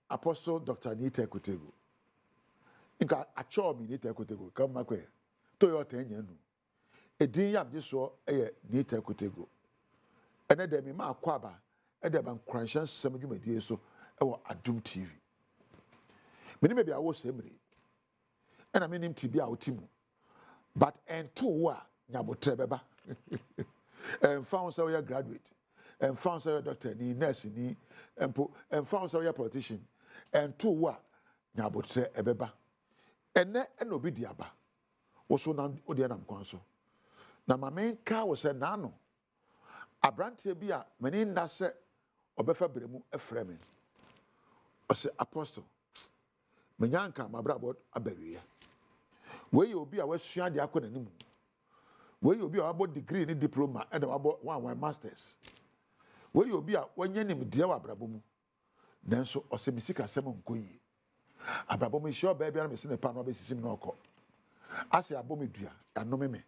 Apostle Dr. Nita Kutego. Inka acho mi Nita Kutego kama kwe. Toyota enyenu. Edin yam jiso eye Nita Kutego. Ene de mi ma akwaba ede ban kranshan sem dwumadi so ewo Adom TV. Meni me bia wo semri. Ena menim tibi a otimu. But and two wa nyabotre beba. And found so you graduate. And found so you doctor ni nurse ni and found so you politician. And two wa nyabotre ebeba. Ene enobi diaba. Woso na odi na mkwanso. Na mamen ka wo se nano. Abrante bi a meni nda se obefa bremu efre me. O se apostle. Menyanka mabrabod abawiya. We obi a wasua de akọ nanimu. We obi a wabo degree ni diploma and wabo one masters. We obi a wanya nim de wa abrabomu. Nanso ose misika sem nkoyi. Abrabomu hye oba bia na mesi ne pa no obesisim na okọ. Ase abomu dua anome me.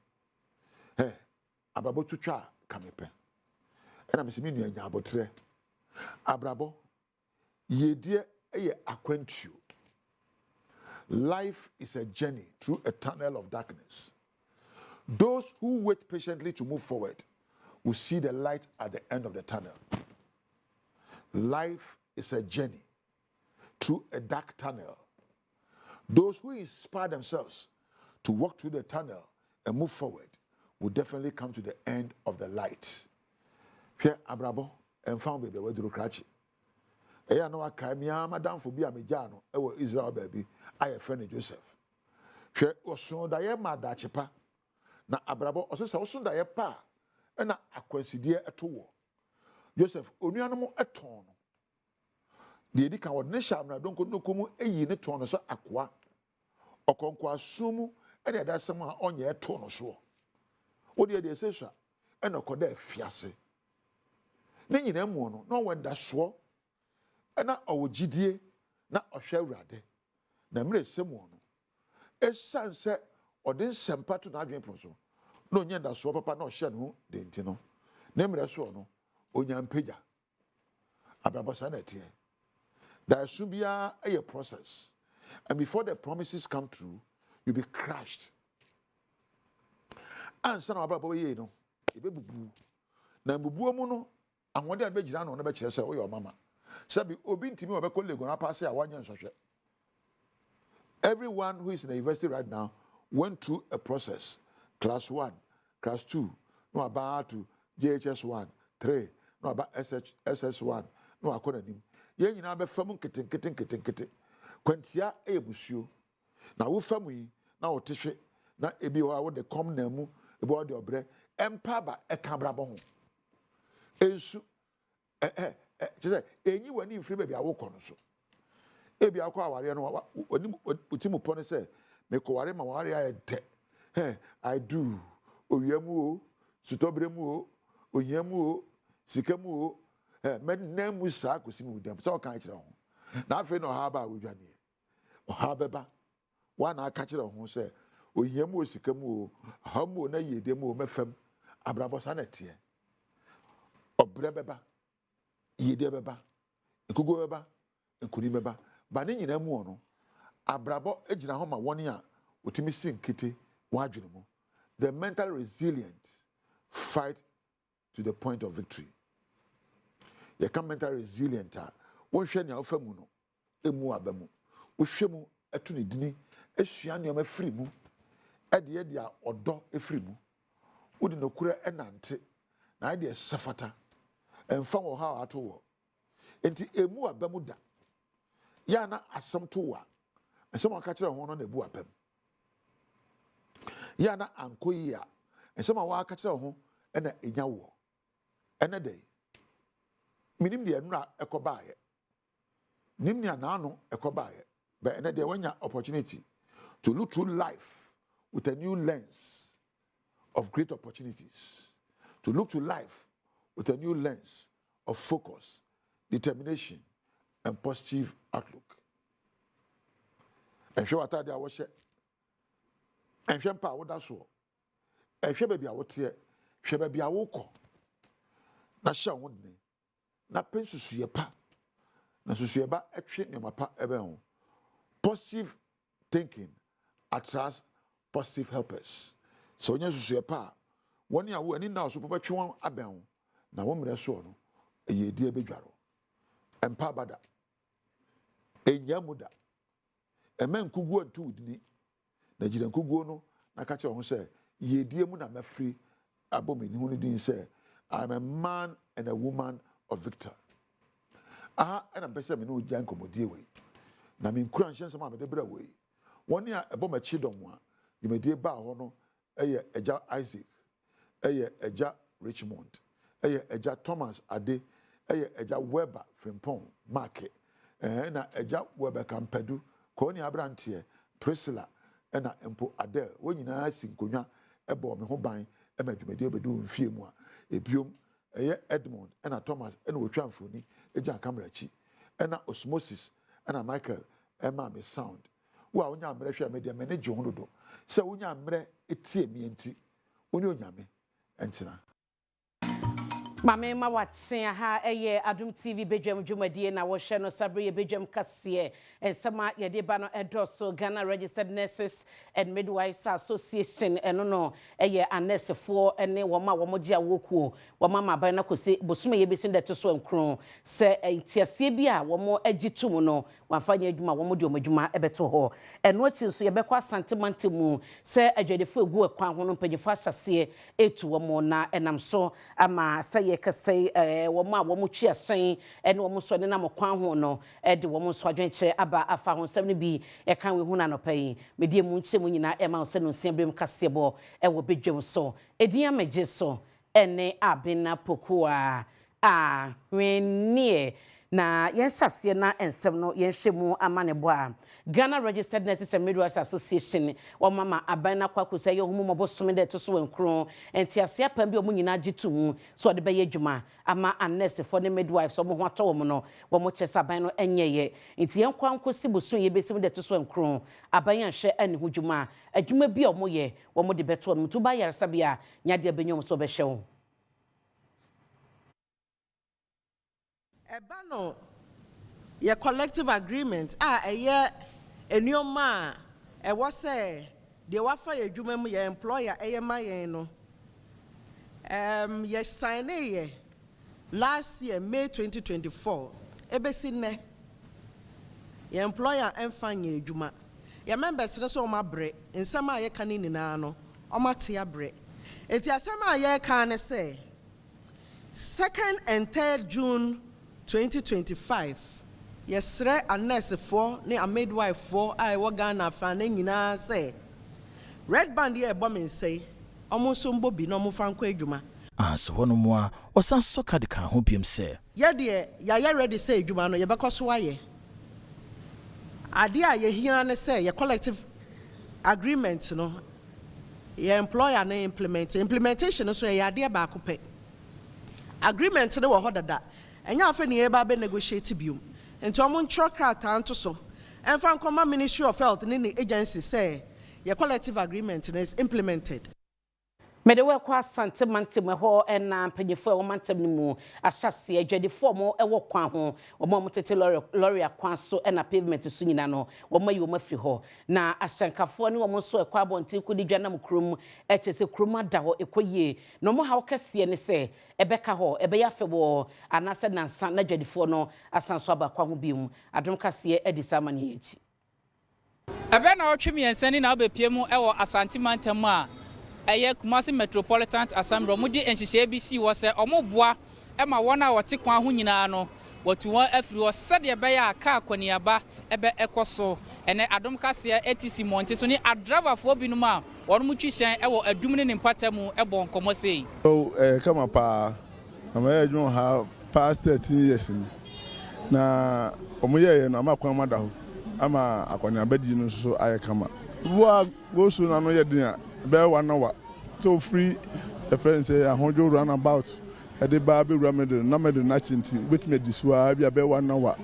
Abrabo twetwa kamepe. Ena mesi mi nua nya abotre. Abrabo yedie eye akwantuo. Life is a journey through a tunnel of darkness. Those who wait patiently to move forward will see the light at the end of the tunnel. Life is a journey through a dark tunnel. Those who inspire themselves to walk through the tunnel and move forward will definitely come to the end of the light. Here, Abrabo, and found baby, where do you crash? Eya no aka mi madam fo bi amegya no e wo Israel baby aye friend Joseph hwe oso da ye mada chepa na abrabo osesa oso da ye pa na akwansidie eto wo Joseph onuanom eton no de edi kan wodne shamna donko nokomu eyi ne ton no so akoa okonko asumu e de dasem a onye eto no so wo de esesua e no koda afiase ne nyina mu no no wenda so ena awogidie na ohwe awurade na mre semu no esanse odin sempa to na adwen proso no nyenda so papa na ohye no de nti no na mre so no onyampagya abrabosa na tie there should be a process, and before the promises come true you'll be crushed. Ansa na abrabo ye no ebebubu na bubu mu no ahode an begira no na be kire se wo yo mama sabi obi ntimi obekọ lego na pass ya wanye nsọhwe. Everyone who is in the university right now went through a process. Class 1, class 2, no about to JHS 1, 3, no about SS1, no akonanim. Ye nyina be fam keten. Kwantia ebusuo. Na wo fam yi na wo tehwe na ebi wo de kom na mu ebi wo de obre empa ba ekabrabo ho. Ensu just enyi wani mfiri baby awokọ no so ebi akọ aware no onim otimu pone say me ko ware ma ware ayede I do owiamu o sutobremu o onyamu o sikamu o mennamu sa kosimu dem so kan kire ho na afi no ha ba wodwane o ha beba wa na aka kire ho say onyamu o sikamu o hamu na yedemu o mefam abrabosa na tie obre beba yede beba ekugo beba ekuri beba ba ne nyina mu ono abrabo ejina ho ma woni a otimi sinkete wadwene mu. The mental resilient fight to the point of victory. You can mental resilient a won hwe ne afamu no emu abamu wo hwe mu etu ne dini ehua ne ma firi mu ede de a odo efiri mu wodi no kura enante na ade safata emfa wo ha ato wo enti emu abamu da ya na asem to wa asem aka kire ho no na ebu abam ya na ankoyi a asem a wa aka kire ho na enya wo ene dey minim de enura ekobaaye nim nia na ano ekobaaye but ene dey wanya opportunity to look through life with a new lens of great opportunities, to look to life with a new lens of focus, determination, and positive outlook. And show atade awoshe. And show mpa woda so. And show baby awote, show baby awoko. Na sha wonne. Na pensusu ye pa. na susu eba etwe ne mapa ebe ho. Positive thinking attracts positive helpers. So onye susu epa woni awo ani na so papa twe won aben ho na wo mre so no eye die bedwaro. Empa bada. Enyamuda. Emen kuguo ntu udini. Na jira kuguo no na ka che ho se ye die mu na mafri abomeni ho ni din se I'm a man and a woman of victor. And I'm person me no jan komodie we. Na me nkura nhyen sama me de bra we. Woni a ebo machi dom a yimedie ba ho no eye eja Isaac, eye eja Richmond, eye eja Thomas Ade, eye eja Weber Frimpong Market. Na eja Weber Kpebu, ko ni abrantie Priscilla na empo Ade. Wo nyina sinkonwa ebo me ho ban e ma dwumedie bedu mfie mu a ebiom eye Edmond ena Thomas ena wotwamfoni eja camera chi ena osmosis ena Michael ema me sound wa onya amre hwe media manage ho dodo se onya amre etie mienti oni onyame entina Mame ma watsen ha eye Adom TV bedwam dwumadie na wo hye no sabre ye bedwam kase ensema ye de ba no edoso Ghana Registered Nurses and Midwives Association eno no eye anesefo ene wo ma wo mogia wokuo wo ma maban na kose bosuma ye besin de to so nkron se entiase bi a wo mo agitum no wamfanya adwuma wo mo de omadwuma ebeto ho eno achi so ye bekwa santimante mu se adwadefo egu akwan ho no mpanyefo asase etu wo mo na enam so ama se yekasei woma wo mutwi asen ene wo so ne na mokwan ho no de wo so adwenche aba afa ho nsem ne bi e kan we hu na no pai medie mu nche mu nyina e ma se no nsia brem kasebo e wo bedwem so edian megye so ene abena pokua a hwenie na yenhyase na ensem no yenhwemu amanebo a Ghana Registered Nurses and Midwives Association wa mama abana kwakusa ye homu mobosome de to so enkron entiase apam bi omu nyina gitumu so de be yedwuma ama nurse for the midwives omo ho ato wo no wo mo chese aban no enyeye enti yenkwa nkosi boso ye besim de to so enkron aban ahwe ani ho dwuma adwuma bi omo ye wo mo de beto no tuba yaresa bia nyade abenyom so be hwe Ebano ye collective agreement enioma e wo say de wafa ye dwuma mu ye employer ma ye no ye sign ye last year May 2024 ebesi ne ye employer enfanye dwuma ye members no so ma bre nsema ye kan ni na no o ma te abre enti asema ye kan ne say 2nd and 3rd June 2025 yesre a nurse for ne a midwife for I wo Ghana fa na nyina say red band ye ebo men say omo mbo bi no mo fa nkwa adwuma so wono mo a osan soka de kan ho biem say ye de ya ready say adwuma no ye bekoso aye ade a ye hia ne say ye collective agreement no ye employer na implementation so ye ade ba akopɛ agreement ne wo hodada enya afa ni eba be negotiate biom enti omo ntro krata nto so enfa nkoma Ministry of Health ni agency say your collective agreement is implemented. Medewe kwa santimante meho ena mpanyefo wo mantem ni mu ahyase adwadefo mo ewo kwan ho wo mo tete lorry akwan so ena pavement so nyina no wo mayi wo mafiri ho na ahyankafo ne wo mo so ekwa bonti kudi dwanam krom echese krom ada ho ekoyie no mo hawo kase ne se ebeka ho ebeya febo anase nansa na adwadefo no asanso aba kwa ho biom adom kase edisa mane echi ebe na otwemi ensani na obepie mu ewo asantimante mu a eye Kumasi Metropolitan Assembly mudi enhihye bi si wo se omoboa ema wona wote kwan ho nyina no watu won afiri wo sede be ya aka akwaniaba ebe ekoso ene adom kase etisi monte so ni adrava fo binum a won mu twihyen ewo adum ne mpatamu ebo nkomo sei kama pa ama ya jun ha past 13 years na omoye no ama kwan mada ho ama akwaniaba di no so aye kama wo go so na no ye din be 1 hour so free the friends say a hundred run about e dey ba be remedy na me do na chinti with me disua bia be 1 hour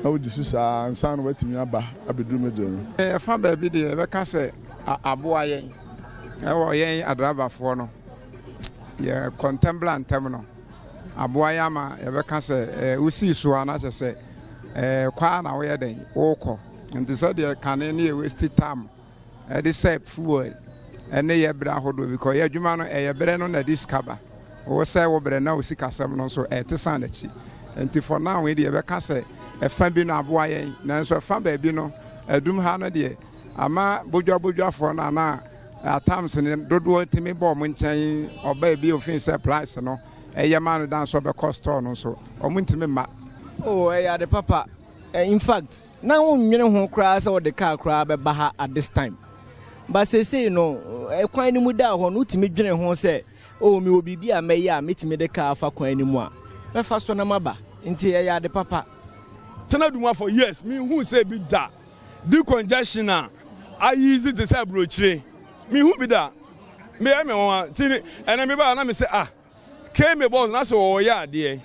na we disu sa ansan watimi aba abedu me do fa ba bi de be ka say aboa yen e wo yen adraba fo no ye contemplant tem no aboa ya ma e be ka say usi so ana say kwa na we den woko nti so de kan ne waste time the sep fuel ene ye bra hodo because ye adwuma no ye bere no na discover wo say wo bere na wo sikasem no so te san achi nti for now we de be ka say efa bi no aboa yen na so efa ba bi no adum ha no de ama bodwa for na at times ne dodo timi bo mo nchen oba bi ofin say price no eye man dan so be cost no so o mo ntimi ma oh the papa in fact now nwene ho kra say the car kra be ba ha at this time but say no kwan ni mu da ho no timi dwene ho say oh me obi bi a meya metimi de car fa kwan ni mu a be fa so na maba nti the papa tena duma for years me who say bi da the congestion I easy to say brochire me who be da me wan tini ene me ba na me say came me boss na say o ya de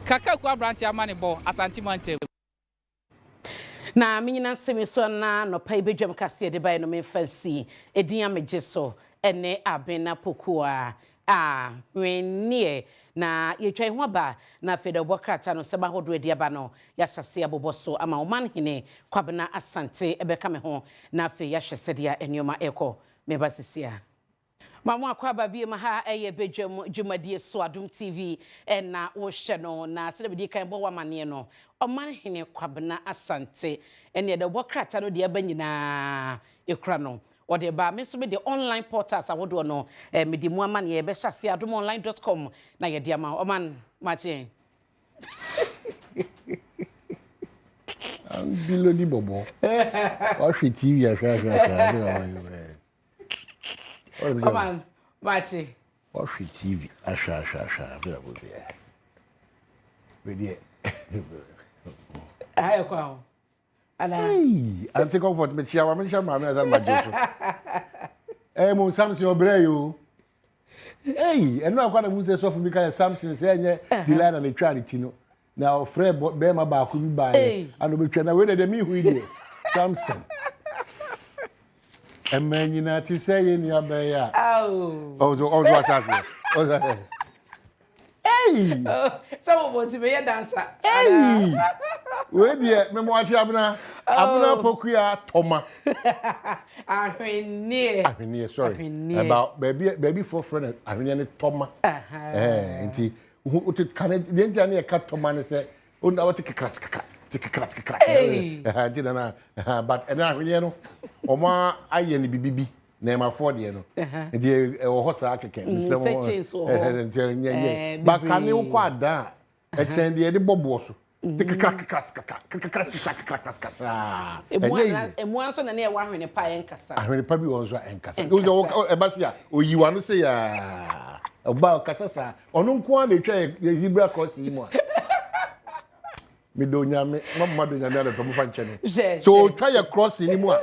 kaka kwa branch amane bo Asante Mantem na minyina semi so na no pa ibedwam kase de bai no me fancy edin amegye so ene abena pokua wennie na yetwa ho ba na feda bokrata no seba hodo edi aba no yasase aboboso ama oman hene kwabena Asante ebeka me ho na afi yahwese dia enioma eko me basisia Mama kwaba bi ma ha eye bedwam dwumadie so Adom TV na wo hye no na se de kan bo wamane no oman hene kwabena Asante ene de bokrata no de aba nyina ekura no or the ba me so be the online portals awodo no me di mu amane ye be hyase adomonline.com na ye dia ma oman machi Bilo di bobo o hwe TV oman machi o hwe TV asha bila bo ye we die ayo kwa hey ante comfort me chia wa me sha ma me asa ma jesu mo Samson obre yo hey eno akwa na mu se so fu bi ka Samson se enye delay na twa ni tino na ofre be ma ba ku bi ba ano be twa na we de mi hu ide Samson emanyi na ti se ye ni abe ya o asase hey so Wontumi ye dancer hey we dey me mo achi abuna pokuya toma ahwenie sorry about baby for friend ahwenie ne toma nti uti kan de ntia ne ka toma ne se o na wati kras nti na but ena ahwenie no o ma aye ne bibibi na ma for de no nti o ho sa akeke nti nye ba kan ne ko ada e chen de bobo so emu so na na e wa hwene pa enkasa ahwene pa bi won so enkasa o ebasia oyiwa no se ya oba kasasa ono nko na etwa zebra cross yi mu a me do nyame mama do nyame na to fa nche no so twa ya cross ni mu a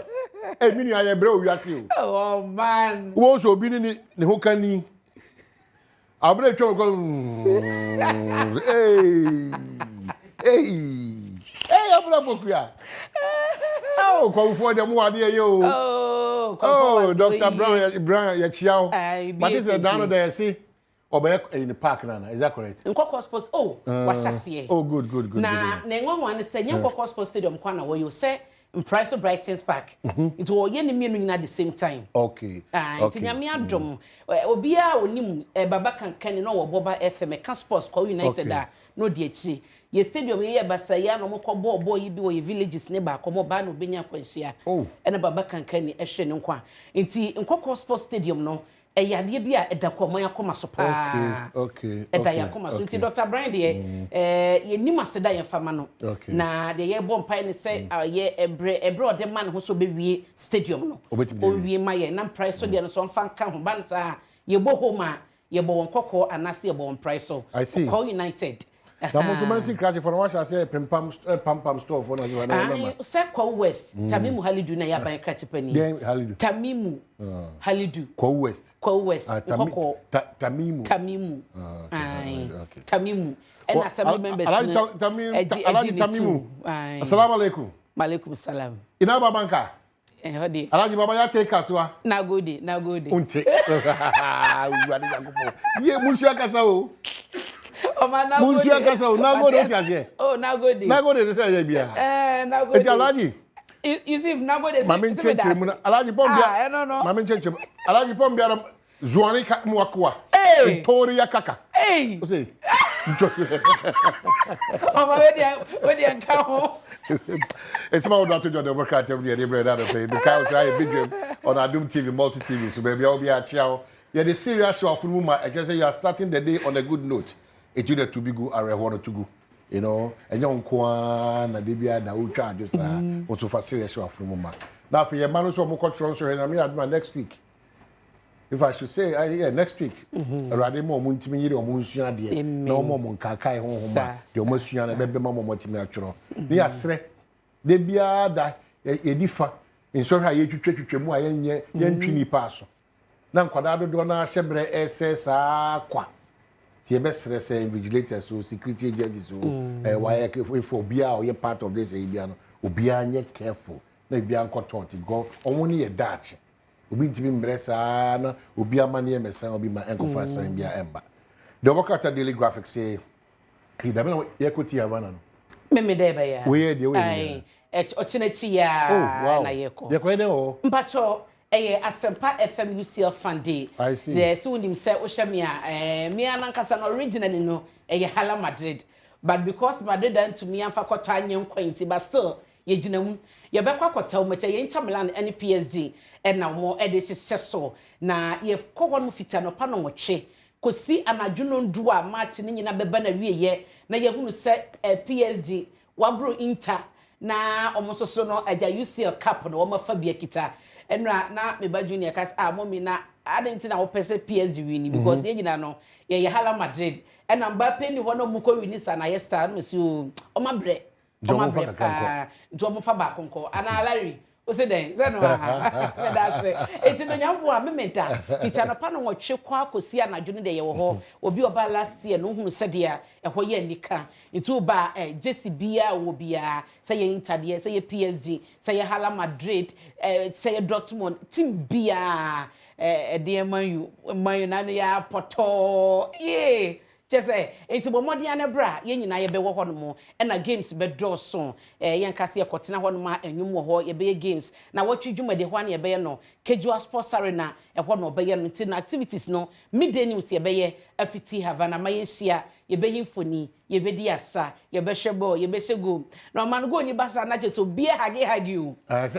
emi ni aye bre o wiase o man wo so obi ni ne hokani abre etwa ko Hey, abula bokuya. Oh, come for them one day yo. Oh, Dr. Brown ya chiao. But this is down there see. Obe in the park na. Is that correct? Nkokos Post. Oh, washase. Oh, good. Na nwa wan say Nkokos Post Stadium kwa na wo you say Price of Brighton's Park. It will ye ni mienu at the same time. Okay. It nyame adom. Obi a onim baba kankan no wo boba FM ka sports kwa United da no de achi. Ye stadium ye basaya no mokọ ball yi bi wo ye villages ne ba komo ba no benya kwanhia. Ena baba kankan ni ehwe ne nkwa. Nti Nkokos Sports Stadium no yade bi a edakomo yakoma so pa. Okay. Eda yakoma so nti Dr. Brian de ye nim aseda ye fama no. Na de ye bom pai ne se ye ebre ode man ho so be wie stadium no. O wie ma ye na price so de no so mfa nka ho ban sa ye bo homa ye bo Nkokọ anase ye bo price so. Call United. Na mo so man si crash for what I say pam store for na na say Kwa West Tamimu Halidu na ya ban crash pani Halidu Tamimu Halidu Kwa West Nkokọ Tamimu Tamimu and assembly members Tamimu assalamu alaikum Alaikum salam ina babanka hodi Alhaji baba ya take aswa na gode unte ye musu akasa o Munsia kasa o na go de tiaje. Oh, na go de. Na go de say bia. Na go de. Eti Alaji. Yusuf na go de. Mama ncheche mu na Alaji pom bia. Mama ncheche. Alaji pom bia zuani ka mu akwa. Tori ya kaka. O say. Mama we dey nka ho. It's about what to do the work out every day, brother. Because I a big game on Adom TV, multi TV. So baby, I'll be at you. Yeah, the serious show of Numa. I just say you are starting the day on a good note. It's either to be good or a one to go. You know, and young Kwan and Debia na ultra just also for serious show of Numa. Now for your man, so more control. So I mean, next week. If I should say, yeah, next week. Rather more Wontumi or Munsia dear. No more Monkakai home. The Omosia and Bebe Mamma Motimatro. They are sre. They be that a differ. In so high you to more yen twini pass. Nan quadrado dona shebre SS qua. The best say vigilators so security agencies so why for beer or you're part of this Abiano. Obianye careful. They be uncle taught go only a Dutch. Obi ntimi mbresa na obi amane emesa obi ma enkofa san bia emba the work at daily graphics say he da na yekoti avana no me dey ba ya we dey we ochinachi ya na yeko de kwede o mpacho asempa fm UCL fund I see the so nim say o hwe me me anankasa no originally no Hala Madrid but because Madrid and to me amfa kwata anye nkwanti but still ye ginam ye be kwakota o meche ye Inter Milan and PSG and now more edisi so na ye kokon mu fita no pa no woche kosi anadwono ndu a match ni nyina beba na wieye na ye hunu se PSG wabro Inter na omososo no aja UCL cup no omafa bia kita enra na meba junior kas momi na adenti na wo pese PSG win because ye nyina no ye Hala Madrid and Mbappe ni hono mu ko win sa na ye star no si o mabre Jomo ba konko ana Larry o se den se no me da se eti no nyampo a mementa ficha no pa no wotwe kwa kosi anadwo de ye wo ho obi oba last year no hunu se dia e ho ye nika itu ba Jesse bia wo bia se ye Inter de se ye PSG se ye Hala Madrid se ye Dortmund team bia de man na ya poto ye just say enti bomodi ane bra ye nyina ye be wo hono mo na games be doso ye nkase ye kotena hono ma enwum wo ho ye be games na watwi dwuma de ho ane ye be no casual sports arena e hono be ye no ti na activities no midday news ye be ye afiti Havana ma ye hia ye be yimfoni ye be di asa ye be hwebo ye be sego na man go ni basa na che so bie hage o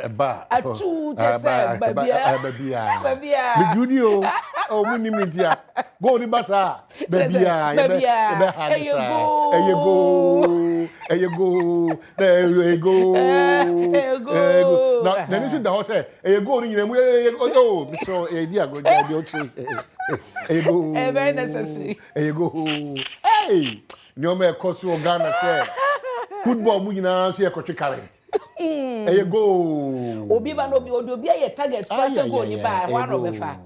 ba atu che say babia me judio o muni mitia go ni basa babia ye be hanisa eyego na ni da ho say eyego ni nyina mu eyego so e di ago ja bi o chi eyego very necessary eyego hey nyoma ekoso Ghana say football mu nyina so ye kotwe current eyego obi ba no obi ye target pass go ni ba ho no be fa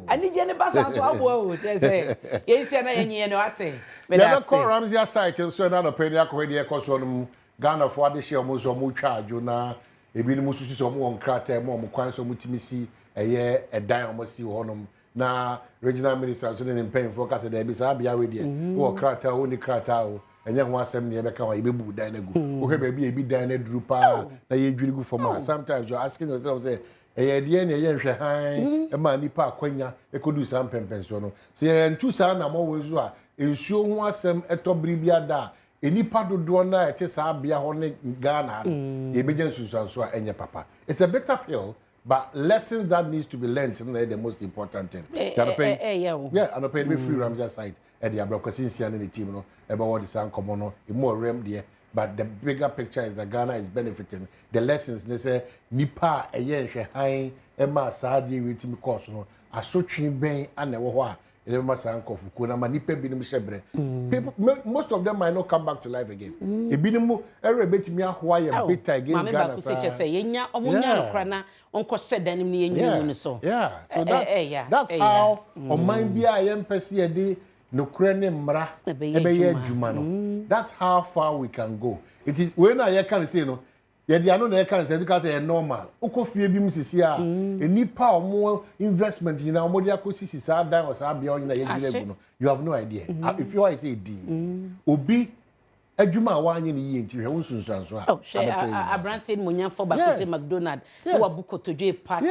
ani je ne basa so abo o say ye hia na yenye no ate me da say ya Ramsey site so na no pe ni akọ de ekoso no Ghana for ade hia mo so mo twajo na ebi ni mo susu so mo won krata mo kwan so mo timisi eye edan mo si ho no na regional minister so ne pen focus dey be sa bia we dey wo krata wo ni krata o enye ho asem ne be ka wa ibebu dan na gu wo he ba bi e bi dan na duru pa na ye dwiri gu form sometimes you're asking yourself say eye de ne ye hwe han e ma nipa akwanya e kodu sam pempen so no se ye ntu sa na mo wo zu a ensuo ho asem etobri bia da enipa dodo na ete sa bia ho ne Ghana e be jan susanso a enye papa it's a better pill. But lessons that needs to be learned, you know, the most important thing. Yeah, and I pay me free Ramsey site at the Abracosins and the team, you know, about what the sound common, a more rem there. But the bigger picture is that Ghana is benefiting. The lessons they say, Nipa, a year, high, Emma, Sadi, with me course, you know, a such bang and a wa. Most of them might not come back to life again. Every bit me a bitter against Ghana. Yeah, so that's how on mind be I am persuaded no crane mra that's how far we can go. It is when I can say no ye de ano na e kan say because e normal ukofie bi musisi a enipa omo investment nyina omo de akosisi sa dan o sa bia onyina ye gire gu no you have no idea if you say d obi adwuma a wanye ne yie nti hwe wonsunsuanso a Abrantin munyafo ba ko say McDonald no abukotoje part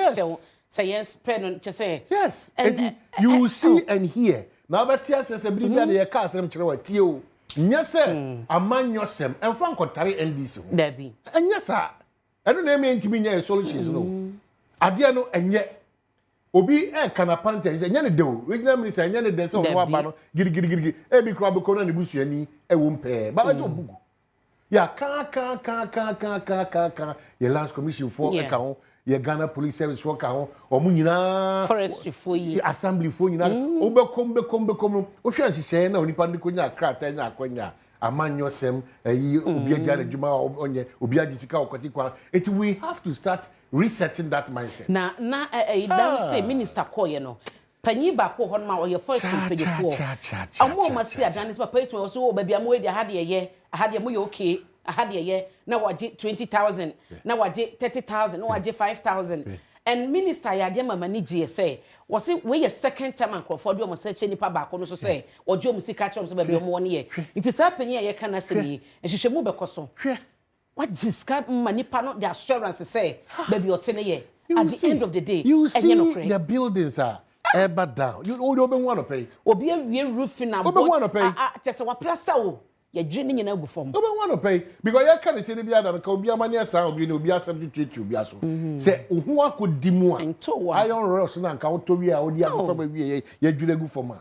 say yes pen say yes and you see and hear na betia say bibia na ye ka asem kire wa tie o nya say amanyosem emfa nkotare NDC ho dabi enya sa eno na eme ntimi nya solutions no ade no enye obi e kana pante say nya ne dew regional minister nya ne de say no aba no girigirigiri e bi kura beko na ne busuani e wo mpe ba jo bugu ya ka ye last commission for e ka ho ye Ghana police service worker ho omunyina forestry for yi assembly for nyina obekom o hwe anhye na onipa ndiko nya krata nya akonya amanyosem yi obi agya na djuma onye obi agisika okoti kwa it we have to start resetting that mindset na down say minister koye no panyi ba ko hon ma oye forestry pejefo amo ma si adane papa etu so ba bia mo we dia hade mo ye okay ahade na waje 20,000 na waje 30,000 na waje 5,000 and minister ya de mama ni gie say was it we second time and Crawford you say nipa ba ko no so say waje omu sika chom so ba bi mo ne ye it is happening ye ka na semi ehwehwe mu bekoso what discard manipa no the assurance say baby otene ye at the end of the day you see the buildings are ever down you obi want to pay obi we roofing na just wa plaster o ya dwene nyina gu fom obi want to pay because you can see the bia da ka obi amani asa obi no obi asem treat obi aso say ohu akodi mu a iron rods na nka otowi a odi aso ba wi ya dwene gu fom a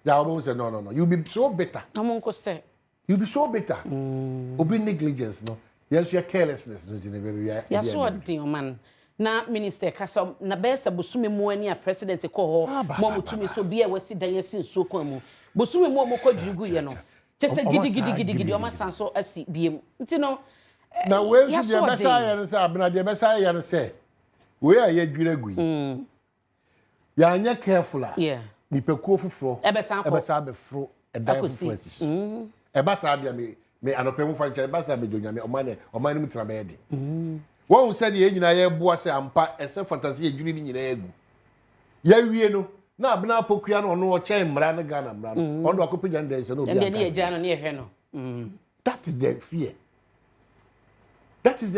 ya obi say no you be so better amonko say you be so better obi negligence no yes your carelessness no jine baby ya so odin man na minister kasa na besa busume mu ani a president ko ho mo mutumi so bia wasi dan yasin so kwa mu busume mu mo ko dirigu ye no chese gidi o ma sanso asi biem nti no na we su bia besa ya no say abna de besa ya no say we a ye dwiragu ya anya careful a ni pekuo fufuro ebesa be furo edan fufuro asi ebasa bia me anopemu fancha ebasa be jonyame omane mu tra be yede won said ye nyina ye boa se ampa ese fantasy edwiri ni nyina egu ya wie no na abna apokua no no oche mra na Ghana mra no ondo akopija ndese no obi aka ye jano ne ehwe no that is the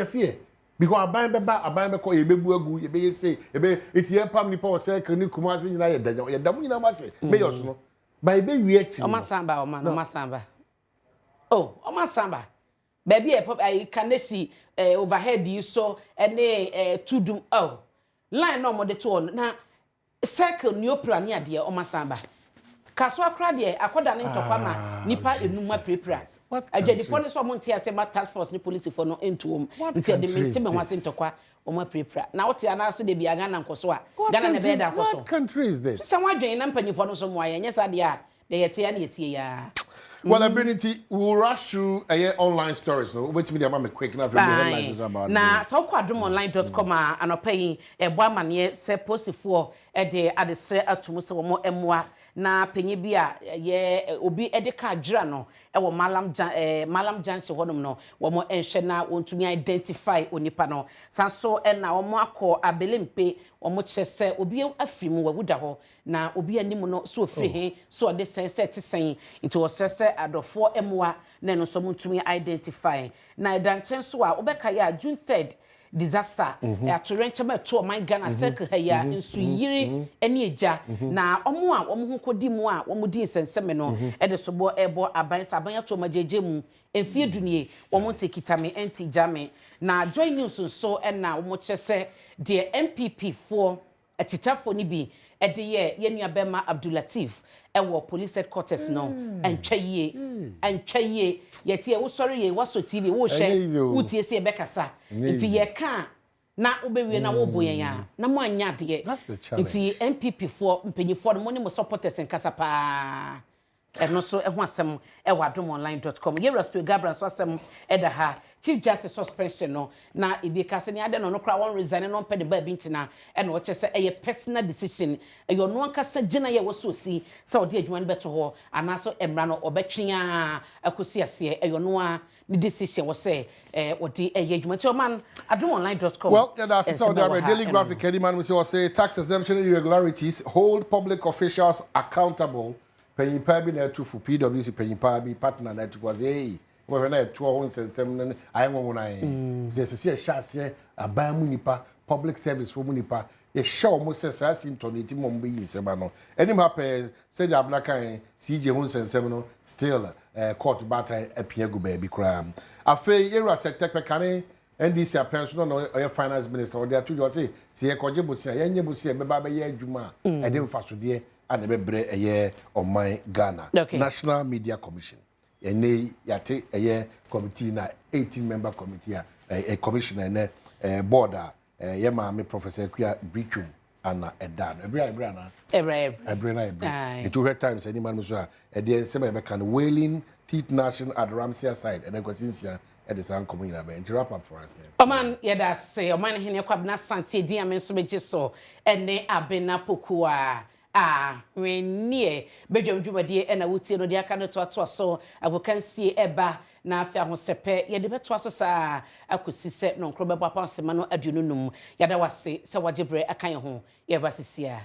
fear because aban be ko ye bebu agu ye be say ye be etie pam ni power circle ni kumase nyina ye dam nyina mase be yo so no ba be wie ti o masamba o man o masamba o masamba baby e kanesi overhead yi so ene tudum line no mo de to na circle new plan ya de o masamba kaso akra de akoda ne ntokwa ma nipa enuma prepare agedi fo ne so mo ntia se ma task force ni police fo no entuom ntia de me ho ase ntokwa o ma prepare na wote ana so de bia Ghana nkoso a Ghana ne be da koso what country is this se wadwen na mpanyifo no so mo aye nyesa de a de yete ya na yetie ya. Well, ability we'll rush through online stories. No, wait to me, I'm quick enough. Na so adom.online.com anopayi ebo amane se post for de adese atumu se wo emwa na penye bia ye obi edeka adwira no e wo malam janse honum no wo mo enhwe na wontumi identify onipa no sanso na wo mo akọ abelempe wo mo kyese obi afimu wawuda ho na obi anim no so ofiri he so de sense tesen into wo sese adofo emwa na no so montumi identify na edanchen so a obeka ya June 3rd disaster atorenchema to my Ghana circle haya nsu yiri ene eja na omo a omo hukodi mu a omo di nsenseme no de sobo ebo aban saban to majeje mu enfie dunie omo tekitame enti jame na joy news so na omo chese de MPP for atitafo ni bi de ye nua bema Abdulatif ewo police headquarters no antwaye yetie wo sori ye waso TV wo hye wutie se bekasa nti ye ka na obewie na wo boyen ya na mo anya de nti MPP for mpanyifo no mo supporters nkasa pa eno so eho asem adom.online.com ye respect Gabriel so asem eda ha Chief Justice suspension no na ebi kase ni ade no kra won resign no pede ba bi ntina e no che se eye personal decision e yo no ankasa gina ye wo so si se ode adwuma no beto ho anaso emra no obetwea akosi ase e yo no a the decision was say what the engagement your man adomonline.com. Well, yeah, that's so the Daily Graphic any man we say tax exemption irregularities hold public officials accountable. Penny Pabi na to for PwC Penny Pabi partner na to for say we na to ho nsensem I won na say say shase aban mu nipa public service for mu nipa ye show mo say say intonity mo be yin sema no enim happen say the abnakan CJ ho nsensem no still court battle apia go baby kra afei era sector pekane NDC appension no oya finance minister or there to you say ye koje bosia ye nye bosia be ba be ye adwuma e de mfasode and bebre eye oman Ghana National Media Commission ene yate eye committee na 18-member committee a commissioner ne board ye ma me Professor Kuya Brichum ana edan ebra na it two times any man so e dey say be can Wailing Teeth National at Ramsey side and egosinsia at the San Community and wrap up for us. Oman yeda say oman hene kwabna santie di amen so beje so ene abena pokua when near Badwam dwumade e na wotie no de aka no to so abokansie eba na afia ho sepe ye de beto so sa akosi se no nkro beba pansema no aduonu num yada wase se wagebre akan ho ye basisia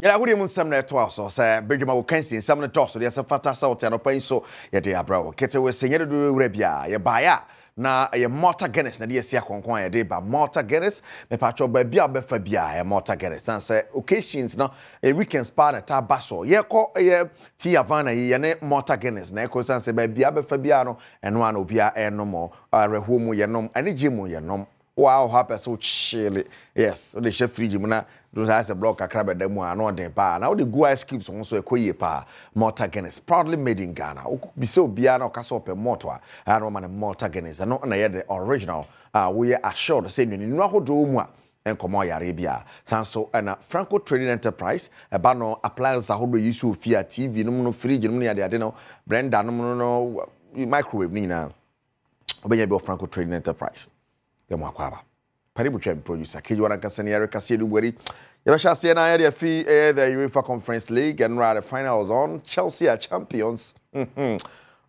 yala gudi mun samna to so se Badwam wo kansi samna to so de se fata sa wote no pan so ye de abrawo kete we senye do wura bia ye baya na ye Malta Guinness na de sia konkon ye de ba Malta Guinness me pacho ba bia befa bia ye Malta Guinness and say occasions no a weekend spa na ta baso ye ko ye ti avana ye ne Malta Guinness na ko san say ba bia befa bia no eno an obia eno mo reho mu ye nom ane gimu ye nom wow happy so chile yes so the chef fridge mu na do has a block akra be mu ano den pa na the go ice cubes so ekoye pa Malta Guinness proudly made in Ghana bi so bia na ka so pe moto a no man Malta Guinness no na ye the original we are assured say nunu ahodo mu a enkomo yare bia sanso na Franco Trading Enterprise eba no appliance ahodo yisu ofia TV no fridge no ya de no blender no microwave ni na obenya be Franco Trading Enterprise dem akwaba Kpebu twem producer keji wana kasani Erica Sedubweri yabasha se na area fi the UEFA Conference League and the finals on Chelsea are champions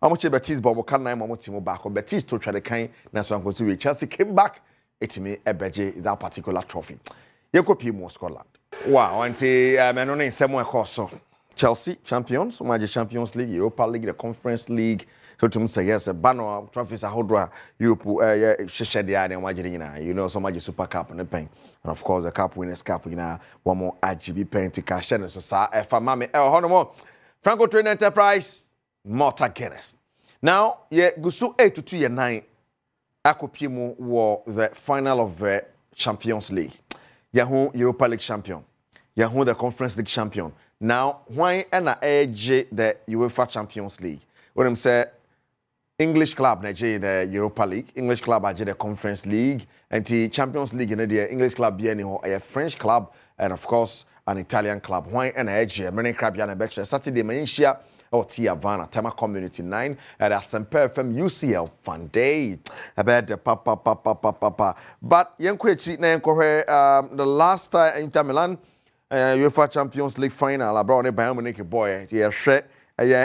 amoche Betis bobo kan na mo timo back Betis to try the kind na so anko we Chelsea came back etimi ebeje that particular trophy yekopi mo Scotland wow anti meno ne nsemo ekoso Chelsea champions Omaje Champions League Europa League the Conference League so to say yes bano trophies ahodwa Europe sheshe dia na Omaje nyina you know so much Super Cup and pen and of course the Cup Winners' Cup nyina one more RGB penalty cash so sa efa mame honomo Franco Trading Enterprise Malta Guinness now ye gusu 8-2 ye 9 akopiemu wo the final of the Champions League yahu Europa League champion yahu the Conference League champion now why na AJ the UEFA Champions League when them say English club na the Europa League English club are the Conference League and the Champions League in the English club be any a French club and of course an Italian club why na AJ many club ya na be Saturday Malaysia or Tia Havana Tema Community 9 at Asempa FM UCL Fun Day about the papa but yenkwechi na yenkohe the last time Inter Milan UEFA Champions League final abroad ne Bayern Munich boy ye hwe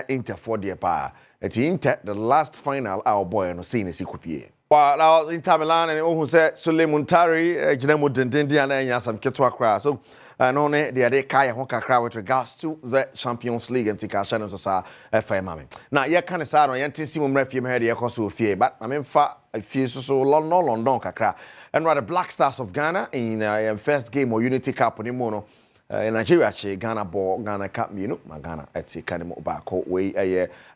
Inter for the pa at Inter the last final our boy no see ne sikopie well Inter Milan and who say Sule Muntari ginemu dendende ana nya sam keto akra so no ne de kai ho kakra with regards to the Champions League and tika channel so sa fa mame na ye kan sa no ye ntisi mo mrafie me hede ye koso fie but mame fa fie so London kakra and rather Black Stars of Ghana in first game or Unity Cup ni mo no Nigeria che Ghana ball Ghana Cup minu ma Ghana eti kanimo ba ko we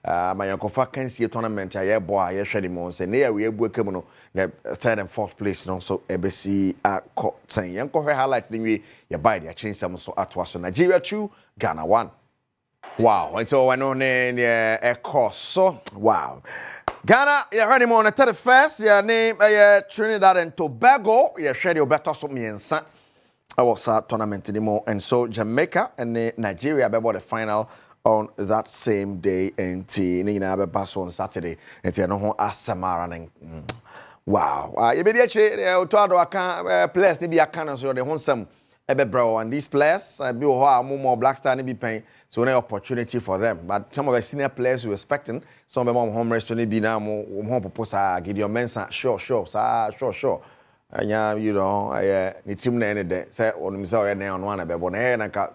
mayankofa kansie tournament aye boy aye hwede mo se ne ya we ebuekam no the third and fourth place no so ebesi akọ 10 yankohwe highlights ni we ya buy the change some so atwa so Nigeria 2 Ghana 1 wow and so when on so wow Ghana ya hwede mo na 31st ya name Trinidad and Tobago ya hwede obeto so miensa was a tournament anymore and so Jamaica and Nigeria bebo the final on that same day and Nina bebaso on Saturday and no ho asamara wow you be actually to ado aka players ni bi aka so the honsam bro, and these players be more Black Star be paying, so no opportunity for them. But some of the senior players we're expecting, some of them home restaurant be now home proposal, give your men sure. And yeah, you know, the team na any day say on himself na on one be bon na ka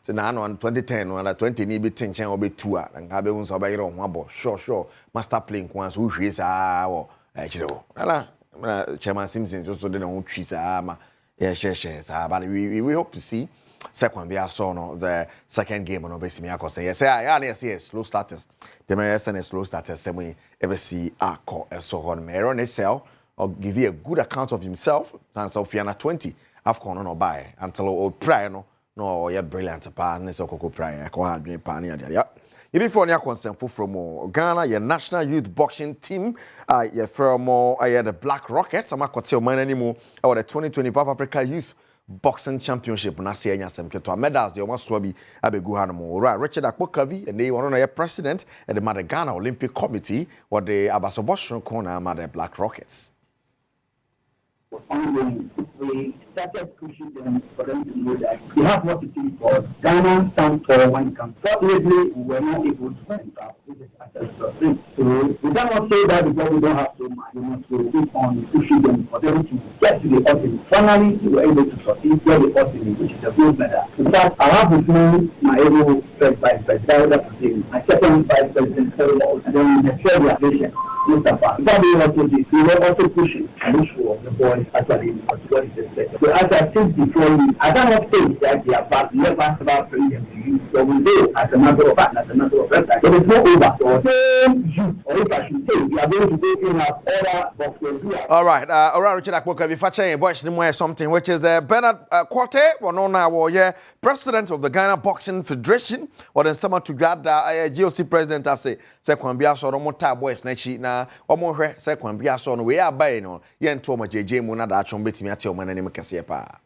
say na on 2010 or 20 ni be tension or be 2 and ka be un so be yero ho abo sure master playing kwan so hwie sa wo chiro ala chairman Simpson just so dey na ho twi sa ma share but we hope to see second be aso no the second game no be simi akose yes yes slow starters the may send slow starters say we ever see akọ so hon me run sell or give you a good account of himself and so Fiana 20 AFCON no buy until o pray no yeah brilliant pa ne so koko pray ko ha dwen pa ne ya before ne concern from Ghana your national youth boxing team yeah from the Black Rockets am akote man animo or the 2025 Africa Youth Boxing Championship na se anya sem keto medals de o maso bi abegu ha no mo right Richard Akpokavi and they one no president at the Ghana Olympic Committee or the Abasobosho corner the Black Rockets. Ongoing, we started pushing them for them to know that we have what it is for Ghana stand for one camp. Fortunately, we were not able to find out which is accessible. So we cannot say that because we don't have so much. We must keep on pushing them for them to get to the ultimate. Finally, we were able to succeed to the ultimate, which is a gold medal. In fact, I have with me my able first vice president, my second vice president, and then the third relation. Mustafa. That we were also pushing and wish for the boys actually what is expected. So as I said before, I cannot say that they are bad, never about bringing them to you. So we do as a matter of fact, as a matter of fact, there is no over. So same youth, or if I should say, we are going to go in our order boxers. All right, Richard Akpoka, if I change voice anymore something, which is Bernard Quarte, president of the Ghana Boxing Federation, or then someone to grad GOC president, I say Kwambia so no more boys na omo hwe se Kwambia so no we abai no ye nto ma jeje mu na da atwon betimi ate o manane mekase pa.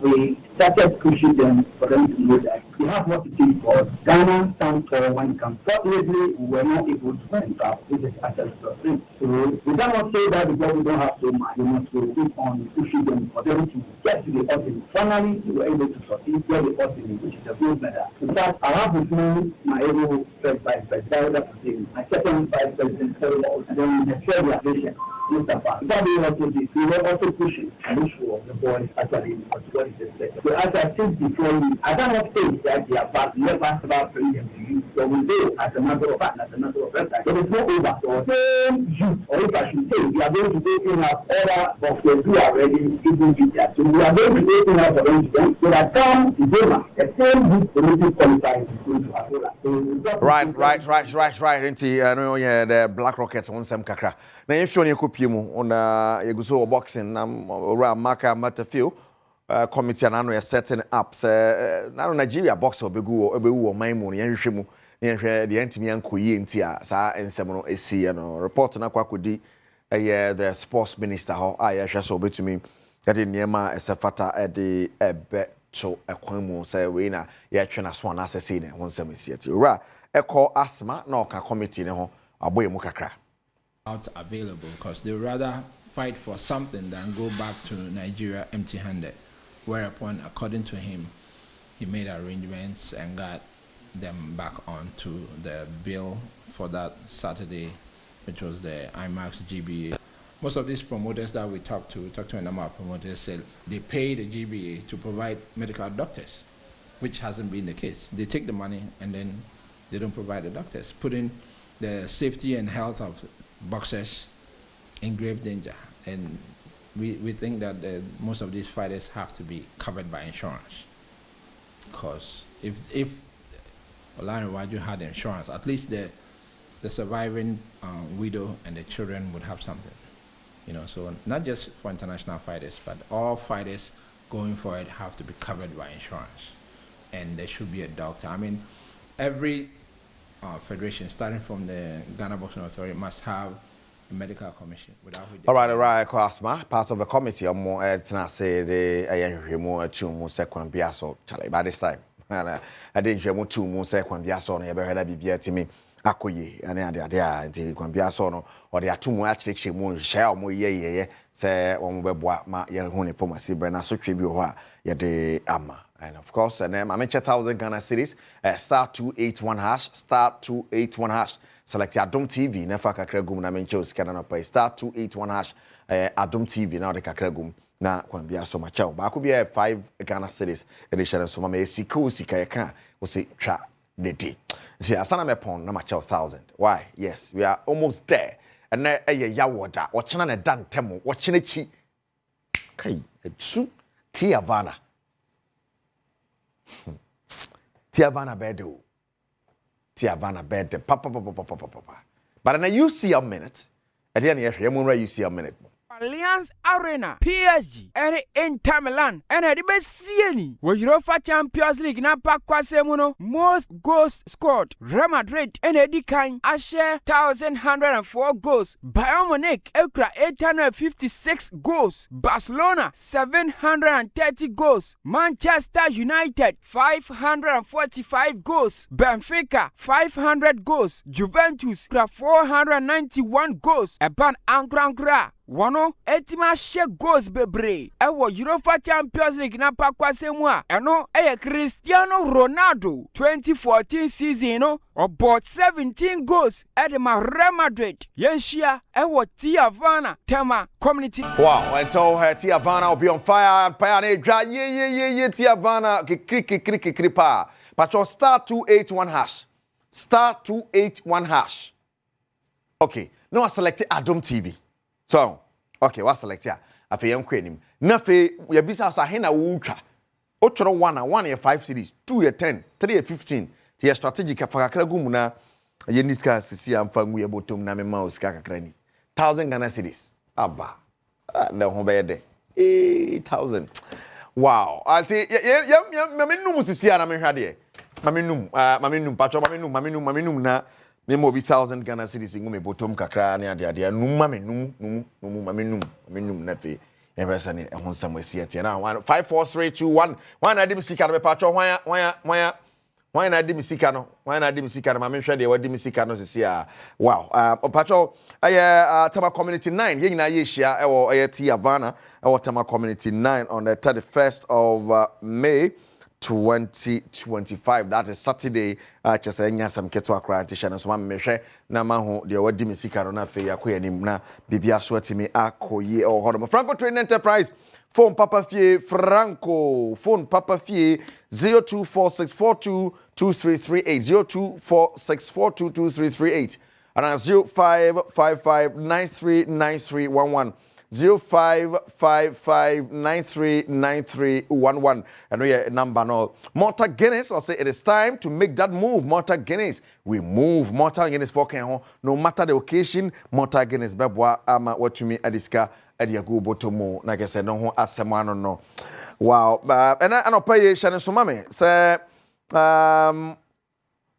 We started pushing them for them to know that we have what it is for Ghana stand for one camp. Fortunately, we were not able to find out which is accessible. So we cannot say that because we don't have so much. We must keep on pushing them for them to get to the ultimate. Finally, we were able to succeed to the ultimate, which is a gold medal. In fact, I have with me my able first vice president, my second vice president, and then the third relation. Mustafa. That we were also pushing and wish for the boys actually what is expected. So as I said before, I cannot say that they are bad, never about bringing them to you. So we do as a matter of fact, as a matter of fact, there is no over. So same youth, or if I should say, we are going to go in our order boxers who are ready even with that. So we are going to go in our for them so that come December, the same youth Olympic qualifiers is going to happen. Right. The Black Rockets on some kakra. Na if you kupie on yeguso boxing na ora maka matafio committee na no ye setting up say na Nigeria boxer obewu o man mu ye hwehwe mu ye hwe de antimi ankoyi enti a sa ensem no esi no report na kwakodi the sports minister ho ye hwe so betumi yade niema esefata de ebe so ekwan mu say we na ye hwe na so na asese ne ho nsem esi ati ora eko asma na oka committee ne ho aboye mu kakra out available because they rather fight for something than go back to Nigeria empty-handed. Whereupon, according to him, he made arrangements and got them back onto the bill for that Saturday, which was the IMAX GBA. Most of these promoters that we talked to a number of promoters, said they pay the GBA to provide medical doctors, which hasn't been the case. They take the money and then they don't provide the doctors, putting the safety and health of boxers in grave danger, and we think that most of these fighters have to be covered by insurance, because if Olanrewaju had insurance, at least the surviving widow and the children would have something, you know. So not just for international fighters, but all fighters going forward have to be covered by insurance, and there should be a doctor. I mean, every federation, starting from the Ghana Boxing Authority, must have a medical commission. All right, Kwasma, part of the committee. I'm more say the more 2 more second biaso. By this time, I didn't hear more 2 more second biaso. I ever heard that be to me. akoye ane ade a nti kwambia so no ode atomu akyekye mu hye o mo ye se wo mo beboa ma ye hu ne pomasi bre na so twe bi ho a ye de ama. And of course, and I'm 1,000 Ghana cedis, star 281 hash, star 281 hash. Select Adom TV, nefa kakra gum na menche usikana na pay star 281 hash, Adom TV na de kakra gum na kwambia so macha. Ba ko bia 5 Ghana cedis. Ede share so ma me sika usika ye kan wo se twa de di. See asana me pon na macha 1,000. Why? Yes, we are almost there. And na eye yawoda, wo chena na dan temo, wo chena chi. Kai, etsu Tiavana. Tiavana bedo. Tiavana bed papa. But now you see a minute. At the end of you see a minute. Alliance Arena, PSG, and Inter Milan, and the best CNE. Where Europa Champions League na Pakwasemuno, most goals scored. Real Madrid, and Eddie Kine, Asher 1,104 goals. Bayern Munich, Ekra 856 goals. Barcelona, 730 goals. Manchester United, 545 goals. Benfica, 500 goals. Juventus, 491 goals. Eban Ankrankra. Wano etima she goals bebre ewo Europa Champions League na pakwasemu a eno Cristiano Ronaldo 2014 season no about 17 goals at the Real Madrid yenshia ewo Tiavana Tema community. Wow, and so Tiavana will be on fire and pioneer ye Tiavana kripa but your star 281 hash star 281 hash. Okay, now I selected Adom TV. So, okay, what select here? I feel him. Nafe, we have business a hena ultra. Otro 1 year 5 series, 2 year 10, 3 year 15. The strategic for Kakragumuna, Yeniska, Sisia, and Fangu Abotum Namaus Kakakrani. 1,000 Ghana cities. Abba. No home bed. 8,000. Wow. I'll say, Maminum Sisia, I'm here. Maminum, Pacho, Maminum, na. Nemo be 1,000 Ghana cities in me bottom kakra ne ade num mame num nafe eversane ehon samwe siete na 5 4 3 2 1 1 na dim sika no be patcho wan na dim sika no ma menhwe de wadi sika no sisi a wow patcho Tama Community 9 ye nyina ye hia ewo Tiavana ewo Tama Community 9 on the 31st of May 2025. That is Saturday. Just enya some keto akra tisha so ma mehwe na ma ho de wadi misika no na fe yakoya nim na bibia so atimi akoye o hodo Franco Trading Enterprise phone Papa Fie Franco phone Papa Fie 0246422338 0246422338 and 0555939311 0555939311 and we number no Malta Guinness. I'll say it is time to make that move. Malta Guinness, we move Malta Guinness for Kenho no matter the occasion. Malta Guinness Badwam ama Wontumi adiska adiago botomo na kese no ho asemano no wow and I pay Shannon Sumame say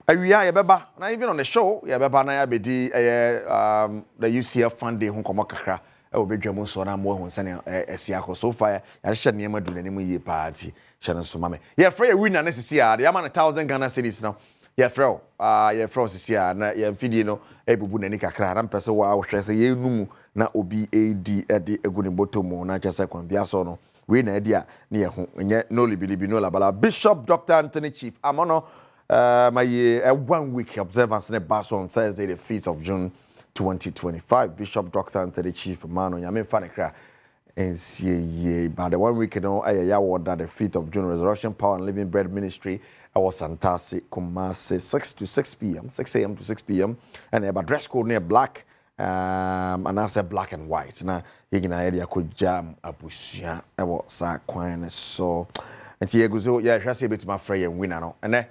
awia ye beba na even on the show ye beba na ya bedi the UCF fund day ho komo kakra Bedwamu so na mo hu sane esiako so far ya hye niam adu nanim yi party hye so mame ye frɛ winner na sisi a ya ma 1,000 Ghana cedis no ye frɛ sisi a na ye mfidie no ebubu nani kakra na mpese wa hwɛ se ye numu na obi edi egu ne botomu na kyese kwan bia so no we na edi a na ye hu nye no libilibi no labala Bishop Dr. Anthony Chief amono my 1 week observance ne bass on Thursday the 5th of June 2025. Bishop Dr. Anthony Chief Mano Yame Fanekra NCAA. But the 1 week ago, I award that the 5th of June Resurrection Power and Living Bread Ministry. I was fantastic. Kumasi 6 to 6 p.m. 6 a.m. to 6 p.m. And about dress code near black. And I said black and white. Now you can idea could jam a bushia. I was quite so. And here goes. Yeah, I say bit my friend and winner no. And then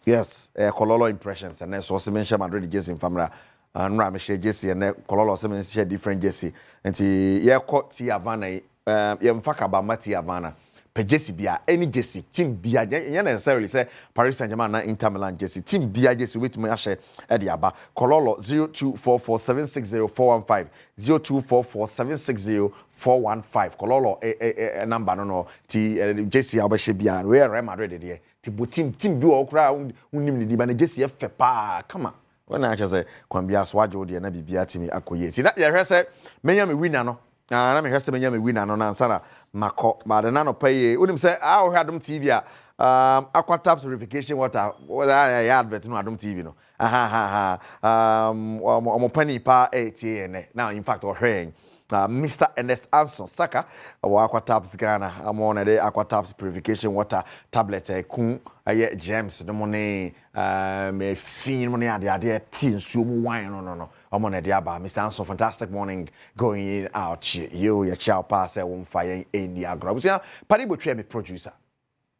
yes, Kololo impressions. And then so also mention Madrid Jesse in family. And Ram share Jesse and Kololo seven share different Jesse. And yeah, caught Tiavana. Mfaka ba Tiavana. Pe Jesse bia any Jesse team bia. You necessarily say Paris Saint-Germain na Inter Milan Jesse team bia Jesse with me share Ediaba. Kololo 0244760415 0244760415. Kololo number no Jesse abashe bia. We are Real Madrid there. Ti team bi okra unim ni di ba na Jesse fe pa. Come on. when I just say kwambia so agye de na bibia timi akoye ti na ye hwe se menya me winner no na me hwe se menya me winner no na ansana makọ ma de na no paye unim se a wo Adom TV a aquatap purification water ya advert no Adom TV no omo pani pa etn now in fact ohwen Mr. Ernest Anson Saka wa aquataps Ghana among the aquataps purification water tablet kun aye James no money me fin money ade tin so mu wine no among the aba Mr. Anson fantastic morning going out you your child pass won fire any agro busia padi botwe me producer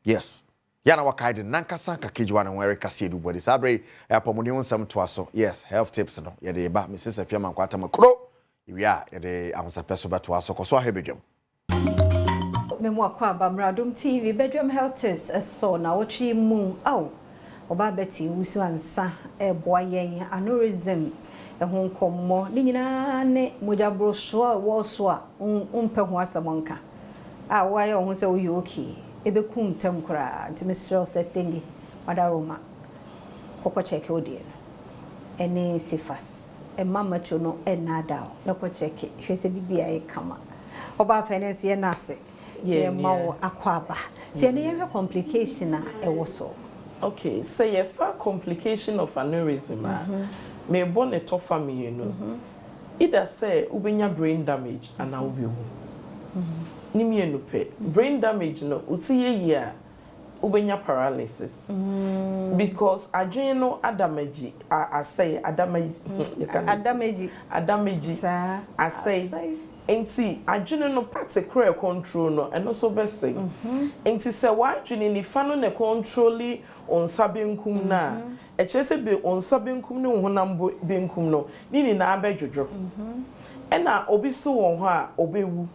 yes yana wakaide nankasa ka kejwa na were kase du body sabre apomoni wonsam to aso yes health tips no ye de ba Mrs. Afiama kwata makro we are the answer person to us so hebedwam memo akwa Adom TV bedroom health tips so na wochi mu oba beti wusu ansa boa yen aneurysm ho nkommo ni nyina ne mojabro so wo so a umpe ho asamonka waye ho se wo okay ebekum tam kura antimistral setting wadaroma kokko check odie ene sifas mama chuno enada na ko check hwe se bibia e kama oba penance ye nase ye mawo akwaba ti ne ye complication a e wo so okay say ye fa complication of aneurysm me born a tough family you know either say ubenya brain damage and na ubi ni me no pe brain damage no uti ye a ubenya paralysis because adwene no adamaji adamaji sa asay enti adwene no particular control no eno so bese enti se wa adwene ni fa no ne controlli on sabenkum na e chese be on sabenkum ne honam benkum no ni na abedwodwo ena obi so won ho a obewu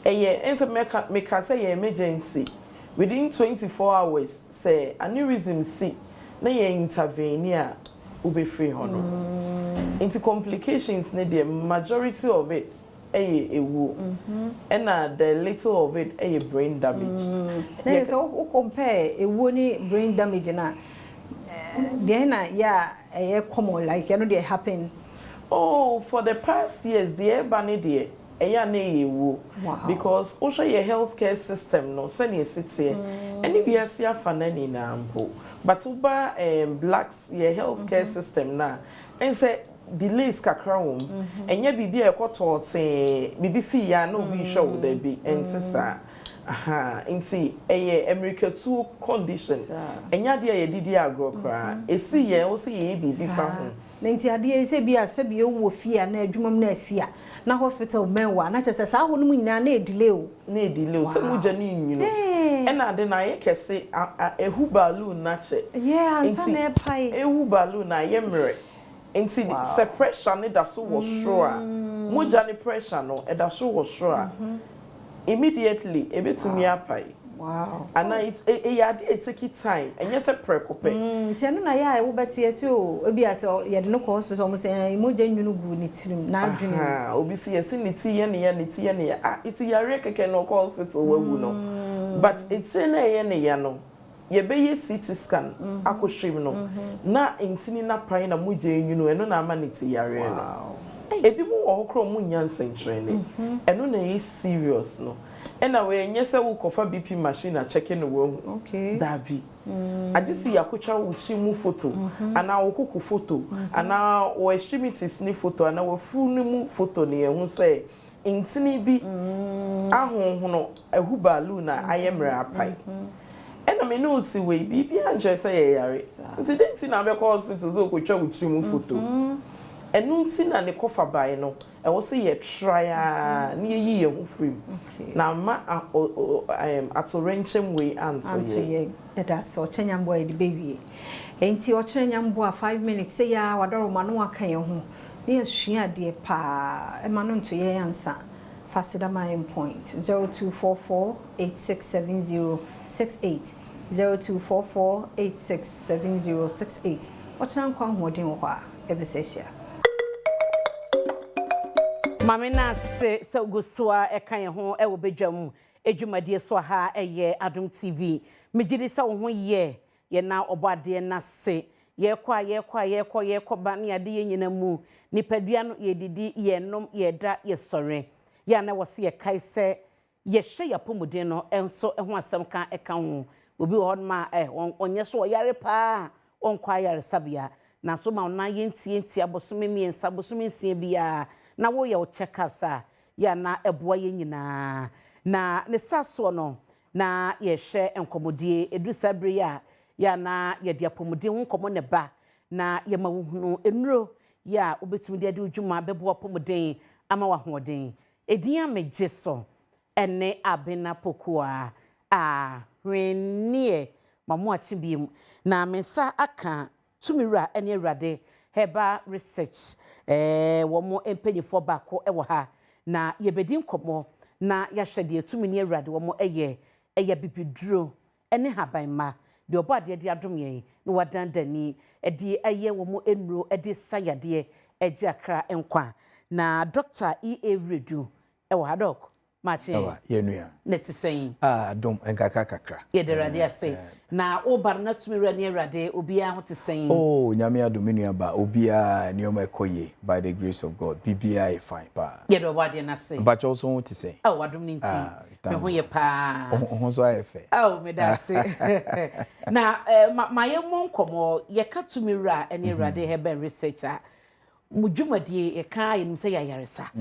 eye ense meka say emergency within 24 hours say aneurysm see na ye intervene a ube free hono into complications ne the majority of it ewu and the little of it brain damage then so compare ewu ni brain damage na then yeah common like you know they happen for the past years the ebane there because also your healthcare system no send you sit here any be as ya fanani na ampo but uba blacks your healthcare system na and say delays kakra wom enye bibia ekotote BBC ya no bi show there be ensesa inti America 2 condition enya dia ye didi agro kra esi ye o se ye bibi fa ho nti ade se bia se bia wo fie na adwumam na asia na hospital menwa na chese sa ho no nyina na delay se mu jani nyino e na de na ye kese ehu balloon na che ansa na pai ehu balloon na ye mre nti se pressure ne da so wo sure mu jani pressure no e da so wo sure immediately ebetumi apai and it take time and yes a precope tiano na ya wo betie so obi ase ye de no hospital mo say imoja nwunu gu ni tirim na adwene obi se yes ni ti ye ne ya iti yare keke no hospital wawu no but it's na ye no ye be ye CT scan akohwem no na intini na pan na moja nwunu eno na ama ni ti yare no ebi mo wo hokro mo nyansen trene eno na ye serious no ena we nyese wo kofa BP machine a check no wo okay dabi ajisi yakotwa wo chi mu photo ana wo kuku photo ana wo extremities ni photo ana wo funu mu photo ne ehun say intini bi ahonhono ehu balloon na ayemre apai ena me no ti we bibi anje say ye yare nti denti na be hospital so kotwa wo chi mu photo enunti na ne kofa bai no e wo se ye try a na ye ye ho free na ma atorenchem we anto ye e da so chenyambo e de bewie enti o chenyambo a 5 minutes say ya wadoro ma no aka ye ho ne asua de pa e ma no nto ye ansa fasida my point 0244867068 0244867068 ochana kwa hodin ho a e be se share Mamina se gusua ekan ho e wo bedwam edwumadie so ha eye Adom TV megiri se wo ho ye na obade na se yekwa ba ne ade ye nyina mu nipadua no ye didi ye nom ye da ye sore ya na wose ye kai se ye hye yapomuden no enso ho asem kan eka ho obi ho ma onye so yare pa onkwa yare sabia na so ma na yenti abosome miensa abosome nsia bia na wo ye o check up sa ya na eboa ye nyina na ne saso no na ye hye enkomodie edu sabre ya na ye dia pomuden ho nkomo ne ba na ye ma wo hunu enuro ya obetumi de ade udwuma bebo pomuden ama wa hoden edin amegye so ene abena pokua hwenie mamu achibiem na mensa aka tumira ene Awurade heba research wo mo empanyifo bako ewo ha na ye bedi nkomo na ya hwede tumi ne Awurade wo mo eye bibiduro ene habanma de obade de adom yen no wadandani ede eye wo mo enuro ede sayade eje akra enkwa na Dr. EA Redu ewo ha dok machi yenua netiseyin dom enkaka kakra ye de Awurade ase na obar na tumi ra ne Awurade obia ho teseyin nyame adom menua ba obia nioma ekoye by the grace of God bibia fine pa ye de obade na se but also ho teseyin wadom ni nti me ho ye pa ho so ayefe me da se na ma ye mo nkomo ye ka tumi ra ne Awurade heben researcher mudwumadie ye ka ye nim se ya yaresa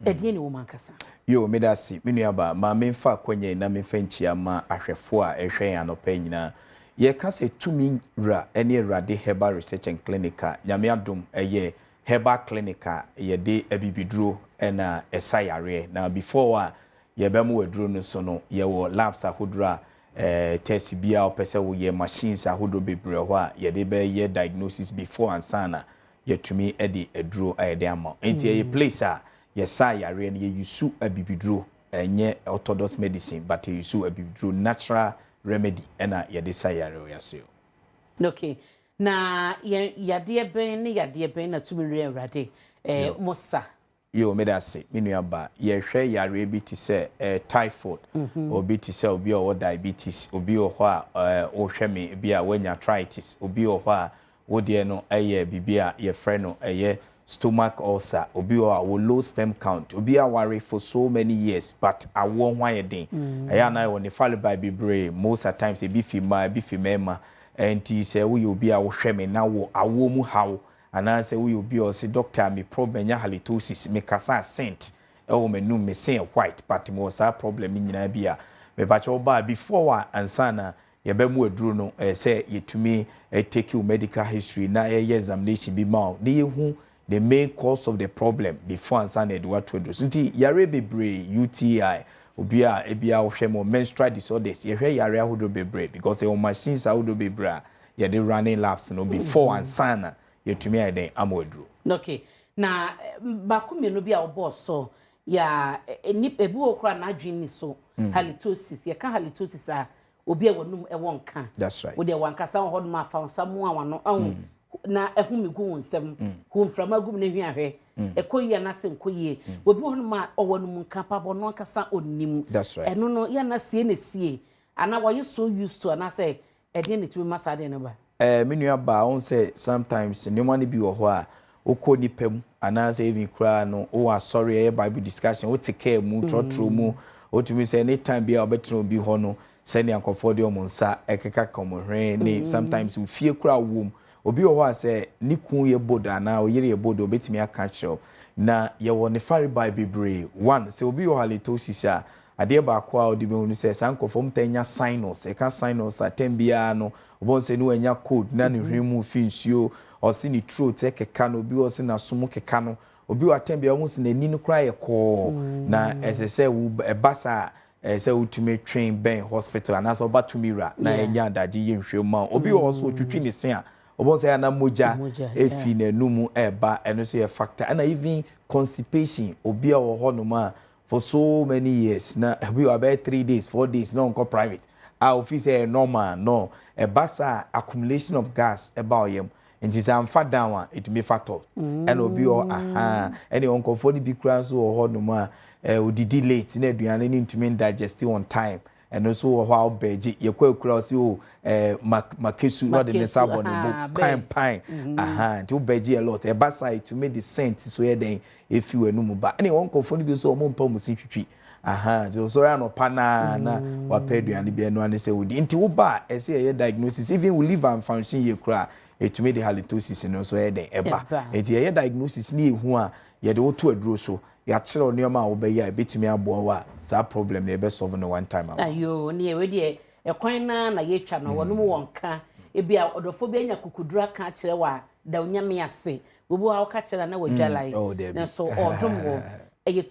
edie ni wo mankasa yo medasi menua ba ma memfa kwenye na memfa nchia ma ahwefo a ehwen anopa nyina ye ka se tumi ra ene Awurade herbal research and clinic nyame adom eye herbal clinic ye de abibiduro na esayare na before ye bemu waduro no so no ye wo labs ahodura test bia opese wo ye machines ahodo bebre ho a ye de be ye diagnosis before ansana ye tumi e de aduro ayede ama enti ye place yes yare and ye use abibiduro enye orthodox medicine but you use abibiduro natural remedy and ye desire yaso okay na yade ben na tumiri Awurade mosa yo me da say menu aba ye hwe yare bi ti se typhoid obi ti se obi o diabetes obi o ho a o hwe me bi a wanya arthritis obi o ho a wo de no eye bibia ye frɛ no eye stomach ulcer obi o low sperm count obi a worry for so many years but a won why den aya na won fall by bibre most at times e bi female and he say we obi a wo hwe me na wo awo mu hawo ana say we obi o say doctor me problem nya halitosis me kasa scent e wo menu me say white but me was a problem ni nyina bia me ba cho ba before ansana ye be mu aduro no say yetumi take you medical history na examination bi ma ni hu the main cause of the problem before ansana do what to do nti yare bebre UTI obia ebia ohwe mo menstrual disorders ye hwe yare ahodo bebre because e machines ahodo bebre ye dey running labs no before ansana yetumi aden amoduro okay na bakumi no bia obo so ya ni ebu okra na adwin ni so halitosis ye ka halitosis a obi ewonum ewonka that's right wo de wankasa ho do ma fa nsamu awano na ehumegu nsem hu mframa gum ne hwiahwe ekoyi na se nkoyi obi ho ma owonum nka pabo no nkasa onnim that's right eno no ya na sie ana why so used to ana say ede ne tumi masade ne ba menua ba on say sometimes no money bi wo ho a okọ nipam ana say even cry no o sorry bible discussion o take care mu trotro mu o tumi say anytime bi a obetro bi ho no send your comfort your monsa ekeka komohwe ni sometimes we fear cry wom obi o ho say ni kun ye boda na o yere ye boda obetimi aka show na ye wo ne fari bible bre one say obi o halitosis a ade ba kwa odi be hunu say sankofom tanya sinus e ka sinus atembia no obo say no anya code na ne hwemu finsuo o si ni throat ekeka no obi o si na somo keka no obi o atembia o si na ni no kra ye ko na ese wo basa say ultimate train ben hospital and aso batumira na enya daji ye nhwema obi o so twitwi ne se a obo say na moja efi na numu eba eno so ye factor and even constipation obi a wo ho no ma for so many years na we about 3 days 4 days no go private our office normal no e basa accumulation of gas about yem and is am fat down one it may factor and obi o any oncofoni bi kran so ho no ma we did late na aduane ni ntumi digest on time and also while beji ye kwa kura si o makesu no de ne sabo ne bo pine aha nti o beji a lot e basai to make the scent so ye den efi wanu mu ba ene won kofo ni bi so mo mpa mu si twitwi aha so ra no pana na wa peduane bi eno ane se wodi nti wo ba e se ye diagnosis even we live and function ye kura to make the halitosis no so ye den eba nti ye diagnosis ni ehu a ye de wo to aduro so ya kire onioma a wo be ya betumi aboa wa sa problem na be solve no one time ayo ni e we de ekwan na ye twa no wono mu wonka ebi a odofo bi anya kukudura ka kire wa da onyame ase obu a wo ka kire na wadwalai na so odom wo eye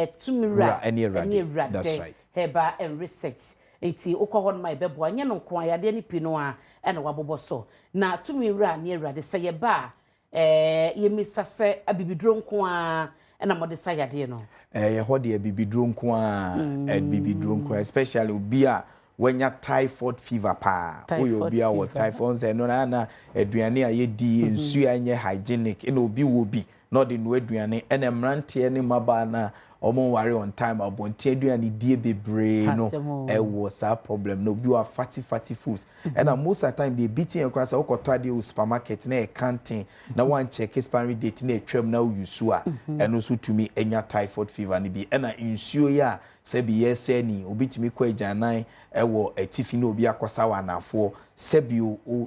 tumira any rade heba and research enti ukọ hon mai bebo anya no nko ayade ni pino a na wabobo so na tumira ne rade se ye ba ye misase abibidro nko a na mode sayade no ye hode abibidro nko a abibidro nko especially obi a wenya typhoid fever pa oyo obi a wo typhoid say no na aduane a ye di nsu anye hygienic na obi wo bi no de no aduane ene mrantie ne maba na omo ware on time abontie aduane die bebre no e was a problem no bi wa fatty foods and most of the time they beating across okoto ade o supermarket na e canteen na one check expiry date na etwam na usu a eno so tumi enya typhoid fever ni bi na insuo ya se bi yese ni obi tumi kwa ajanan e wo atifi na obi akosa wa nafo se bi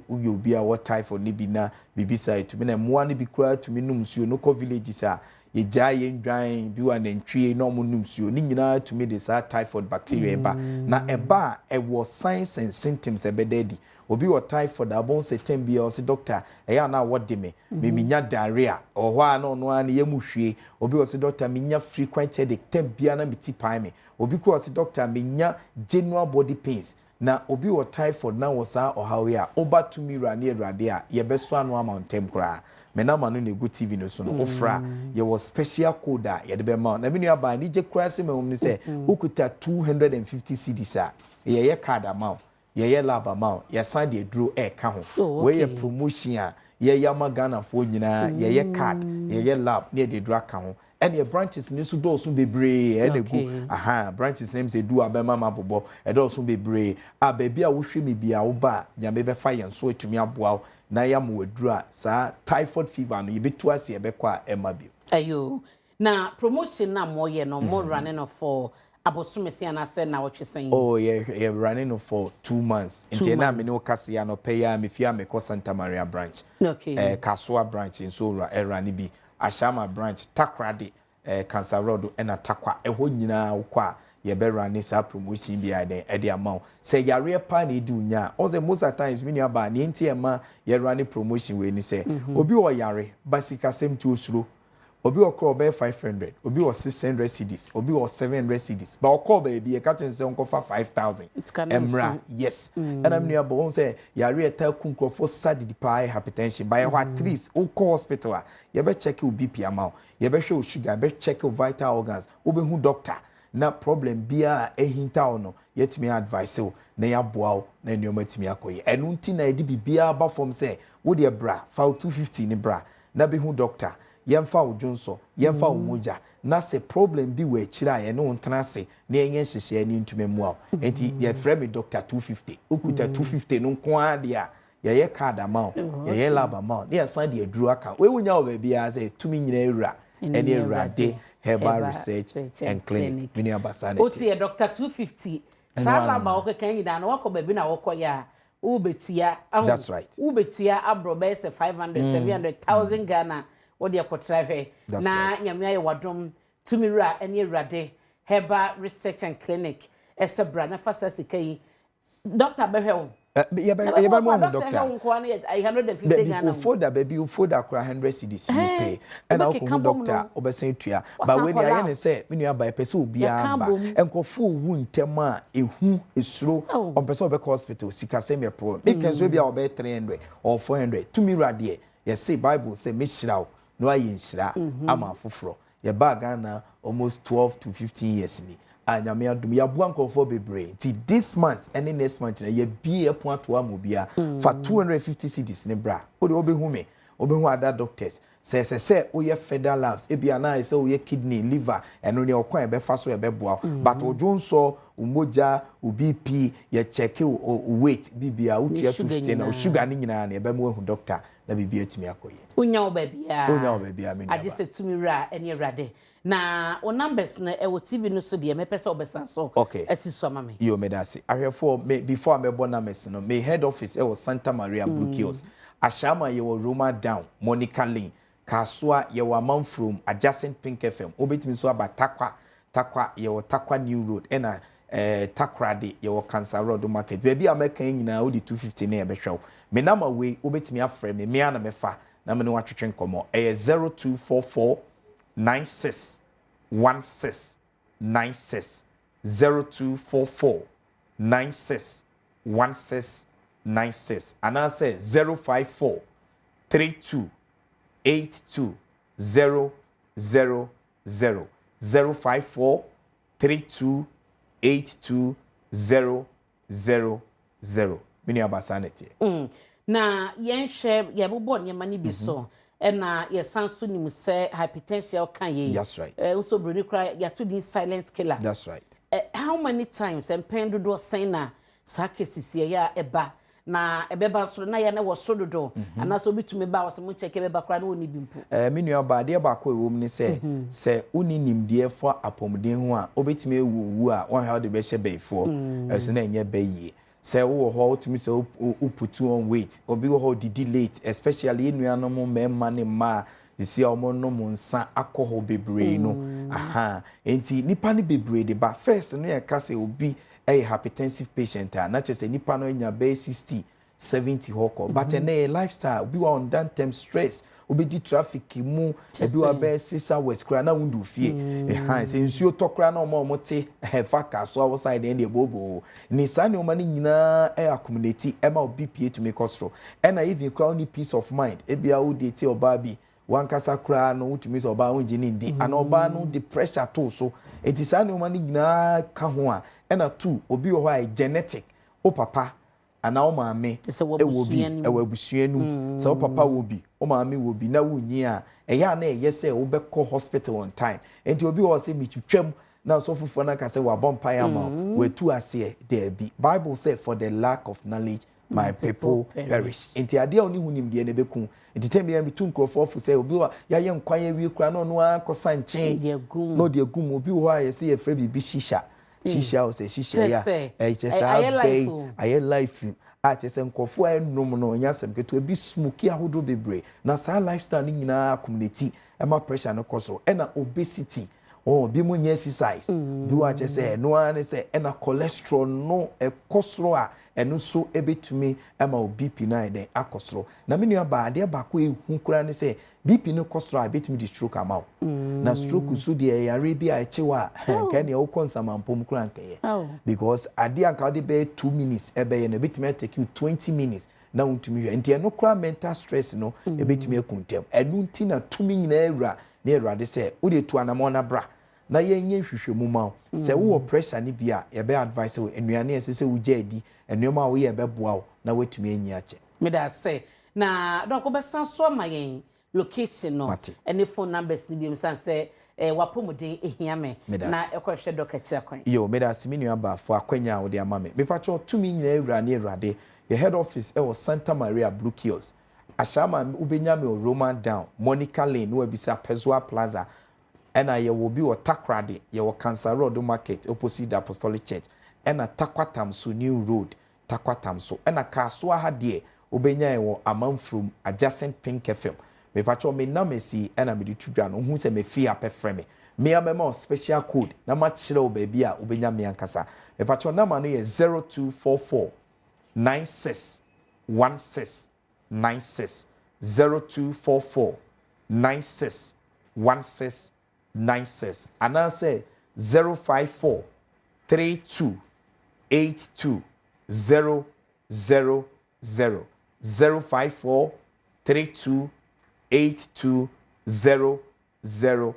obi a wo typhoid ni bi na bibisa tumi na moa ni bi kura tumi num suo no ko villages a ye jaye ndwan bi wa nantwie no mo num suo ni nyina tumi de sa typhoid bacteria eba na eba e wo signs and symptoms ebededi obi wo typhoid abon se tembi o se doctor e ya na wode me minya diarrhea o ho a no no an ye muhwie obi wo se doctor minya frequent headache tembia na miti pai me obi ko se doctor minya general body pains na obi wo typhoid na wo sa o hawe a oba tumi ra ne erade a ye beso anu amantem kra me na manu ne go TV no so no ofra ye was special code a ye de be ma na me nua ba ni je kra se me ni se ukuta 250 cedis a ye card amount ye lab amount ye sign the draw e ka ho we ye promotion a ye Ghana fo nyina ye card ye lab ne de draw ka ho and your branches ni so do so bebre e na go aha branches name say do abema mabobo e do so bebre a baby a wo hwe me bia wo ba nyame be fa yen so etumi aboa na ya mo wadura sa typhoid fever no ye betu ase e be kwa ema bi ayo na promotion na mo ye no mo running no for abosumesi ana say na what you saying oh yeah running no for 2 months nti na me no kase ya no pay ya me fia me ko Santa Maria branch okay Kasua branch in so run bi Ashama branch Takrade Cancer Road ena takwa eho nyina ukwa ye be run sa promotion bi ade e de amount say yare pa na edu nya all most of times me aba na enti e ma ye run promotion we ni say obi o yare basika sem ti osuro obi o call be 500 obi o 600 cedis obi o 700 cedis but o call be bi e ka chen say onko fa 5000 emra yes and am near bo say yare ta kunko for sad di pa hypertension by at least o call hospital you be check your BP amount you be show sugar be check your vital organs obi hu doctor na problem bia ehinta ono yetimi advice o na ya boa na nneoma timi akoye enu nti na edi bibia ba form say wo de bra fa 250 ni bra na be hu doctor yemfa wo jonso yemfa wo moja na se problem bi we kira ye no ntana se na enye hyehye ni ntume mu a enti ye frame me doctor 250 okuta 250 no nko ade a ye card amount ye lab amount ye sign the aduru aka we wunya wo baby a say tumi nyina ewura ene ewurade herbal research and clinic mini abasane oti ye doctor 250 sala ba okekan yida na wako baby na wako ya ubetua that's right ubetua abrobe se 500 700,000 Ghana wodi akotrahwe na nyame aye wadom tumira ene ewurade herbal research and clinic esebra na fasa sikai doctor behwe you be more doctor. I 150 Ghana. Ufoda baby, ufoda kura 100 cedis you pay. And I come doctor obesen tuya. But when you are say, when you are by person will be amba. And go full wound tema ehu esro on person be hospital. Sika say me problem. Make can so be about 300 or 400. To me radie. You say Bible say me shira no ayin shira ama fufuro. Your bag Ghana almost 12 to 15 years ni. Anyame adum ya bua nkofo bebre ti this month and next month na ye bie point to amobia for 250 cedis ne bra o de obehu me obehu other doctors say oye federal labs ebia na say oye kidney liver eno ne okwan be fa so e be boa but ojonso umoja ubp ye check weight bibia utia 250 na sugar ni nyina na e be mo hu doctor na bibia timi akoye unya obabia me ade se tumi ra ene erade na o numbers na e wo TV no so de me pese obesa so asiso mama yo me dasi ahwefo me before me born numbers no me head office e was Santa Maria Blue Kills ashama ye wo Roma down Monica Lane Kasua ye wa Manfrom adjacent Pink FM obetimi so aba takwa ye wo takwa New Road ena takrade ye wo Cancer Road market baby America nyina odi 250 na ye behwew me nama we obetimi afre me ana mefa na me no atwetwe nkomo 0244 96 16 96 0244 96 16 96 and I say 054 32 82 000 054 32 82 000 mini abasanete na yen share ye bobo nyema ni bi so na ye sanso nim say hypertension kan ye that's right also brony cry ya to the silent killer that's right how many times empendo do say na sakesisi ya eba na ebeba so na ya na wo so dodo ana so bitumi ba wo mo check ebeba kra na oni bimpo me nua ba de ba ko ewom ni se uni nimde fo apomden ho a obetumi ewu a won ha de be hye beifo ese na enye bayi se wo ho otumi se uputu on weight obi wo didi late especially nua no mo mema ne ma disi omo no mo nsa akoho bebre no enti nipa ne bebre de ba first no ya ka se obi a hypertensive patient na chese nipa no nya be 60 70 hoko but na lifestyle obi wa on down term stress obi di traffic mu ebi wa be 6 hours kra na wundu fie se nsuo tokra na omo te faka so outside end bobo ni sane o mani nyina accumulate ema obi pie to make us na even crown ni peace of mind ebi a wo date oba bi wankasa kra no utumi so oba onji ni ndi ana oba no the pressure to so enti sane o mani nyina ka ho a na two obi wo ha genetic o papa ana o maame wo bi abusuanu so o papa wo bi o maame wo bi na wunyi a eya na eyese wo be call hospital on time enti obi wo se mitwetwam na so fufu na ka se wa bompa ya ma we tu ase there bi Bible say for the lack of knowledge my people perish enti ade oni hunim de ne beku enti tembe ya bitu nkrofo fu say obi wa ya ye nkwan ya wi kura no akosa nchen no de gum obi wo ha ye se ye fra bi shisha shisha o se shisha ya aye life a chese nkofo enum no nya sem keto bi smoky ahodo bebre na sa lifestyle nyina community ema pressure no koso ena obesity bi mu nya exercise bi wa chese no an se ena cholesterol no ekosro a enu so ebetumi ema obp na den akosro na me nua ba de ba ko ehu kura ne se bp no kosro a betumi di stroke amount na stroke so de yare bi a echewa kan ye okonsama mpom kura nkeye because ade anka de be 2 minutes ebe ye na betumi take you 20 minutes na untumi hwe enti eno kura mental stress no ebetumi akuntem enu nti na tumi nyina ewra na ewrade se wo de tu anamona bra na yenye hwehwemu ma se wo pressure ni bia ye be advice wo enuane esese wo jedi enuama wo ye be boa wo na wetumi enyi ache me da say na don ko be sanso ma yen location no any phone numbers ni bi san say wapomuden ehia me na ekohwe doka kira kwan yo me da simi nua ba fo akwanya wo de ama me pacho tumi nyina ewra na ewrade the head office was Santa Maria Blue Kills ashama ubenya me Roman down Monica Lane no ebisa Pezua Plaza ena ye will be o takrade ye wo Cancer Road market opposite the Apostolic Church ena Takwatam so New Road Takwatam so ena Kasua ha de obenya ye wo Amanfrom adjacent Pink FM me pacho me na mesi ena me di tudwa no hu se me fi apefreme me amema special code na ma kire o ba bia obenya me ankasa me pacho na ma no ye 0244 96 16 96 0244 96 16 96 and I say 054 32 82 000 054 32 82 000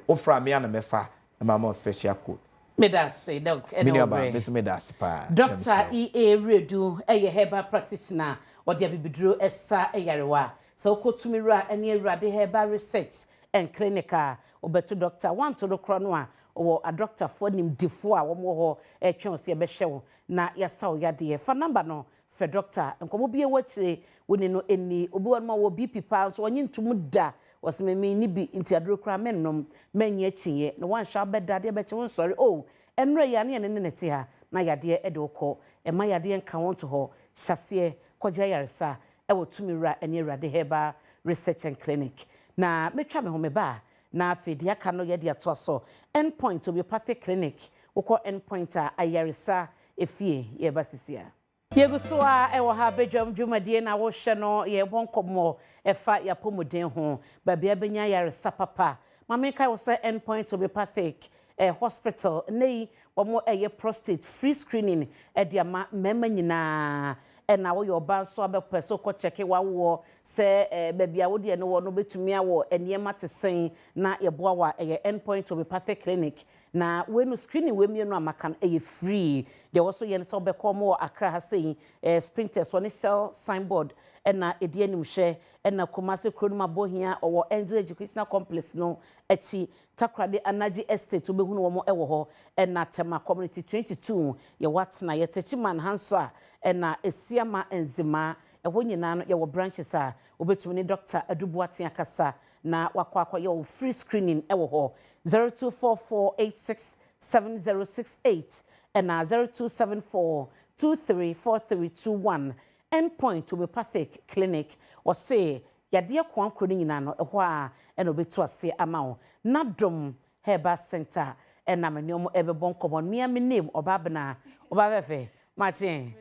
ofra me ana mefa na ma special code me da say doc anyway me da pa Dr. EA Redu herbal practitioner or the abibidro esa eyarewa so kotumira ene awurade herbal research and clinical obeto doctor want to the chrono or a doctor for nim defo a wo ho e twen se be hye na yasa o yade fa number no fe doctor enkomo bie wachire woni no eni obi won ma wo BP pa so onyi ntum da waseme ni bi nti adro kra mennom manye chiye no wan sha beda de be che won sorry oh enre ya ne ne nete ha na yade e de okọ e ma yade nka won to ho hyase kogya yaresa e wotumira ene awurade herbal research and clinic na metwa me ho me ba na afedi aka no yede ato so endpoint homeopathic clinic wokọ endpoint a ayaresa efie ye basisia yeguso a ewo ha bedwam dwumadie na wo hye no ye bonkomo efa ya pomoden ho ba bia benya yaresa papa mama kai wo say endpoint homeopathic hospital nei wo eye prostate free screening e dia ma mema nyina na wo your ban so abepo so ko check wa wo se babia wo de no wo no betumi awo eniema tesen na ye boa wa endpoint homeopathic clinic na we no screening we mienu amaka e free there also ye so be come wo Accra ha sei sprinters one shell signboard na edi anim hye na Kumasi Kronuma Bohia or Angel Educational Complex no echi Takrade Anaji Estate obehunu wo mo ewo ho na Tema Community 22 ye wat na ye techiman hanso na esiama enzima eho nyina no ye wo branches a obetumi ni Dr. Adubuaten akasa na wakwa ye free screening ewo ho 0244867068 na 0274234321 endpoint homeopathic clinic or say yade kwankro nyina no eho a na obetu ase ama wo Adom herbal center na meniomo ebebon komo mia me name obabna obabefe Martin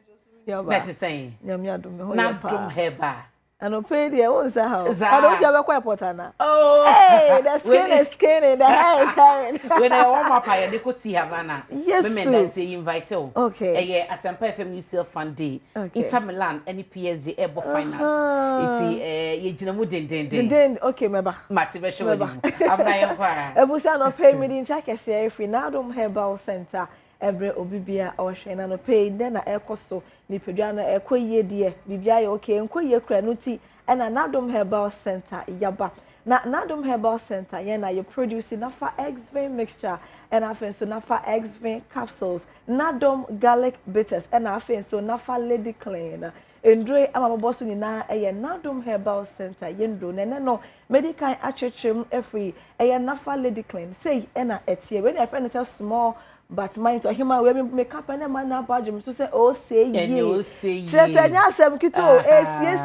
that is saying Adom herbal and no pay the own house. I don't have a quite potana. Oh, hey, the skin is skinny, the hair is hairing. When I warm up, I decode Havana. Yes, women that invite you. Okay, yeah, as I'm FM UCL Fund Day. Inter Milan, any PSG Ebo Finance. It's ye okay, meba. Motivation. I'm not Ebusa no pay me in check a say free Adom Herbal Center. Every obibia or shena no pay then na ekoso ni pedwa na ekoye de bibia ye okay enkoye kra no ti na Adom Herbal Center yaba na Adom Herbal Center ye na you produce nafa X-Vein mixture and afen so nafa X-Vein capsules Adom garlic bitters and afen so nafa lady clean endure amaboso ni na eye Adom Herbal Center yendo nene no medical achechim every eye nafa lady clean say na etie when your friend say small but mind to human we make up and man na badwam so say oh say ye just anya asem kito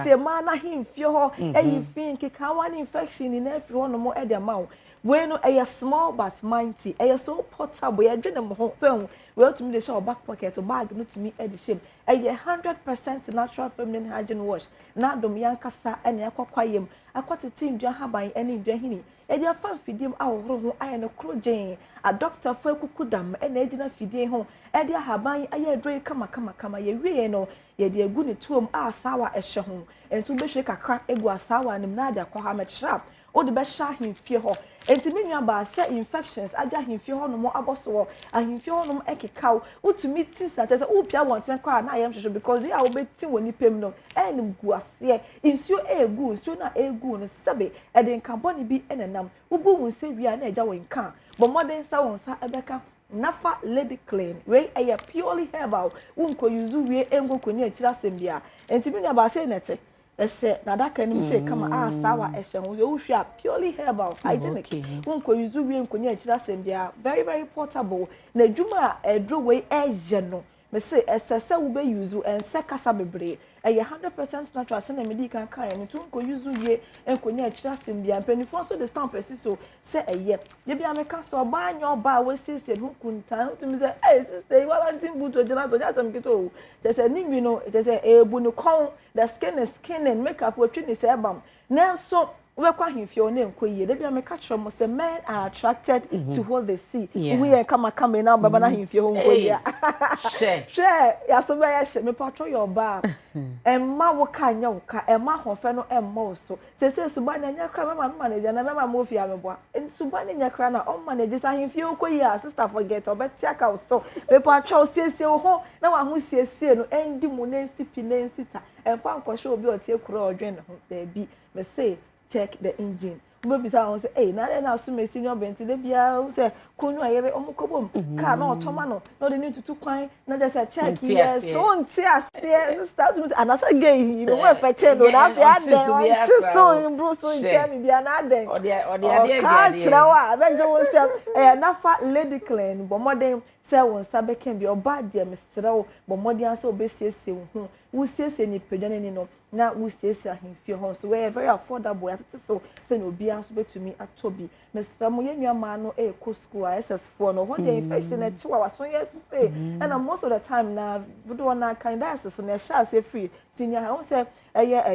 sie man na him fie ho e fin keka one infection in every one mo e de ma we no e small but mighty e so portable e dwene mo ho so we to me dey show back pocket to bag no to me e de shame e 100% natural feminine hygiene wash na Adom yankasa ene akwayem akwatete ndwa haban ene ndwa hini e dia fan fidim aworo ho aye no krogen a doctor fa kukudam ene agina fidie ho e dia haban aye dwe kama ye wie no ye dia gu ne tuom a sawa ehye ho entu be hwe kakra egu asawa nim na dia kwa ha me trap o de be sha himfie ho enti menua ba se infections aja himfie ho no mo aboso ahimfie ho no ekekaw utumi tis na tese upia wonten kwa na ayem hwehwe because ya obeti woni pem no enim gu ase insuo egu insuo na egu no sebe e de nkaboni bi enenam ubu hu se wi na eja wonka bo modern sa wonsa ebeka nafa lady clean we aya purely herbal unko yuzu we engo koni akira sembia enti menua ba se nete ese na that can say come sawa ehye ho you hwa purely herbal hygienic unko yuzu wie nkonya akira sembia very very portable na dwuma edro we ehye no me say esese wo be yuzu ense kasa bebre eye 100% natural se na medi kan kan ni unko yuzu wie nkonya akira sembia penifo so the stamp so say eye ye bia me ka so ba anya ba we sisi hu kunta to me say eh sister you want to buto jina to just am kito there's a nimi no there's a ebu no kon the skin is skin and makeup we twini say bam nanso we kwa himfio na enko ye de bia me ka kire mo say men are attracted to what they see we come na baba na himfio ho ye share ya so be ya she me patro your bar emma wo ka nya wo ka emma hofe no emma so se suba na nya kra mama manager na mama mo fi ameboa suba na nya kra na o manager sa himfio ko ye sister forget obeti aka so me patro siesie wo ho na wa ho siesie no endi mu na nsipi na nsita emfa nkosho obi otie kura odwen ho da bi me say check the engine. We be say hey na so me senior benti de bia say kunu ayere omukobom car na otomano no dey need to kwan na just check yes so ntia sister to say anasa gay you know we fetch no na bia den so bro so tell me bia na den ode ade wa bejo won say nafa lady clean bo modern say won sabe ken bi oba de mesrew bo modern say obesiesie hu wo siesie ni pedwane ni no na wo siesie ahemfie ho so we very affordable at so say no bia so betumi atobi mesrew mo yenua ma no ko school SS4 no what the infection e chiwa waso yes say and most of the time na do na kind dialysis na sha say free senior I won say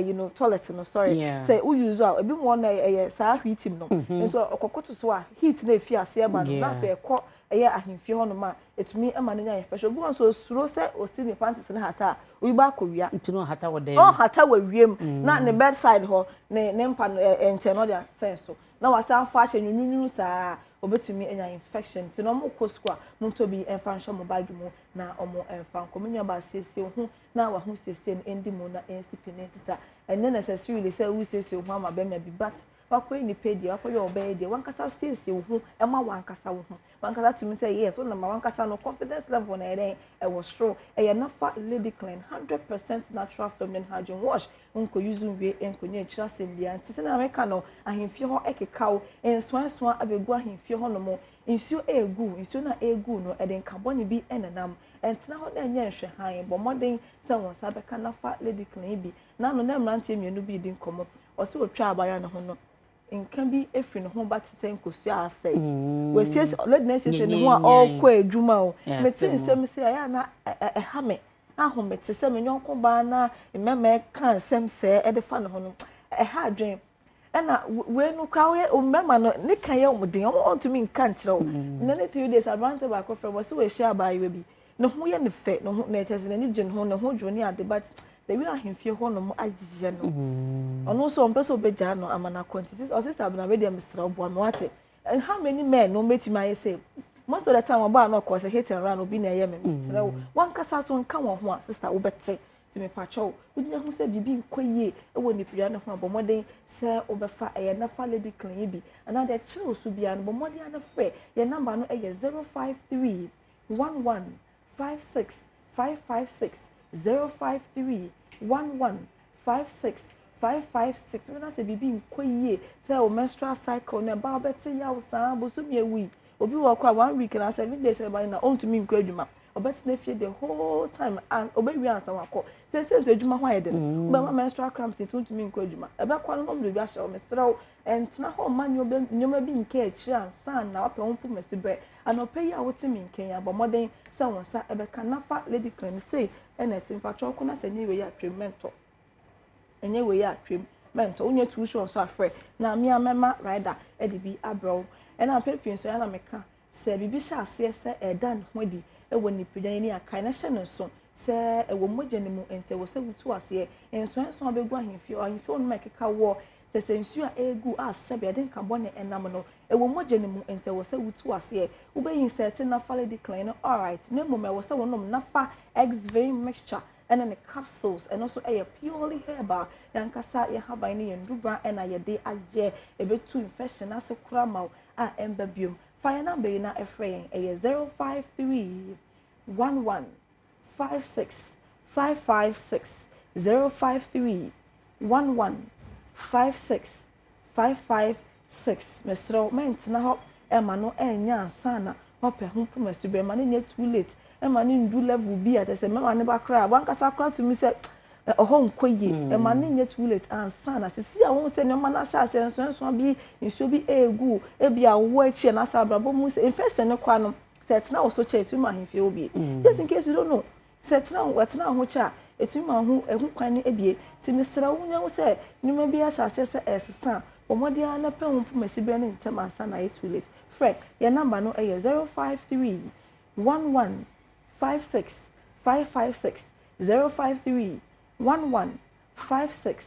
you know toilet no sorry say we use out ebi mo na sa heating no nto okokoto so a heat na efi ase ba no na fe ko ahemfie ho no ma etumi ama no nya infection bu so suro say o si ni panties na hata we ba kowia ntino hata wo dem hata wa wiem na ne bedside ho ne mpa enche no dia sense so na wasa fa hye nyunyunu saa obetumi enya infection ti no mo kosko a mo to bi enfa mo bag mu na omo enfa nkomenyo ba siesie hu na wa hu siesie no endi mu na ensipinetita and necessarily say we siesie hu ama be ma bi but wakwe ni pedi wakwe obey de wankasa siesie hu ema wankasa hu wankasa to me say yes so na wankasa no confidence level na ere e was strong e nafa lady clean 100% natural feminine hygiene wash unko use we enko nya chira sembia nti na meka no ahemfie ho ekekaw enswan abegu ahemfie ho no mo nsuo na egu no eden carbon bi enenam entina ho na nya hwe han bo modern se won sa beka nafa lady clean bi na no na mrante mienu bi di nkomo o se otwa abaya no ho no nkan bi efri no ho ba tse nkosu asai we sie lady na sie ne ho a okwa adwuma o me tin se me se ya na ha me ahome tse se me nyonko ba na mmeme kan sem se e de fa no ho no ha adwen ena we no kwa we o mmema no ne kan ye omden o ontumi nkan kire na ne 3 days advance ba ko from so we share ba we bi no ho ye ne fe no ho na chese na ni gin ho no ho dwo ni ade but the we ahemfie ho no mo agije no ono so ompeso beja no amana quantities or sister na we dem sra obo no ate and how many men no meti my say most of the time oba no cause hit and run obi na ye me sra one kasa so nka wo ho sister wo bete ti me pacho unya hu se bibi nkoye e wo nipia no ho abomoden se obefa e na fa lady clean bi and the chiro so bia no bomoden na frɛ ye number no e 053 11 56 556 053 11 56 556 when I say bibi nkoye say o menstrual cycle na ba beti ya wo san bosu mi ewi obi wo kwa 1 week na 7 days e ba na on to me nkwa adwuma obeti na fie the whole time and obi wi ansa wakọ say adwuma ho ayede no ba menstrual cramps it on to me nkwa adwuma e ba kwa no mo do bi ahye o mesrew entina ho manyo be nyoma bi nke akiri ansa na wapɛ ho pu mesibre anope ya wote mi nke ya bo modern say won sa e be kanafa lady clean say enetin patro ko na se nyi we ya treatmento enye we ya treatmento onye tuition so afre na mi amema rider e de bi abro e na pepin so ya na meka se bibi sha ase se edan hodi e woni pidan ni akai na hye no so se e wo mogye ni mu ente wo se wutu ase enso abegu ahemfie no mekeka wo te se nsu a egu a sebe den carbon enam no e wo mogye ni mu ente wo se wutu ase wo be yin set na fa lady clean no all right na mo me wo se wonom na fa X-Vein mixture and then the capsules and also a purely herbal yankasa ya haba ni ndubra and a de aye e be two infection as kura ma a embabium fire number na efrain a 053 11 56 556 053 11 56 556 mesro ment na ho e ma no enya sana hope ho promise be ma ne too late e ma ne ndu level bi at say me ma ne ba kra wan kasa kra to me say oho nkoye e ma ne too late and sana sisi a won say ne ma na sha say nso bi nso bi egu e bi awo achi na sa brabo mu say infection ne kwa no set na also check to ma himfie obi just in case you don't know set na what na ho cha etuma ho ehu kwan ne ebie ti mesra wonya wo say nyuma bi a sha say esesa omodia na pe ho mesi be ne ntem asa na too late Fred your number no 053 11 56 556 053 11 56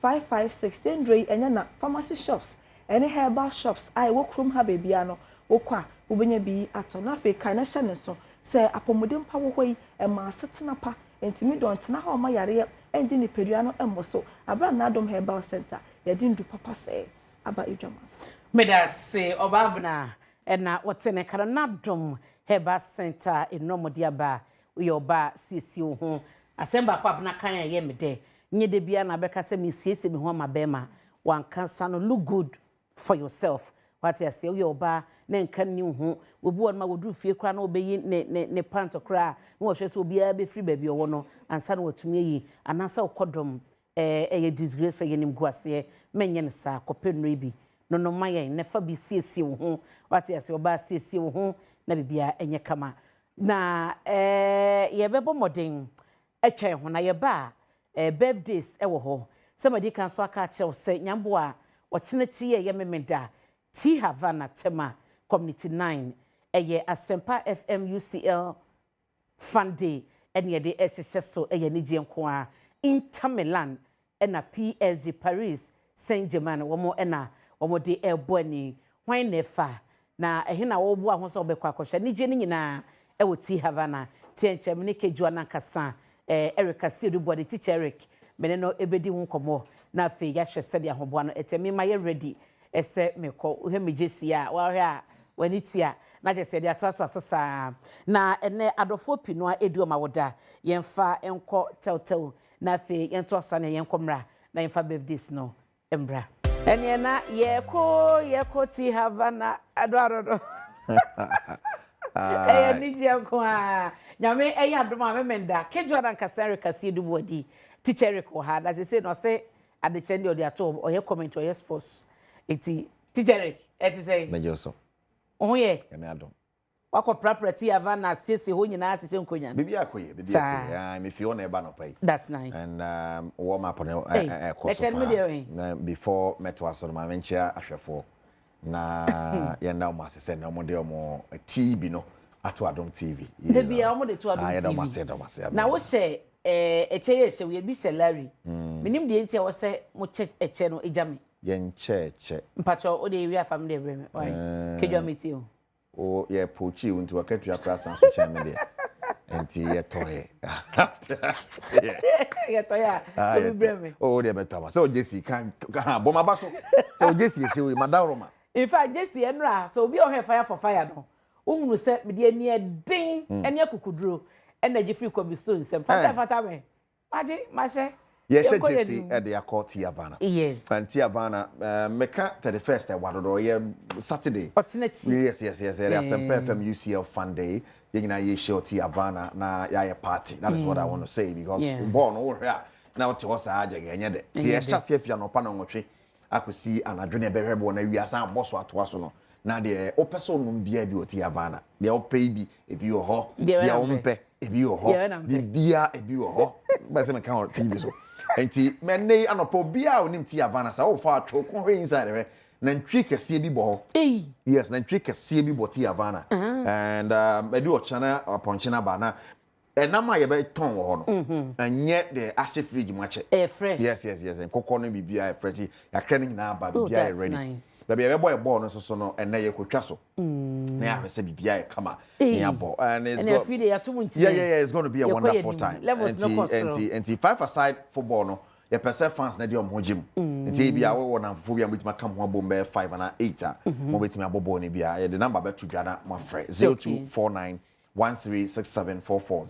556 Andre enya na pharmacy shops any herbal shops I wo krom ha bebia no wo kwa wo benya bi ato na fe kan na hye ne so se apomodem pa wo hoi e ma setena pa entimi don tena ha o ma yare endi ni pedua no emmoso abra na Adom Herbal Center yedi ndu papa se aba idwamas medase obabna na wotene kara na Adom Herbal Center enomodi aba uyoba sisi ho asemba kwa abna kan ye mede nye de bia na beka se mesiese me ho mabema wankansa no look good for yourself what you say uyoba na nkan ni ho obi won ma wodu fie kra na obeyi ne pant kra na wo hwe se obi a be free baby owo no ansa na watumi yi anasa ukodom ye disgrace for yenim guase menye ne sa kopenre bi no maye ne fa bi siesie wo ho what you say oba siesie wo ho na bibia enye kama na ye bebo modern etwe ho na ye ba birthdays ewo ho somebody kan so aka che se nyambo a ochine chi ye memeda T Havana tema community 9 eye Asempa FM UCL Fun Day ene ye de so eye ni jenko a Inter Milan ena PSG Paris Saint-Germain womo ena womo de elboni hwan nefa na ehina wo bu ahoso obekwa akosha ni je ni nyina ewo T Havana tienche me ne kejua na kasa Erica Sedu body teacher Eric mene no ebedi hu komo na fe ya hwese de ahoboa no etemi ma ye ready ese meko uhe mejesi a wa hwe a wani tia na je se de atoato asosa na ene adofo pino a edu ma woda yemfa enko tewtew na fe yento so na yenkomra na yemfa birthdays no embra ene na yeko T Havana adoarodo nije ko a nyame Adom a memenda kejo na nkasare kase du bodi teacher ko ha that say no say adeche ndi odi ato oye comment oye sports eti teacher eti say mejoso oye kame Adom wako property Havana sese ho nyina asese nkonya bibi akoye me feel na eba no pai that's nice and warm up on before metwa so ma menchia ahwefo na yenda mo asese na mo de mo TV no ato Adom TV de bia mo de to Adom TV na wo se eche se we bi salary minim de ntia wo se mo che eche no ejame yen che mpacho o de wi afam de breme why kedwa meti o ye pochi unti wakatu ya prasa so cha me de enti ye toye ye toya to breme o de betama so jesi kan bo ma baso so jesi ye we madaroma in fact jesi enra so obi o he fire for fire no ohunu se me de ani edin eni akukuduro energy free cobi stone sem fata me maji mashe yes jesi e de akoti Havana yes T Havana meka 31st e wadodo ye Saturday yes there Asempa FM UCL Fun Day yegina ye show T Havana na ya party that is what I want to say because born over here na what was aja genye de ti e chase afia no pa no nwotwe akosi anadwene behwebo na wi asan boso atoa so no na de opeso no bia bi T Havana de opei bi ebi wo ho de ompe ebi wo ho bia ebi wo ho ba se me kan TV so enti menei anopo bia onim T Havana sa wo fa atwo ko hwe inside re na ntwi kese bi bo ho yes na ntwi kese bi bo T Havana and edu ochana ponchina ba na enama ye be ton wo ho no anye de ashe fridge mache fresh yes kokko no bibia fresh ya kre na ba bibia ready baby ye boy ball no so no enne ye kotwa so na ya hwese bibia kama ya ball and it's going to it's going to be a wonderful time and 5 aside football no ye person fans na de omhogim nti bia wo na fobia mitima kam ho bombe 5 and 8 mo betimi abobo ni bia ye the number be to dwana ma frɛ 0249 136744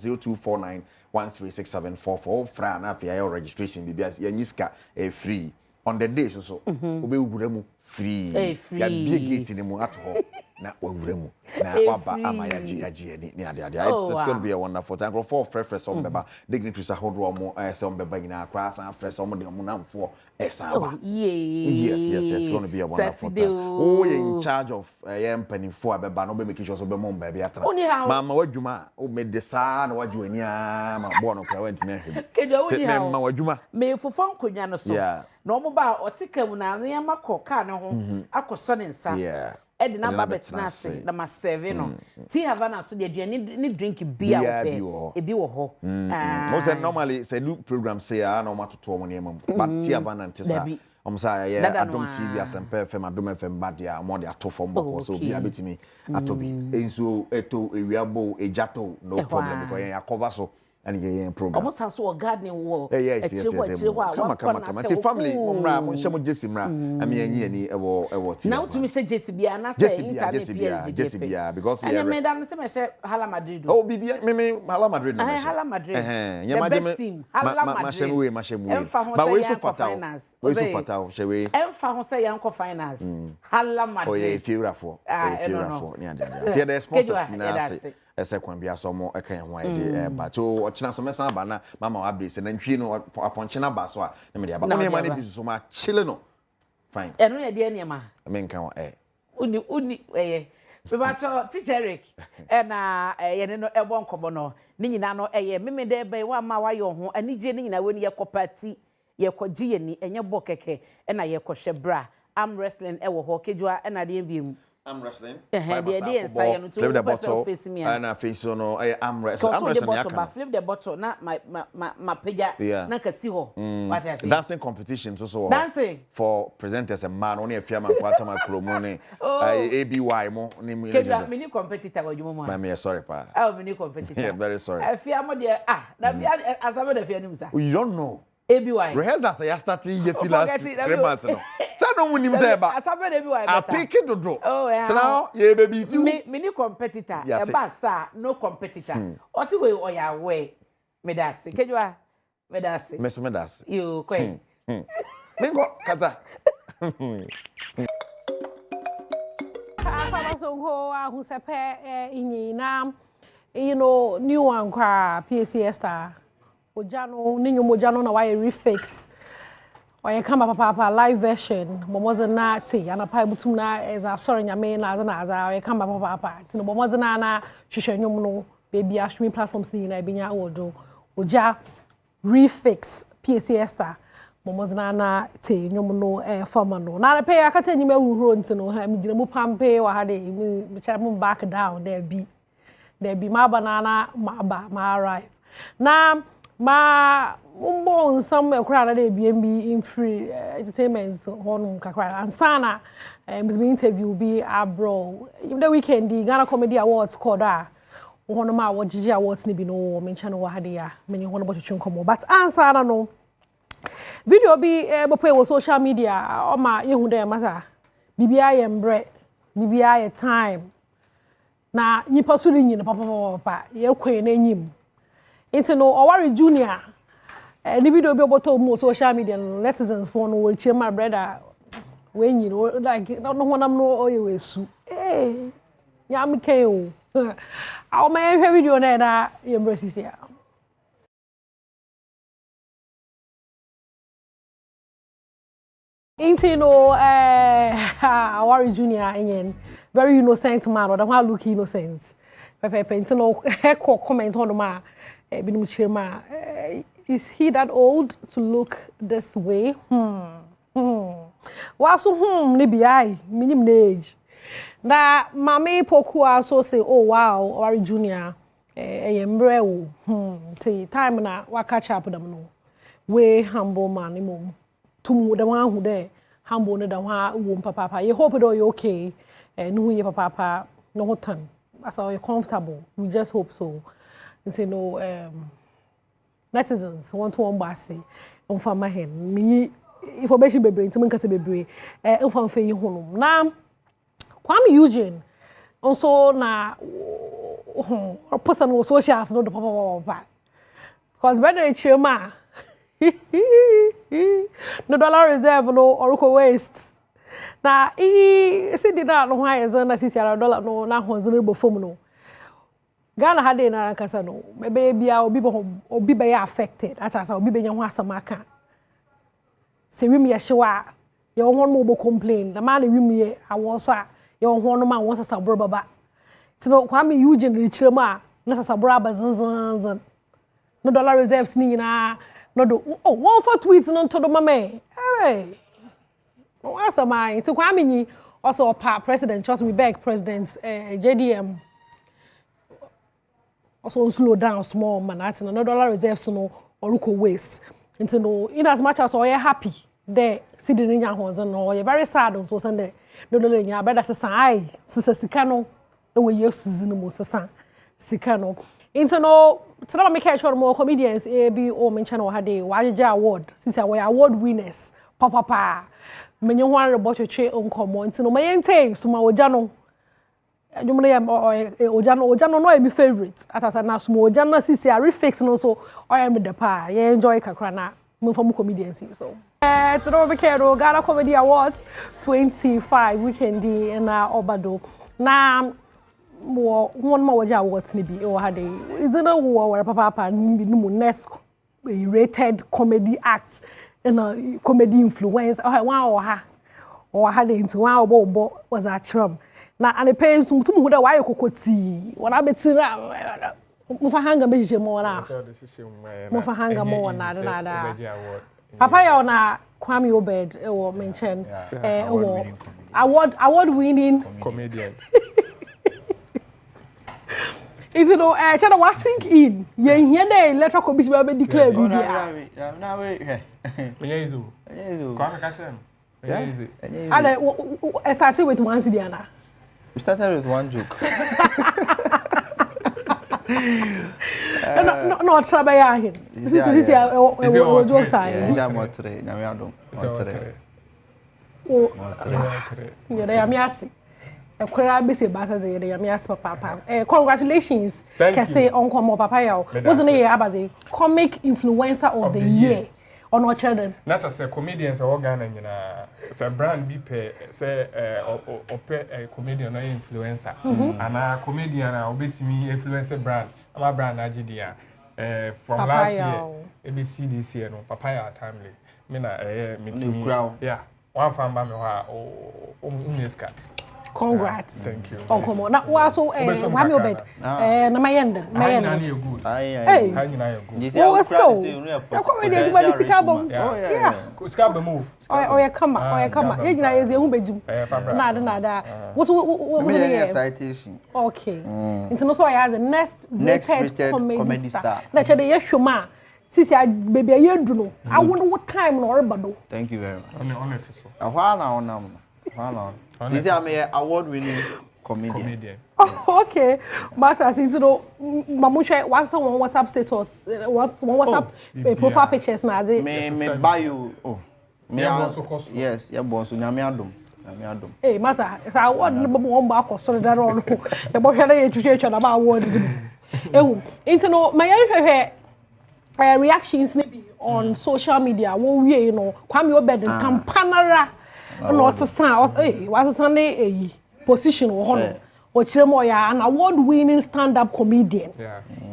0249136744 fra na afia your registration bibias ya nyiska free on the day so obewugura mu free ya big gate ni mu ato na wawuremu na waba ama yaji ni ade it's going to be a wonderful time for fresh on beba dignitaries ahodo omo say on beba nyina akra san fresh omo de omo namfo esaba yes it's going to be a wonderful time oh in charge of empanifo abeba no be make sure so be mom baba atra mama wadwuma o me de sa na wadwani ma bo no kra went me hebe mama wadwuma me fofo nkonya no so na omo ba otikam na ame makọ ka ne ho akọsọ ne nsa edi na ba betena ase na ma serve no ti havana so de aduane ni drink bia wo ebi wo ho mo say normally say do program say na ma toto mo ne mam but ti havana ntesa say Adom TV asempe FM Adom FM badia mo de atofo mboko so bia betimi atobi enso eto ewiabo ejato no problem because ya cover so and again program almost has so gardening wall yes come ti family mra mo nhye mo jesi mra ami anyi ani ewo ti now to me say jesi bia na say internet jesi bia because and me dan say me say Hala Madrid oh bibia me Hala Madrid na Hala Madrid the best team Hala Madrid but we so finals we so fatal shewe emfa ho say yanko finals Hala Madrid oh yeah fiurafo ni ade ti the sponsors na say ese kwan bia so mo ekan ho ide ba to ochina so mesa ba na mama wa brace na ntwi no aponche na ba so a na me dia ba oni ma na bi so ma chile no fine eno ye de niam a me nkan wa uni we ba to teacher Eric na ye ne no ebo nkobo no ni nyina no meme de be wa ma wa yo ho anije ni nyina we ni ye kopati ye kogi ye ni enye bo keke na ye kohwe bra am wrestling ewo ho kejua na de biem I'm wrestling. Flip the bottle. And I face no. I'm wrestling. Flip the bottle. Na my page. Na kasi ho. What I say? Dancing competitions also. Dancing for presenters and man only a few man kwata ma promone. ABY mo ni mi. Keja mini competitor go jumo mo. I'm sorry pa. Mini competitor. Yeah, very sorry. Fear mo there na fear asabe the fear nim sa. You don't know. ABY. Rehearsals I started year last 3 months no. Sa no wunim say ba. Asabe the ABY. I pick it do. Oh yeah. Now ye baby too. Mini competitor. E ba sa no competitor. Oti we oya we. Me da se. Kejua. Me da se. Me so me da se. You kwen. Mingo kaza. Papa so ho ahu sepe inyina. You know new one kwa PCS star. Ojano ninyo mojano na why refix oye kama papa live version momoze na ti ana pa butum na eza sorry nyame na aza oye kama papa ti no momoze na hwehwe nwom no baby streaming platforms ni na binya odo oja refix PCS star momoze na ti nwom no forma no na pe akata nyime wuhuro nti no ha mi gina mu pampe wa ha de mi cha mu back down there be ma banana ma arrive na ma umbo nsam ekura na dey BNB in free entertainment honum kakra ansana me interview be abro in the weekend the Ghana Comedy Awards called honum a wogigi awards ni bi no me ncha no wa hade ya me ni honum botwetwe nkomo but ansana no video bi bopo e social media o ma yehu dey masa bibia ye mbre bibia ye time na nyipa so ni nyina papa ye kwen na nyim into no Owari Junior the video be about mo social media netizens for no will my brother when you know like don't know when I'm no oye su nyam ke o aw my video na you embrace here into no Owari Junior again very innocent man or the one look innocent pepe into no echo comment on ma is he that old to look this way? Wasu ni biai minim age. Na mama poku also say oh wow Owari Junior embre o say time na wa catch up them no. We humble man imom. Tumu the one who there humble no the one wo papa. You hope it all you okay. No ye papa no hotan. As all you comfortable. We just hope so. And say no netizens want to embassy on farmer hen me information bebre nti man kase bebre enfam fe yi honum na Kwame Eugene also na person wo socials no do papa because better chema no dollar reserve no or waste na see the na no hwan is na $60 no na honzere bo fom no Ghana had na kasa no ebe bia obi be affected ata sa obi be nya ho asamaka se wi me hyewa ye ho no bo complain na ma na wi me awo so a ye ho no ma wo sasa bro baba tino kwa me Eugene richirem a na sasa bro abazanzan no dollar reserves ni nyina no do one for tweets no to do mama eh no answer mine so kwa me ni also pa president trust me beg president JDM also slow down small man at no dollar reserves no oruko waste into no in as much as we are happy there see the nya honzo no we very sad so send no dollar nya better sesa ai sika no e we yesu no mo sesa sika no into no tell me catch more comedians be o mention o hade wajeja award since we award winners papa menyo ho areboche onkomo into no mayente so ma oja no adwumre ya oja no no my favorite atasa na so oja no sisi a refix no so I am the pa ye enjoy kakra na me from comedians so today we kero Ghana Comedy Awards 25 weekend na Obado na one more waja awards ni bi o hade is no wo papa ni mu next rated comedy act and a comedy influence or had into one was a trum na ane pains to mu da why kokoti wona betira mo fa hanga be je mo na mo fa hanga mo na da papa ya na Kwame Obed e wo mention wo award winning comedian is it no channel was sink in ye here dey electoral commission be declare bi bia na we menyezu Kwame Kachem menyezu I started with one Sidiana. We started with one joke. No, trouble ya here. This is jokes are. Yeah, more three. Na me adom. Yeah, they am yasi. E kwera be se basa ze they am yasi papa. Congratulations. Can say uncle mo papa ya. Wasn't it abaze comic influencer of the year. On our children. Not as a comedian, so Ghana, it's a brand be pay, say, or pay a comedian or influencer. And a comedian, I'll be to me influencer brand. I'm a brand Ajidia. From last year, ABC this year, no, Papaya timely. Mina, meeting. Yeah, one fan by me, Uneska. Congrats. Thank you. Oh, come on. Now, also, Kwame Obed. Na mayenda. Hey. Let's go. So, comedy, everybody sikabo. Yeah. Sikabo move. Oh, yeah, come on. You know, is who beju. Nada. What's the citation? Okay. Into no so I has the next rated comedy star. Na che dey shoma. Sisi baby ayedu no. I wonder what time no orbado. Thank you very much. On it so. Ahwa na onam. This is an award-winning comedian. Oh, okay. But as you know, Mamuche, what's the one WhatsApp status? What's one WhatsApp profile pictures now? Me bio. Oh, yes, yeah, boss. Nyame adom. Hey, Masa, it's award number one back or so that all. The boy had a situation about award. Into no, my reactions on social media. You know, Kwame Obed and Campanara. No sound was Sunday position or honor or Chirmoya, an award winning stand up comedian,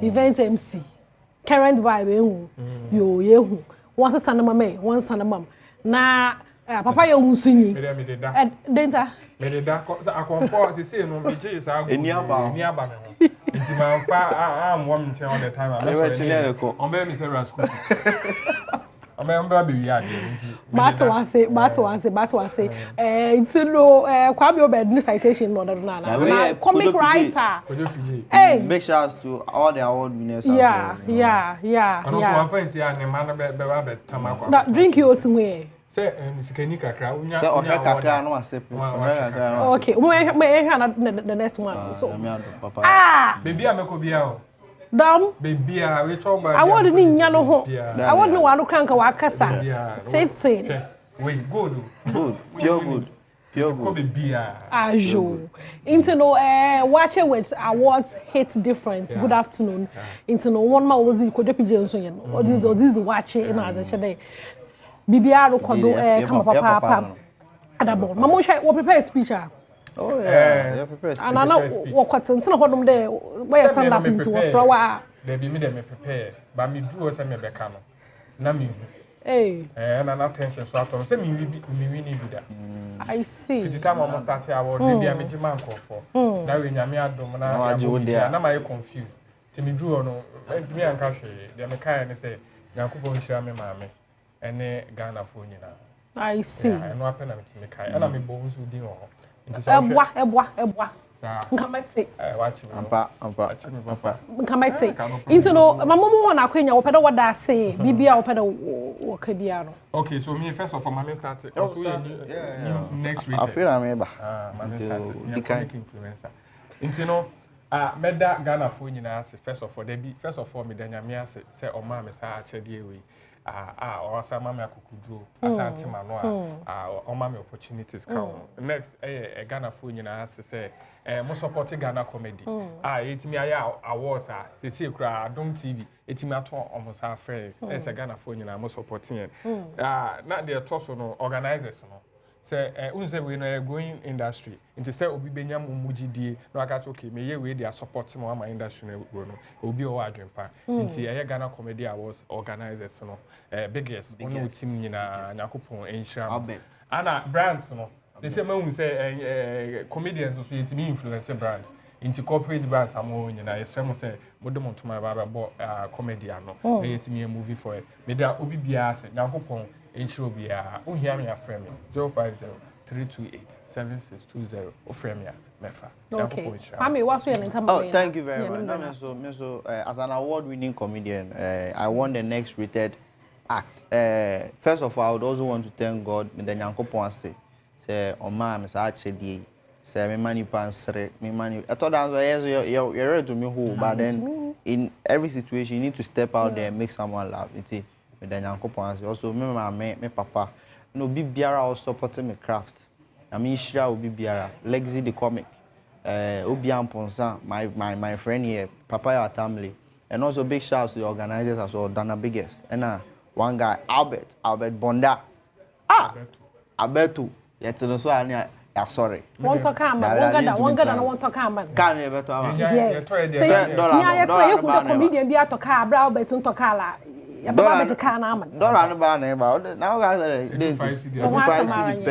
event MC, current vibe, you once a son of mamma, one son of mum. Na Papa, you won't see me. Denta. I conform to say no, which is our nearby. It's my I'm one all the time. I'm Mr. Rascal. Bato say. It's no Kwame Obed citation no na comic writer. Hey, big shouts to all the award winners. Yeah. And also one friend say na man be tamako. Na drink you osunwe. Say sikani kakra unya. Say ofe kakra no accept. Okay, we the next one. So. Baby ameko bia o. Dam baby we talk about I want ni nya no ho I want no wanu kranka wa kasa tete wait good pure good baby ajo into no watch it with awards hit difference good afternoon into no one ma ozi kodo pije nso yen ozi watch it na azache dey bibia ro kodo kama papa Adabo. Mama share we prepare a speech. Oh yeah. You prepare a speech. And I know what questions na hodom there where stand up into a flower. There be me dem prepare, but me do say me beka no. Na me. Hey. And an attention so atom say me win be that. I see. The time almost start our dey be am man call for. That we nyame adom na my confused. Ti me do no, enti me anka hwe. Dey me kai ne say Yakubu nshira me maame. Ene Ghana fo nyina. I see. Yeah, no happen na me ti me kai. Na me bo nso din ho. Ebwa. Nkamete. Watch me. Ampa. Nkamete. Into no, mama mo wana akwenya wo pede woda say bibia wo pede wo ka bia no. Okay, so me first of all, my started. Also, next week. I feel I'm able. My started. Influencer. Into no, meda Ghana for nyina say first of all, there be first of all me danya me say o ma me sa achede we. Or asa mama akukudro asa antima no o ma me opportunities come. Next Ghana for nyina say mo support Ghana comedy. Etimi aya awards say kura Adom TV etimi ato almost half fair. Say Ghana for nyina mo supporting. Na dey toso no organizers no. Say unse we no going industry. Into say obi benya mumugidie no aka okay me ye we dey support mo my industry no obi o adwempa. Into Ghana comedy awards organizers no biggest one team nyina nyakopon enhira. Ana brands no they say me say comedians so yetimi influence brands into corporate brands amo nyina yesrem say modom Wontumi baba comedy ano yetimi movie for it me da obi bia say nyakopon enhira bia ohia me afrɛ me 050-328-7620 ofrɛ me mefa okay Kwame what so you enter my thank you very much so as an award winning comedian I won the next rated act first of all I would also want to thank God me the Nyankopon say Oma me sa achedi say me mani pansre me mani I thought that yes you're ready to me who but then in every situation you need to step out there and make someone laugh it's me the Nyankopon say also me papa no be biara also supporting me craft I mean shira obi biara Lexi the comic Obi Amponsa my friend here Papa Tamle and also big shout out to the organizers as well Dana biggest and one guy Albert Bonda Alberto yet no so I sorry. Want to come, one gada no want to come. Can you better? Yeah. Say dollar. You could comedian be to car brow but to car. Dollar to car na man. Dollar no ba na ba. Now guys they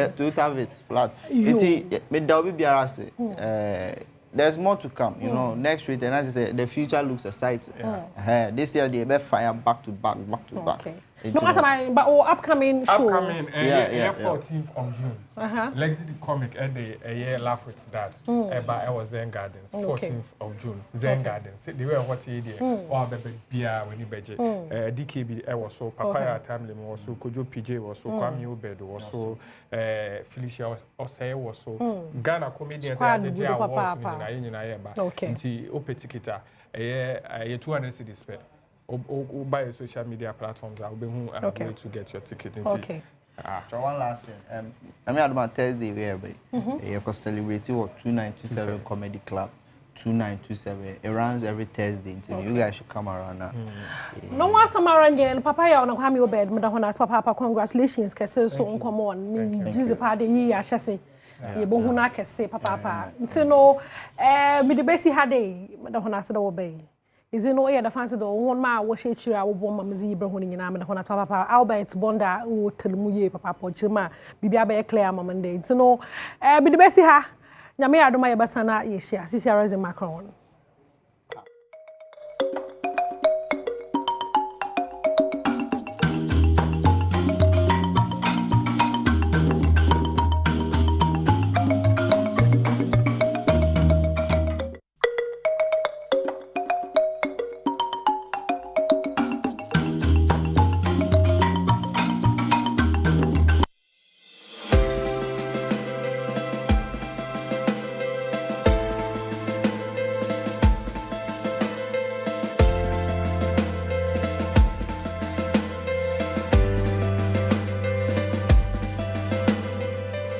to have it flat. It me da obi biara say there's more to come, you know. Next week and as the future looks exciting. This year they be fire back to back. Okay. No, but upcoming show. Upcoming, 14th of June. Lexi the comic, a year laugh with that. But I was Zen Gardens, 14th of June. Zen Gardens. They were what he did. Or baby beer when he budget. DKB was so, Papaya Tamlin was so, Kojo PJ was so, Kwame Obed was so, Felicia Osei was so. Ghana comedians are the awards in Ayaba. Okay. Into Ope Tikita, a 200 cities spent. Or buy a social media platforms. I'll be way to get your ticket. Okay. So one last thing. I mean, on Thursday we have a celebrating what 2927 Comedy Club. 2927. It runs every Thursday. You guys should come around now. No one summer again. Papa, you know, Kwame Obed. Madam Papa, congratulations. Kese so come on. Me, Jesus, party here. Shasi. Ye bohuna kese Papa. So no. Me the best had day. Madam Honasa Obey. Is it no way the fancy do one ma wo she chira wo bom mamzi ibre ho nyina me ho na papa Albert Bonda wo telmuye papa pochima bibia be clear mamande nti no bi de besi ha nyame adoma ye basana ye hia sisi Rose Macron.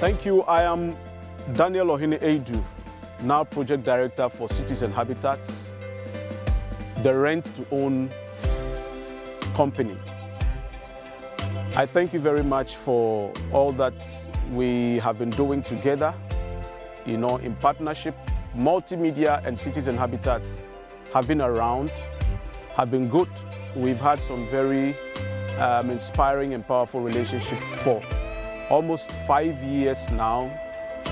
Thank you. I am Daniel Ohene Edu, now Project Director for Cities and Habitats, the rent-to-own company. I thank you very much for all that we have been doing together, you know, in partnership. Multimedia and Cities and Habitats have been around, have been good. We've had some very inspiring and powerful relationships for almost 5 years now,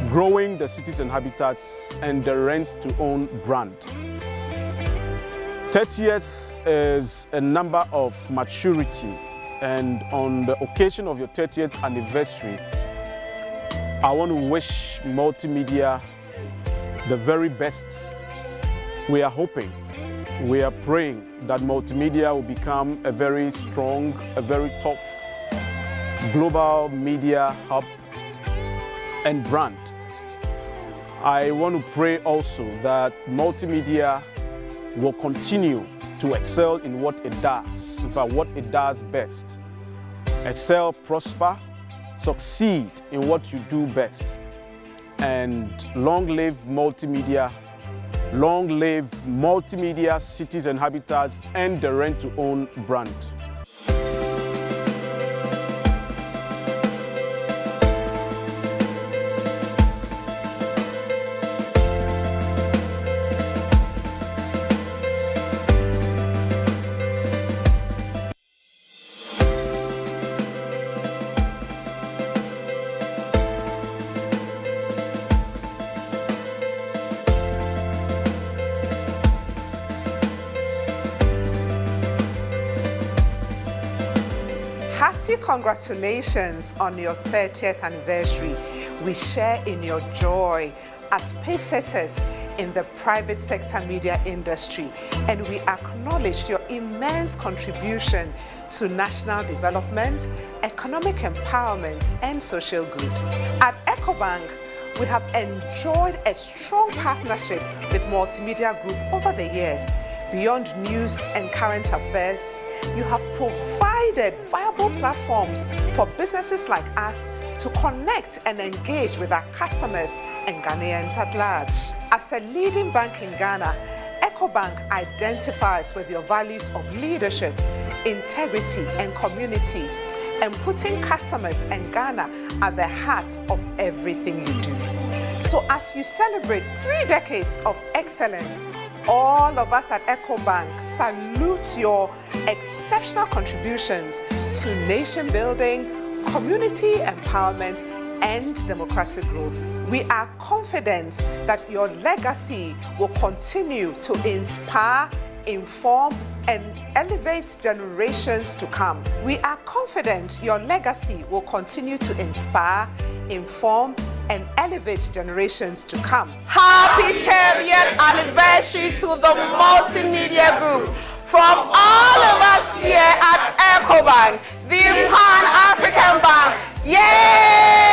growing the Cities and Habitats and the rent-to-own brand. 30th is a number of maturity, and on the occasion of your 30th anniversary, I want to wish Multimedia the very best. We are hoping, we are praying that Multimedia will become a very strong, a very tough global media hub and brand. I want to pray also that Multimedia will continue to excel in what it does, in fact, what it does best. Excel, prosper, succeed in what you do best. And long live Multimedia, Cities and Habitats, and the rent-to-own brand. Congratulations on your 30th anniversary. We share in your joy as pacesetters in the private sector media industry, and we acknowledge your immense contribution to national development, economic empowerment, and social good. At EcoBank, we have enjoyed a strong partnership with Multimedia Group over the years. Beyond news and current affairs, you have provided viable platforms for businesses like us to connect and engage with our customers and Ghanaians at large. As a leading bank in Ghana, EcoBank identifies with your values of leadership, integrity, and community, and putting customers and Ghana at the heart of everything you do. So as you celebrate 3 decades of excellence, all of us at EcoBank salute your exceptional contributions to nation building, community empowerment, and democratic growth. We are confident that your legacy will continue to inspire, inform, and elevate generations to come. We are confident your legacy will continue to inspire, inform, and elevate generations to come. Happy 30th anniversary to the Multimedia Group from all of us here at EcoBank, the Pan-African Bank. Yay!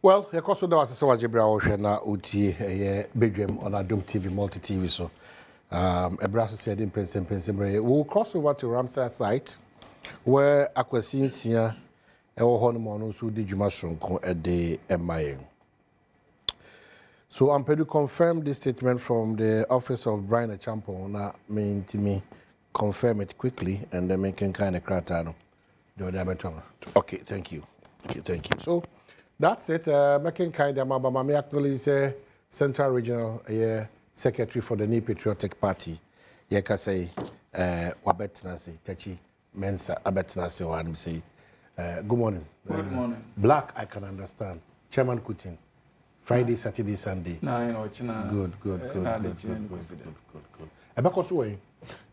Well, your course with us is so Jibra Ocean na uti Badwam on Adom TV multi-TV so a brass said in Pensembre. We'll cross over to Ramsar site where Aquasin here our honeymoon who did you mushroom at the MIA. So I'm to confirm this statement from the office of Brian Champon. Na mean to me confirm it quickly and then making kind of cratano. Okay, thank you. Okay, thank you. So that's it. Making kind of Mabama acknowledge Central Regional Secretary for the New Patriotic Party. Yeka say Wabetnasi, Techi Mensa Abetnasi one say good morning. Good morning. Black I can understand. Chairman Kutin. Friday, Saturday, Sunday. Good. Ebakoso way.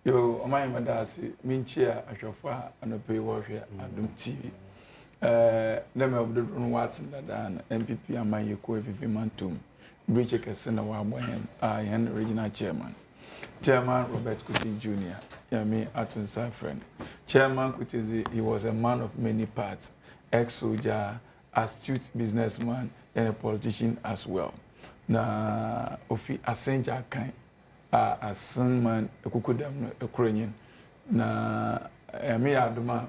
Yo, my madasi minchia ashofa anope warfare Adom TV. Let me observe what's in the dan MPP and my EOCO Vivimantum. Bridge Kesena Waboyan, I am regional chairman. Chairman Robert Kuti Jr., Yami Atunsa friend. Chairman Kuti, he was a man of many parts, ex-soldier, astute businessman, and a politician as well. Na Ofi Asenja Kain, a son man, a Kukudam, a Ukrainian. Na Yami Adoma.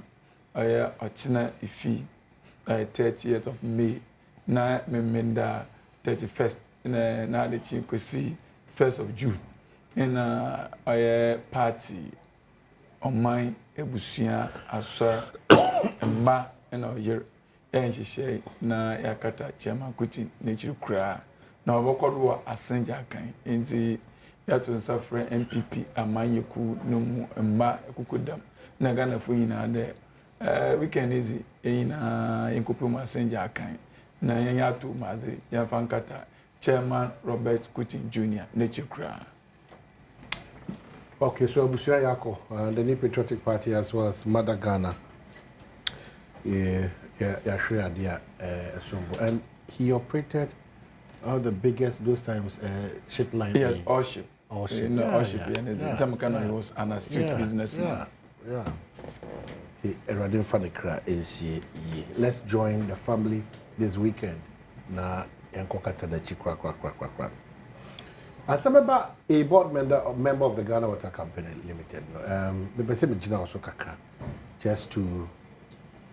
Ochina ifi 30th of May na memenda 31st na de chi kwesi 1st of June na oye party oman ebusua asor mma na oyer enhihye na yakata chairman kuti na chiri kura na obokodo asenja kan enti yato nsafre MPP amanyeku no mu mma ekukudam na Ghana fo nyina de weekend easy na enkopum asenja kan na yato maze ya fankata chairman Robert Kuti Jr. na chiri kura. Okay, so Abusia Yako, the New Patriotic Party as well as Mother Ghana, and he operated all the biggest those times ship line. Yes, all ship. All ship. No, all ship. Yeah. Some kind of he was an astute businessman. Yeah. He running for the crowd is let's join the family this weekend. Na enkokata the chikwa. As a board member of the Ghana Water Company Limited, also just to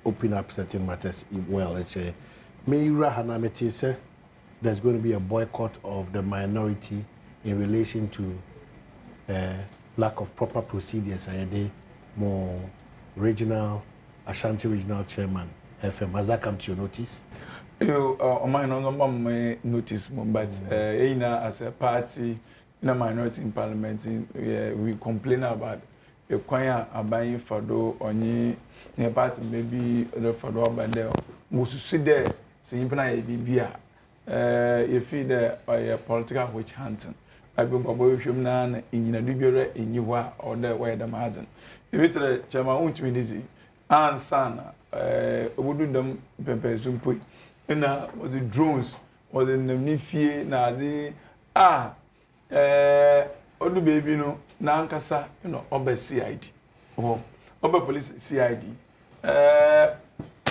open up certain matters. Well, there's going to be a boycott of the minority in relation to lack of proper procedures. More regional, Ashanti regional chairman, FM. Has that come to your notice? My notice, but as a party in a minority in parliament, we complain about the choir buying fado only the party maybe the fado bandel. Most sit there, saying Bibia. If the political witch hunting, I've been about him now in a dubure in you or the way the Mazen. If it's a chairman, won't be easy. And son, wouldn't them pepper soon put. Na was the drones was in the nifie na the odu baby no na ankasa oba CID oba police CID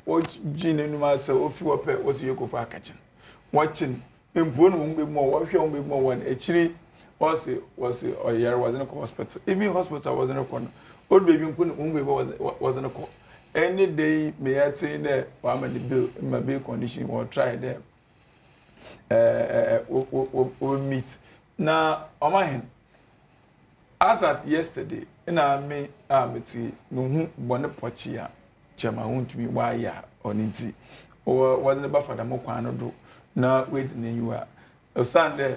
what gene no ma say ofi wope was yeko for akachen watching empo no mbe mo wo hwe mbe mo wan echiri was oyer was in a hospital even hospital was in a corner odu baby mpo no mbe was in a corner. Any day, may I say that I'm in the bill, in my bill condition, or try there. We'll meet. Now, on my hand, as at yesterday, and I may, see, no one pochia, Chairman Wontumi wire on it, or wasn't about for the Mokwano do. Now, waiting in you are. A Sunday,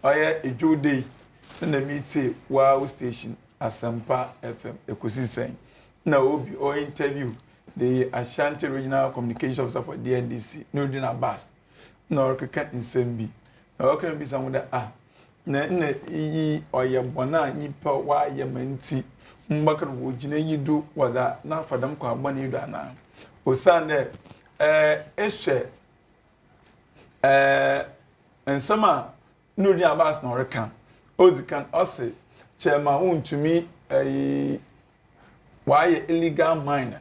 a Joe day, send a meet say, wow station, Asampa FM, a cozy saying. Now, or interview the Ashanti Regional Communication Officer for DNDC, Nurdin Abbas. No, can't in now, can be someone that ye or your bona, ye per why ye menti. Mbaka would you do was that not for them call money you done now. O Sunday, and summer, Nurdin Abbas nor account. Ozikan Ossie, Chairman Wontumi why illegal mining?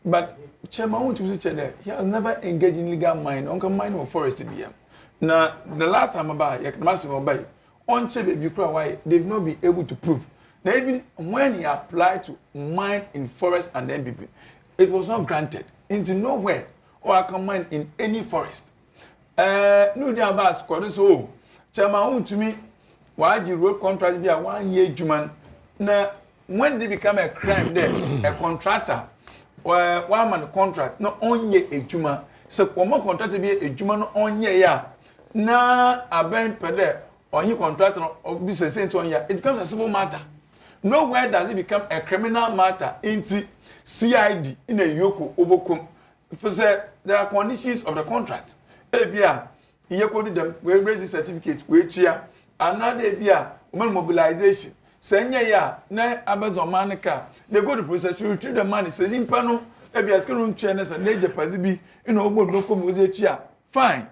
But Chairman Wontumi said he has never engaged in illegal mining. Uncle mining of forest BM. Now the last time about on Kpebu why they've not been able to prove. Now even when he applied to mine in forest and MPP, it was not granted into nowhere or I can mine in any forest. No the Abbas called so Chairman Wontumi why the road contract be a 1 year human now. When they become a crime there, a contractor or one man contract, not only a juma. So, one more contract to be a juma, not only ya. Na a bank per day, or you contractor or business on ya, it becomes a civil matter. Nowhere does it become a criminal matter into CID in a EOCO overcome. There are conditions of the contract. Ebia, EOCO did them, we raise the certificate, which here, another Ebia, woman mobilization. Senya ya na abazo manika they go to process to retrieve the money says in pano ebi askin room chairness and leje pazibi ogbo no come ozetia fine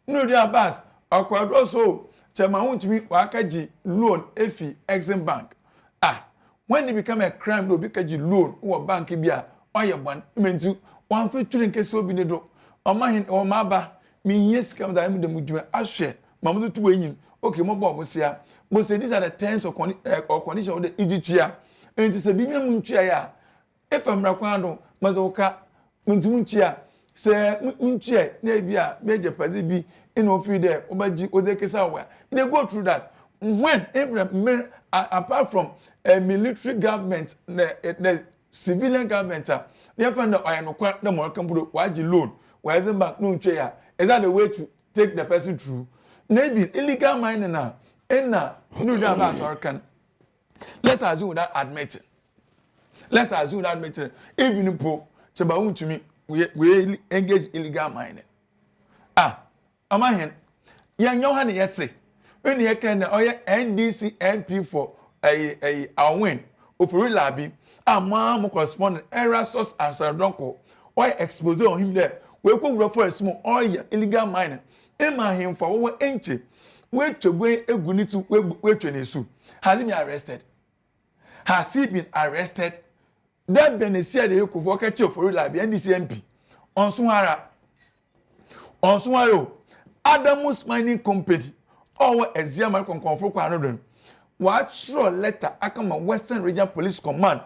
no dey Abbas akwado so Chairman Wontumi wakaji loan efi Exim Bank when it become a crime do bikaji loan wo bank bia oye ban mentu wan fe tuli nkese obi ne do o mahin o maba mi yes kam da mi de mudwuma ahwe mamudu tu enyin okay mo bo sia. But say these are the terms or conditions of the Egyptian. And it's a Bibian Munchia. If I'm Raquando, Mazoka, Muntia, say nche na bia major pazi bi in ofi there obaji odekesa wa they go through that when Abraham apart from a military government the civilian government they find that no kwa the more kambudo waji loan why isn't bank no nche ya is that the way to take the person through navy illegal mining na na no that ba so can let's assume that admitting even po cheba Wontumi we engage illegal mining amahen ya nyoha ne yetse eni ye kan na oye NDC MP for a win opori labi ama mo correspondent era source asadonko oye expose on him there we ko wura for small oye illegal mining ema him for wo enche we twegwe egunitu we twenesu has he been arrested? Has he been arrested? That benesia de EOCO for catch for labi NDC MP onsuara Adamus Mining Company or Eziama Konkonfo kwa anodon what sure letter akama Western Region Police Command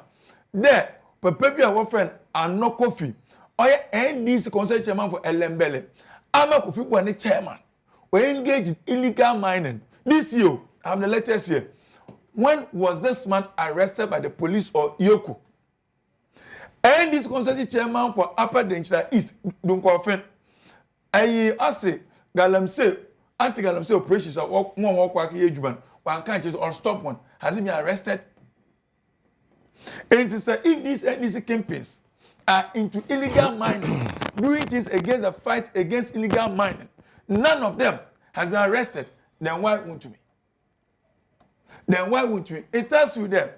there Kpebu our friend Ano Kofi oye NDC concerned chairman for Elembele ama Kofi Bwane chairman we engaged in illegal mining this year I have the latest here. When was this man arrested by the police or EOCO? And this consulting chairman for Upper Denchira East, Dunkofen. I say, Galamse, anti-Galamse operations are one walk here, Juban, one can't or stop one. Has he been arrested? And to say, if these NDC campaigns are into illegal mining, doing this against a fight against illegal mining, none of them has been arrested, then why Wontumi? Then why would we? It tells you them.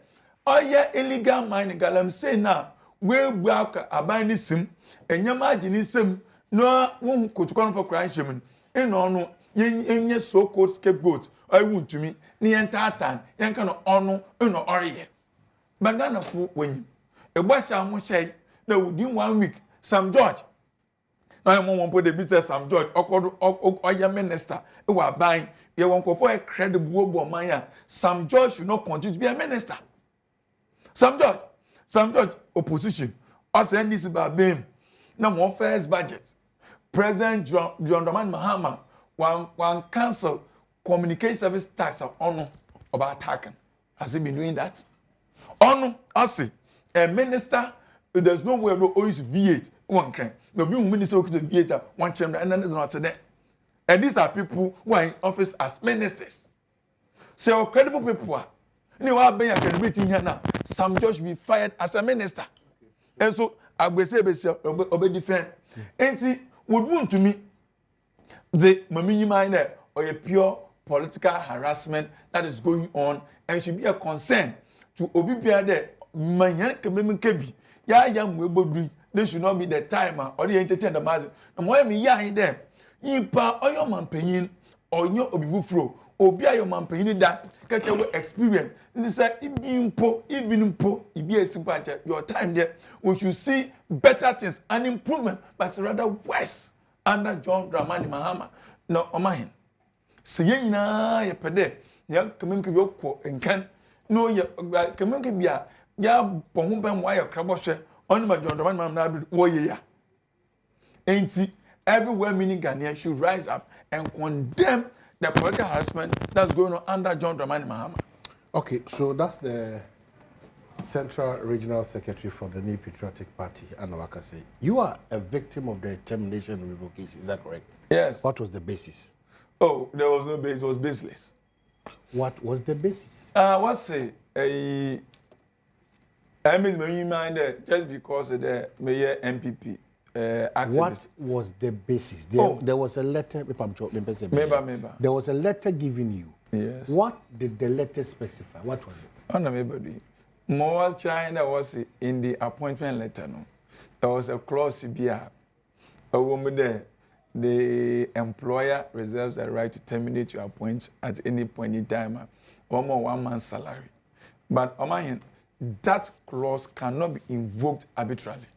Oh yeah, illegal mining. Galam say now we work abandon sim and yamajini sim no one could come for crime shaman. And no yen so-called scapegoat. I want to me the entire time. Yan can honor no ori. But Ghana for when a boss I must say that within 1 week Sam George. I won't put the business Sam George or your minister who are buying. You won't go for a credible woman. Sam George should not continue to be a minister. Sam George, opposition. Us and this about being no more first budget. President John Dramani Mahama one cancel communication service tax of honor about attacking. Has he been doing that? Honor, I see a minister. There's no way no always V8 one crime. No minister to V8 one chamber and then there's not today. And these are people who are in office as ministers. So credible people are. You know, I've been here now. Sam George be fired as a minister. And so I will say, obey defend. And see, would want to me the Mamini minor or a pure political harassment that is going on and should be a concern to Obibia there. Manyan Kpebu Kebi. Ya young Webodri. They should not be the timer or the entertainer. And why me ya in them? Yipa or your man paying or your obifro or be your man paying that catch your experience. This is even po, be a simple your time there. We should see better things and improvement, but rather worse under John Dramani Mahama. No, Omahin. Saying na ye pede, ya community yoko and can no ya community bia ya pohumben wire craboshe on my John Dramani Mahama warrior. Ain't see. Everywhere meaning Ghanaian should rise up and condemn the political harassment that's going on under John Dramani Mahama. Okay, so that's the Central Regional Secretary for the New Patriotic Party, Anawakase. You are a victim of the termination and revocation, is that correct? Yes. What was the basis? Oh, there was no basis, it was baseless. What was the basis? What's say I mean, just because of the mayor MPP. What was the basis? There was a letter. There was a letter given you. Yes. What did the letter specify? What was it? More China was in the appointment letter. No, there was a clause here. A woman there, the employer reserves the right to terminate your appointment at any point in time, or more 1 month's salary. But that clause cannot be invoked arbitrarily.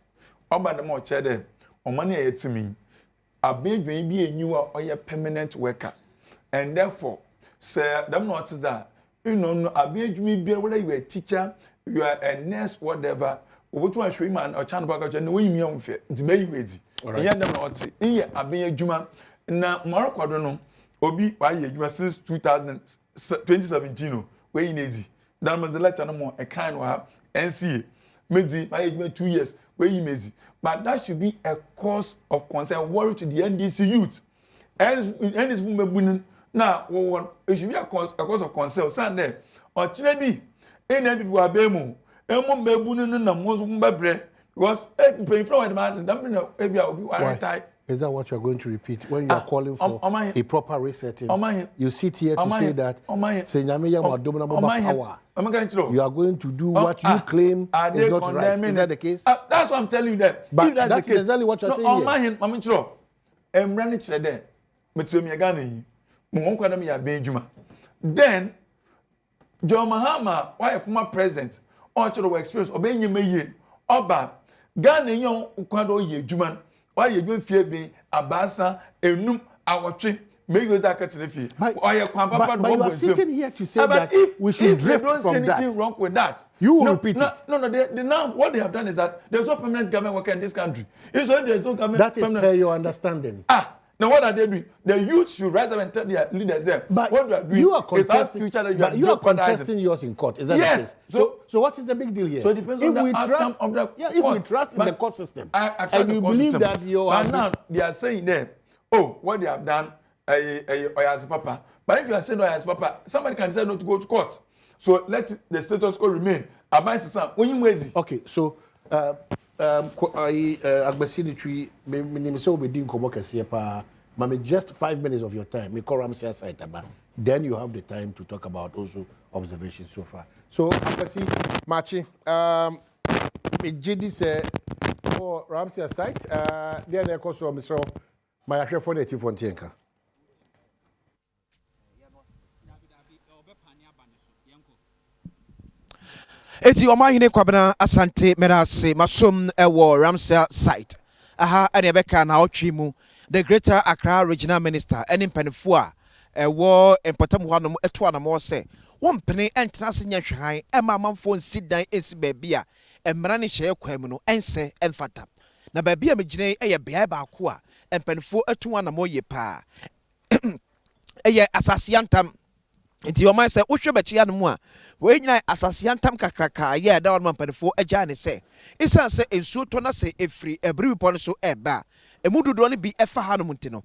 About the more cheddar, or money to me, a big baby a new or a permanent worker. And therefore, sir, them not that, you know, a big me whether you are a teacher, you are a nurse, whatever, which one should man or chan bagage and no immune fit, it's very easy. Yeah, them not yeah, I be a juma. Now, Morocco don't know. Obi, why you since 2017, where in easy. That was the letter no more. A kind of NCA. Maybe I 2 years. Where you may. But that should be a cause of concern, worry to the NDC youth. And this woman, now, it should be a cause of concern. Sunday, or Chinebi, any people are bemo. Emo mebunu na mozo mbebre. Because paying for the man, why? Is that what you are going to repeat when you are calling for a proper resetting? You sit here to say that you are going to do what you claim is not right. Is that the case? That's what I'm telling you. But that's exactly what you're saying here. Then, John Mahama, why a former president, or to experience, obeying you may Oba, Ghana yon ukwado ye juman. Why you doing fear being abasa enum our tree? Maybe you are cutting the But you are sitting here to say that we should drift from that. If they don't see anything wrong with that, you will repeat it. No. They now what they have done is that there's no permanent government worker in this country. It's so there's no government. That is per your understanding. Now what are they doing? The youth should rise up and tell their leaders them. But what they are doing you are contesting, you are contesting yours in court. Is that yes. the case? So what is the big deal here? So it depends on the outcome of the court. If we trust in the court system, I trust and the you court believe system. that you are. But now they are saying there, oh, what they have done, Oyas Papa. But if you are saying Oyas Papa, somebody can decide not to go to court. So let the status quo remain. When you lazy. Okay, so Agbesini tree, me so we didn't come work Mami, just 5 minutes of your time. Me call Ramsey site about. Then you have the time to talk about also observations so far. So Agbesi Machi, me JD say for Ramsey site. Then I also me so my share for native Fontienka. Eti omahine kwabena asante merase masom ewo Ramsey site. Aha ene beka na otwi mu the Greater Accra Regional Minister any mpanifo a war important one eto anamo se wompene entena se nyahwan e ma manfo nsidan esi baabia emra ne hye kwam no ense emfata na baabia megine eye bea ba ko a mpanifo eto anamo ye pa eye asasiantam nti o man se wohwe bechi ya no mu a we nyina asasiantam kakraka ye da won mpanifo agya ne se isa se ensuo to na se efri ebri pon so eba emududo ne bi efa hanom ntino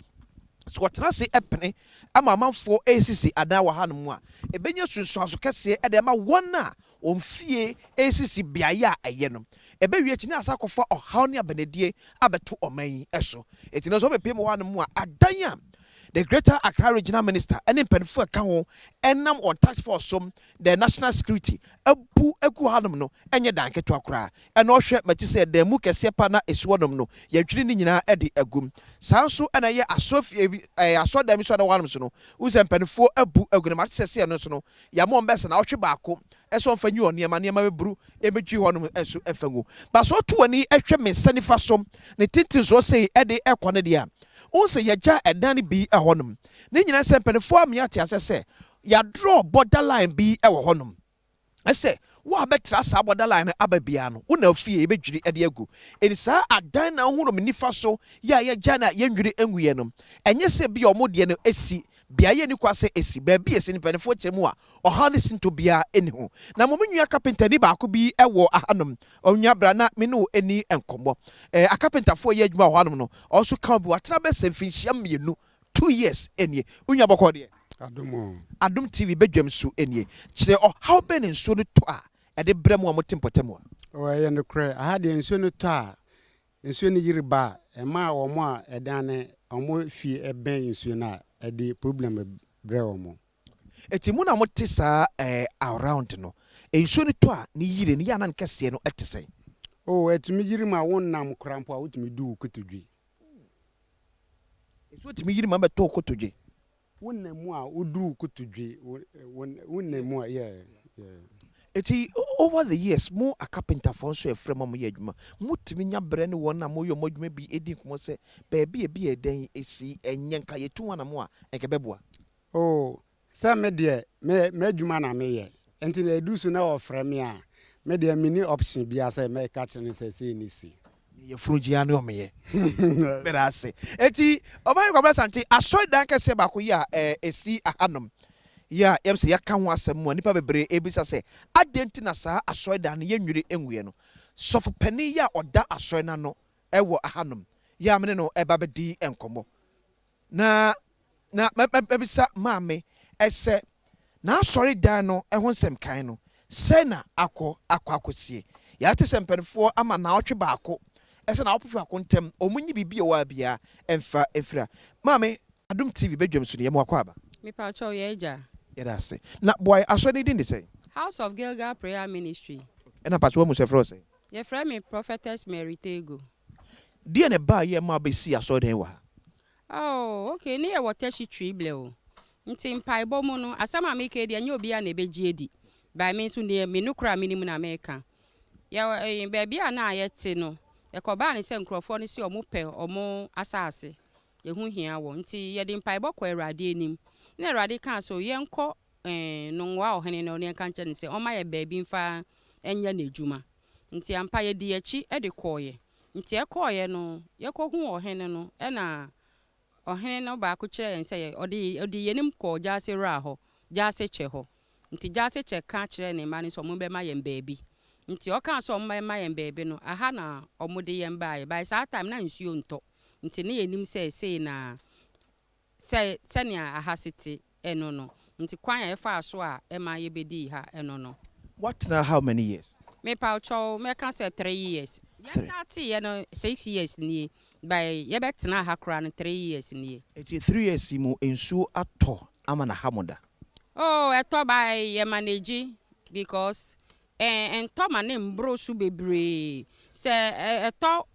so wotena se epene ama manfo ACC adan wa hanom a ebenya sunsu aso kese e de ma wona omfie ACC biaya eye no ebewie chi na asakofa ohaw ne abanedie abeto oman eso etino so bepem wa hanom a adan a the Greater Accra Regional Minister and in Penfu Kango enam on task force the national security ebu eku hanum no enye danke to akra and no hwe mati say the mu kese pa na esuodom no ye twiri ni nyina e de agum sanso na ye asofie asodam so da wanum so no usem Penfu ebu agune mati sese no so no ya mo mbese na ohwe baako eso mfanyi oniema bebru emetwi honum eso efangu ba so to ani ehwe mensanifa som ne tintin so say e de ekone dia onse yaja edani bi ehonum ne nyina se mpanefo amiate asese ya draw borderline bi ewo honum ese wo abetra sa borderline ababia no una fie ebedwiri ede agu enisa adan na hunu mnifa so ya yaja na yendwiri enguye no enye se bi omode no esi biaye ni kwase esi baabi esi ni panefo chemu a ohane sinto bia eni ho na momenua carpenter ni baako bi ewo ahanum onua bra na me no eni enkombo a carpenter fo ye adwuma ohanum no also kan bi watena be semfinhia mienu 2 years eni unya bokọ de Adom TV bedwam su eni kire how ben nso no to a ede brem a motempotem o ye no kre aha de nso no to a nso ni yiriba e ma wo mo a edane omo fi eben nso na the problem brewomo etimu na motisa around no enso ni to a ni yire ni yana nkese no etese oh etimi yiri ma wonnam krampo a wotimi du kotodwe enso etimi yiri ma beto kotodwe wonnam a udru kotodwe wonnam a yeah eti over the years mo a carpenter for so efrem mo ye adwuma mutimi nya bre ne wona mo yo modwuma bi edin komo se baabi bi eden esi enye nka yetu wana mo a enkebeboa oh sa me de me adwuma na me ye enti na edusu na ofrem a me de mini option bia se me ka kire se se ni si ye fruji ane omeye bera ase eti oban kwabra sante asoy dan kese ba ko ya esi ahanom ya yem se yaka ho asem mo nipa bebre ebisa se adenti na saa asoy dan ye nwire enwie no sofo pani ya oda asoy na no ewo ahanom ya mene no eba bedi enkomo na ebisa maame ese na asoy dan no ehon sem kan no se na akosie ya te sempenfo ama na otwe baako ese na opofo akontem omunyi bibia wa bia emfa efra maame Adom TV bedwam so ne yem akwa aba me pa cho ye eja say na boy aso ni din dey say House of Gilgal Prayer Ministry ena pa cho mu se fro say ye frɛ me Prophetess Mary Tego die ne ba ye ma be si aso den wa oh okay ne ye water she tree ble o nti mpa ibo mu no asama me ke de anya obi a na begie di by me so ne me no kra me ni mu na America ya baby a na ayete no e ko ba ne se nkrofo ne se omo pe omo asase ye hu hia wo nti ye de mpa ibo kwa Awurade anim na Awurade kan so ye nko no wa ohene no ne kan kyene se oma ye baby mfa enya na ejuma nti ampa ye di echi e de koye nti e koye no ye ko hu ohene no e na ohene no ba ko kire ense ye odi yenim ko jase ra ho jase che ho nti jase che ka kire ne ma ne so mo be ma ye baby nti o kan so mo ma ye baby no aha na omode ye mba ye by that time na nsuo nto nti ne yenim se na se nia aha siti eno no nti kwan ya fa so a e ma ye bedi ha eno no what now how many years me pa cho me kan say 3 years ya start ye no 6 years ni by ye betena ha kra no 3 years ni it 3 years mu ensuo ato ama na hamoda oh eto by ye manage because ento ma ne mbro su bebre se eto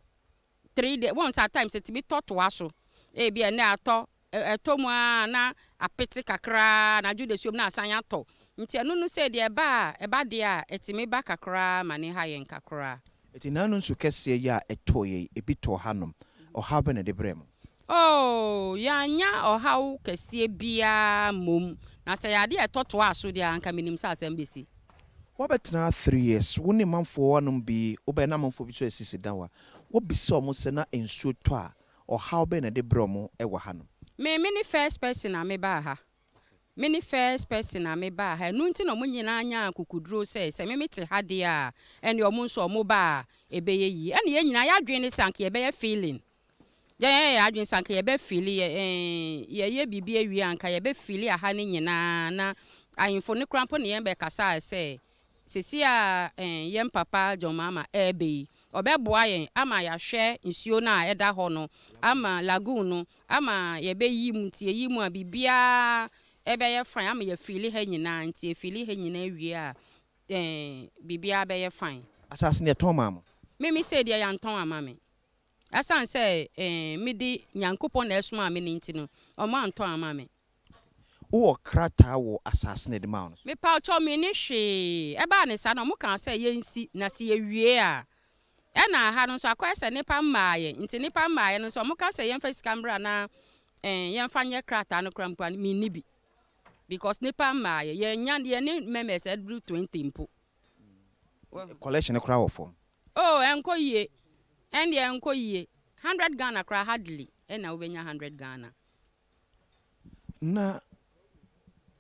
3 days once at times it be to aso e bia na ato eto mu na apete kakra na jude siom na asan ato nti anu no se de eba de a etime ba kakra ma ne ha yen kakra eti nanu nso kese ya etoye ebi to hanom o habe na de brem oh ya nya o hawo kese bia mom na se ya de etoto aso de anka minim sa asem besi wabetna 3 years woni manfo wanom bi obe na manfo bi so esisi dawa wo bisi omo se na ensuo to a o habe na de brem e wa hanom me first person na me ba ha many first person na me ba ha no nti no munyina anya kukuduro se me mete ha de a ene omo nso omo ba ebeye yi ene ye nyina ya dwen ne sanke ebeye feeling ya adwen sanke ebe feel ye bibi awi anka ye be feel aha ne nyina na ahimfo ne krampo ne ye be kasa se sesi a ye papa John mama ebe obeboa yen ama ya hwe nsuo na eda ho no ama lagoon no ama ye be yi mu tie yi mu a bibia ebe ye fine ama ye feel ha nyina nti feel ha nyina wi a bibia be ye fine asase ne ton mama me say dia ya nton ama me asan say me di nyankopon na esuma me ni nti no o ma nton ama me wo krata wo asase ne de ma no me pa cho me ni hwe e ba ne sa no mo kan say ye nsi na se ye wie a e na ha no so akwa se nipa maaye nti nipa maaye no so mo kan say ye mfa sika na ye mfa nye krata no krampa me ni bi because nipa maaye ye nya ye ni members edru 20 mpo collection kra wo form oh enko yie and enko yie 100 Ghana kra hardly na obenya 100 Ghana na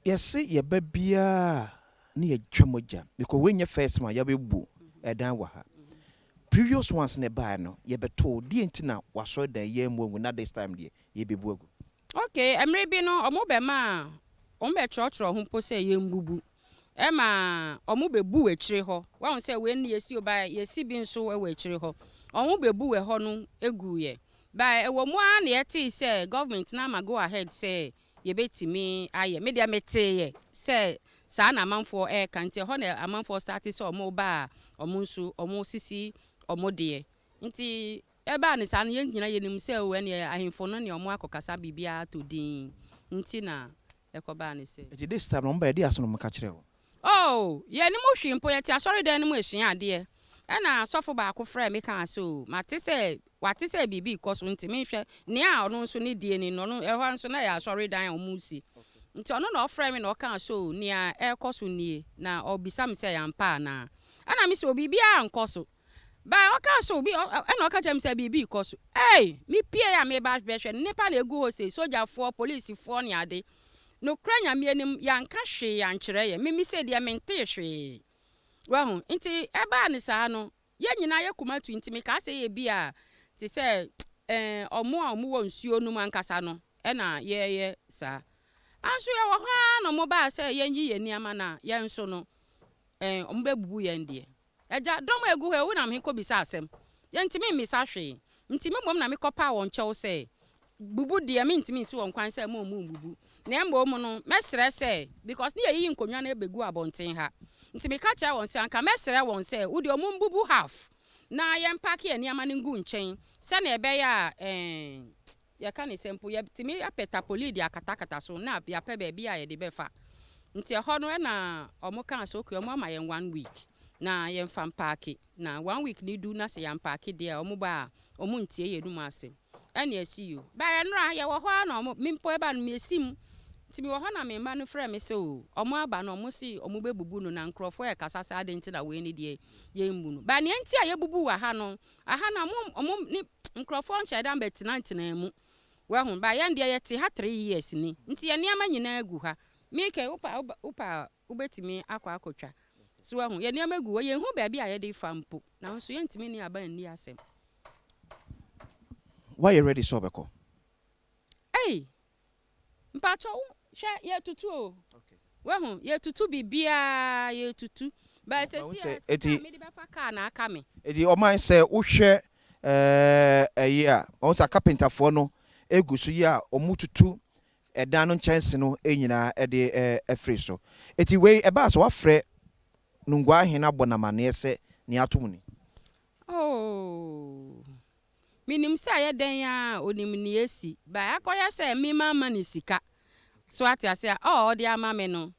yesi ye babia ni ye twamoja because when ye first man ye bebu edan wa ha previous ones ne buy no ye beto di entina waso dan ye mu na this time de ye bebu agu okay emre bi no omo be ma omo be chọchọ ho po se ye mbubu ema omo bebu ekire ho wa won se we ni yesi oba yesi bi nso we ekire ho omo bebu we ho no egu ye ba ewo mu a na yeti se government na ma go ahead say ye betimi aye me dia mete ye se sa na amanfo kan nti ho na amanfo start se omo ba omo nso omo sisi omo de nti eba ne sa na ye nyina ye nim se we ne ahemfo no ne omo akokasa bibia to din nti na ekoba ne se it this time no mba de aso no mka kire ho oh ye ni mo hwimpo ye ti asori dan ni mo esua ade na sofo ba ko frɛ me kan so mate se bibi koso nti me hwɛ ne a ono nso ne die ni no no ɛhɔ nso na ya asori dan omusi nti ono na ofrɛ me na ɔka so ne a ɛkoso nie na obisa me se ya mpa na ana me se obibi a nkoso Ba oka so bi na oka chem say bibi ikoso. Hey, me pie ya me ba hwe nipa na egu ho say soldier for police for ne ade. No kranya me anim yanka hwe ya nkyere ye. Me say de mente hwe. Wa ho, nti eba ne saa no, ye nyina ye kuma 20 me ka say ye bi a ti say omo a omo wo nsuo no mankasa no e na ye saa. Anso ye wo ha no mo ba say ye nyi ye niama na ye nso no omo bebubu ye ndie. Eja dom egu he wo na me ko bisa asem. Ye ntimi misa hwe. Ntimi mom na me kopa won chew say bubu de me ntimi si won kwan say mo bubu. Na mbom no mesre say because ne yi nkonwa na ebegu abonten ha. Ntimi ka cha won say anka mesre won say wo de omum bubu half. Na ye mpake ye niama ne ngu nchen. Se na ebe ya ya ka ne sempo ye timi apeta poli de akatakata so na ya pe ba bia ye de befa. Nti ho no na omo kan so ku omo ma ye 1 week. Na ye mfam park na 1 week ni du na se yam park dia omo ba omo ntie ye dum asem ene asiu ba ye nra ye wo ho na omo mimpo eba no mesim timi wo ho na me ma no frɛ me se o omo aba no omo si omo bebubu no na nkrofo ye kasasa ade nti na we ni die ye mbu no ba ne nti a ye bubu wa ha no aha na omo ni nkrofo nche da betina ntina mu we ho ba ye ndie ye te ha 3 years ni nti ye niama nyina agu ha mi ke upa ubetimi akwa akotwa so ahụ ye niam egu ye hu ba bia ye dey fampo na nso ye ntimi ni aba ni asem. Why you ready so beko? Hey, mpacho hwe ye tutu o. Okay. We hu ye tutu bibia ye tutu ba se si me di be fa ka na aka me. Edi o man say wo hwe ye a on sa carpenter fo no egu so ye a o mututu edan no chance no enyina e de afri so. Eti we e ba so wa frɛ nungwa hena bonama na ese ni atumuni. Oh. Minim sa ye den ya onim ni esi. Ba akoya se mi mama ni sika. So ati ase o de ama me no.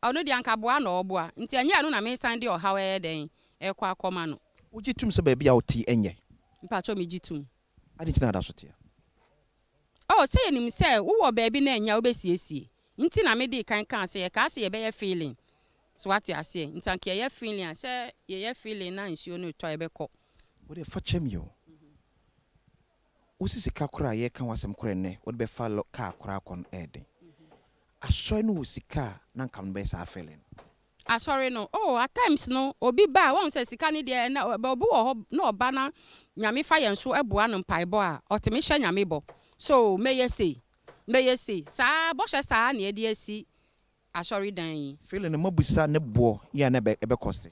Ono de anka boa na oboa. Nti anya no na me san de ohawa ye den e kwa akoma no. Ujitum se ba bia oti enye. Mpacho mi jitum. Adi tina da so tia. Oh, say nim se wo baabi na enya obesiesie. Nti na me de kan se ye ka se ye be ye feeling. So what you say? Ntanke ye feeling say ye feeling na nsuo no to ebekọ. Wo de fa chem yo. Usisi ka kura ye kan wasem kura ne, wo de be fa ka kura kon eden. Aso no usika na kan be sa feeling. Sorry no. Oh, at times no, obi ba won say sika ni de na obi wo no oba na nyame fa ye nso eboa no mpaebo a otime hye nyame bo. So me ye say sa bo hye sa na e de asi asori dan feeling no mabusa ne bo ya na be cost.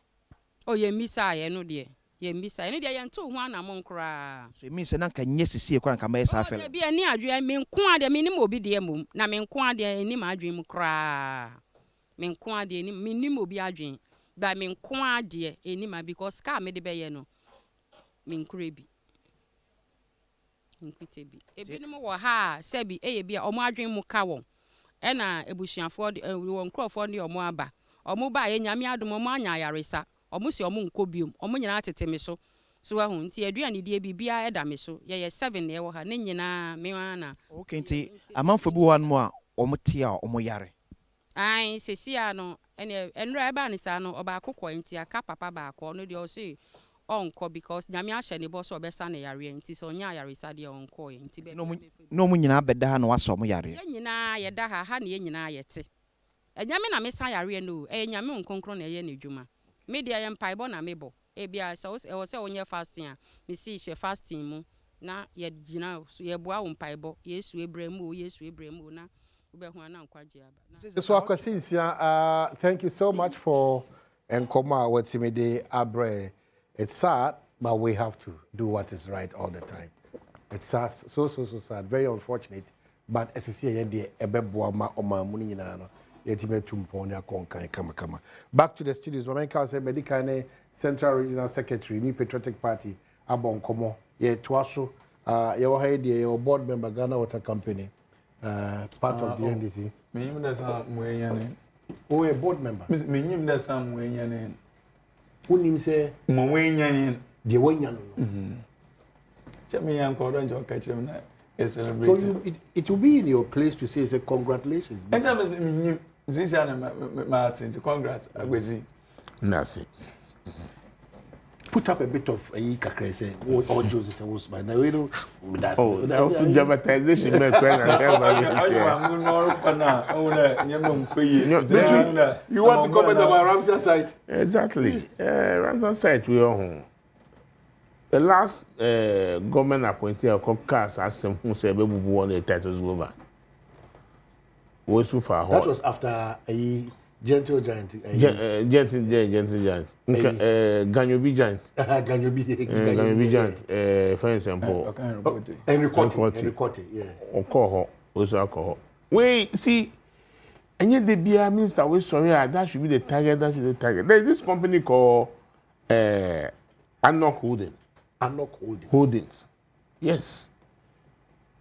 Oh ye misa ye no de ye misa ye no de ye nto ho ana mo nkra so it means na kan nyesi sie kwa kan ma sa feeling. Oh be ani adwe me nko ade me nim obi de mum na me nko ade ani ma adwe mu kra me nko ade ani me nim obi adwe ba me nko ade ani ma because ka me de be ye no me nkure bi nkute bi ebi nim wo ha sebi eye bi omo adwe mu ka won ena ebusuafo won krofo ne omo aba omo ba ye nyame adom omo anya yaresa omo si omo nkobiom omo nyina teteme so ahu nti aduane die bibia eda me so ye 7 ne wo ha ne nyina me wana. Okay, nti amanfo bi wan mo a omo ti a omo yare ai sesia no ene enra eba ne sa no oba akokọ nti aka papa ba akọ no de o si onko because nyame ahye ne bo so obesa ne yare nti so nya yaresa de onko nti be no mu nyina beda ha no waso mo yare ye nyina ye da ha na ye nyina ye te enyame na me sa yare no nyame nkonkron na ye ne dwuma me de ye mpaibo na mebo ebia so e se onye fasting a me si she fasting mu na ye gina ye boa wo mpaibo yesu ebremu na ubehu na nkwaje aba so akwasinsia thank you so much for enkoma watimide abre. It's sad, but we have to do what is right all the time. It's sad, so sad, very unfortunate. But as you see, back to the studios. Mamenka said, Medicane Central Regional Secretary, New Patriotic Party, Abon Komo, ye Twaso, your board member, Ghana Water Company, part of the NDC. Oh, a board member. Unim say Mwenyanyin the Wenyan. Chemian Coranjo catch him na celebrate. So it will be in your place to say congratulations. And I was Zizana Martin, congrats, Agwezi. That's it. put up a bit of a kakra say all Joseph was by now you know that's dramatization you want to comment about Ramsey site? Exactly. Ramsey site we are home. The last government appointee of Caucus asked him who said Kpebu won the titles over. That was after a gentle giant. Gentle giant. Ganyobi giant. Ganyobi giant. For example. Enricote, yeah. Alcohol. Also alcohol. Wait, see, and yet the beer means that we sorry, that should be the target, that should be the target. There is this company called Anok Holdings. Yes.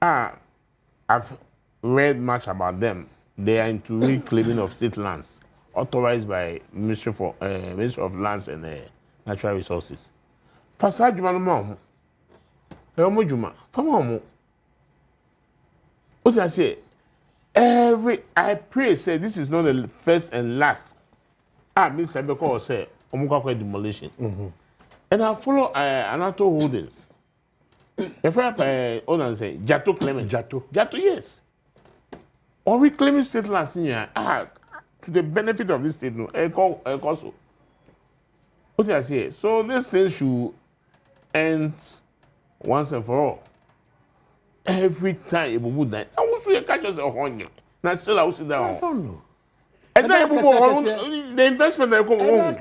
I've read much about them. They are into reclaiming of state lands, authorized by Ministry of Lands and Natural Resources. Fasa Juma no mo. Eomo Juma. Fama mo. What I say? I pray say this is not the first and last. Mr. Beko say omukwa demolition. And I follow Anato Holdings. If I owner say Jato Clement. Jato, yes. Or reclaiming state lands in here, to the benefit of this state, no, also. What did I say? So this thing should end once and for all. Every time you would that, I will see catch us a honey. Now still I will sit down. I don't know. And then the investment they come home.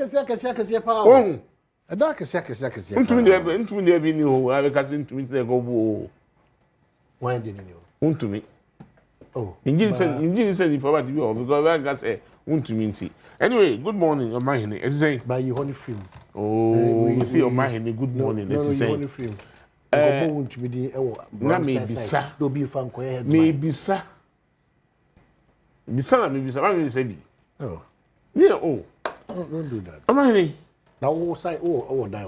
Into the avenue, I have a cousin to meet the go. Why didn't you? Wontumi. Oh, indeed, said the poverty because I got say Wontumi. Anyway, good morning, your man. It's saying by you honey film. Oh, you see your man. Good morning. It's saying. Bisa. Don't be fan quiet. Maybe sir. Bisa, maybe say. Oh, yeah. Oh, don't do that. Oh, man. Now, oh, say, oh, die.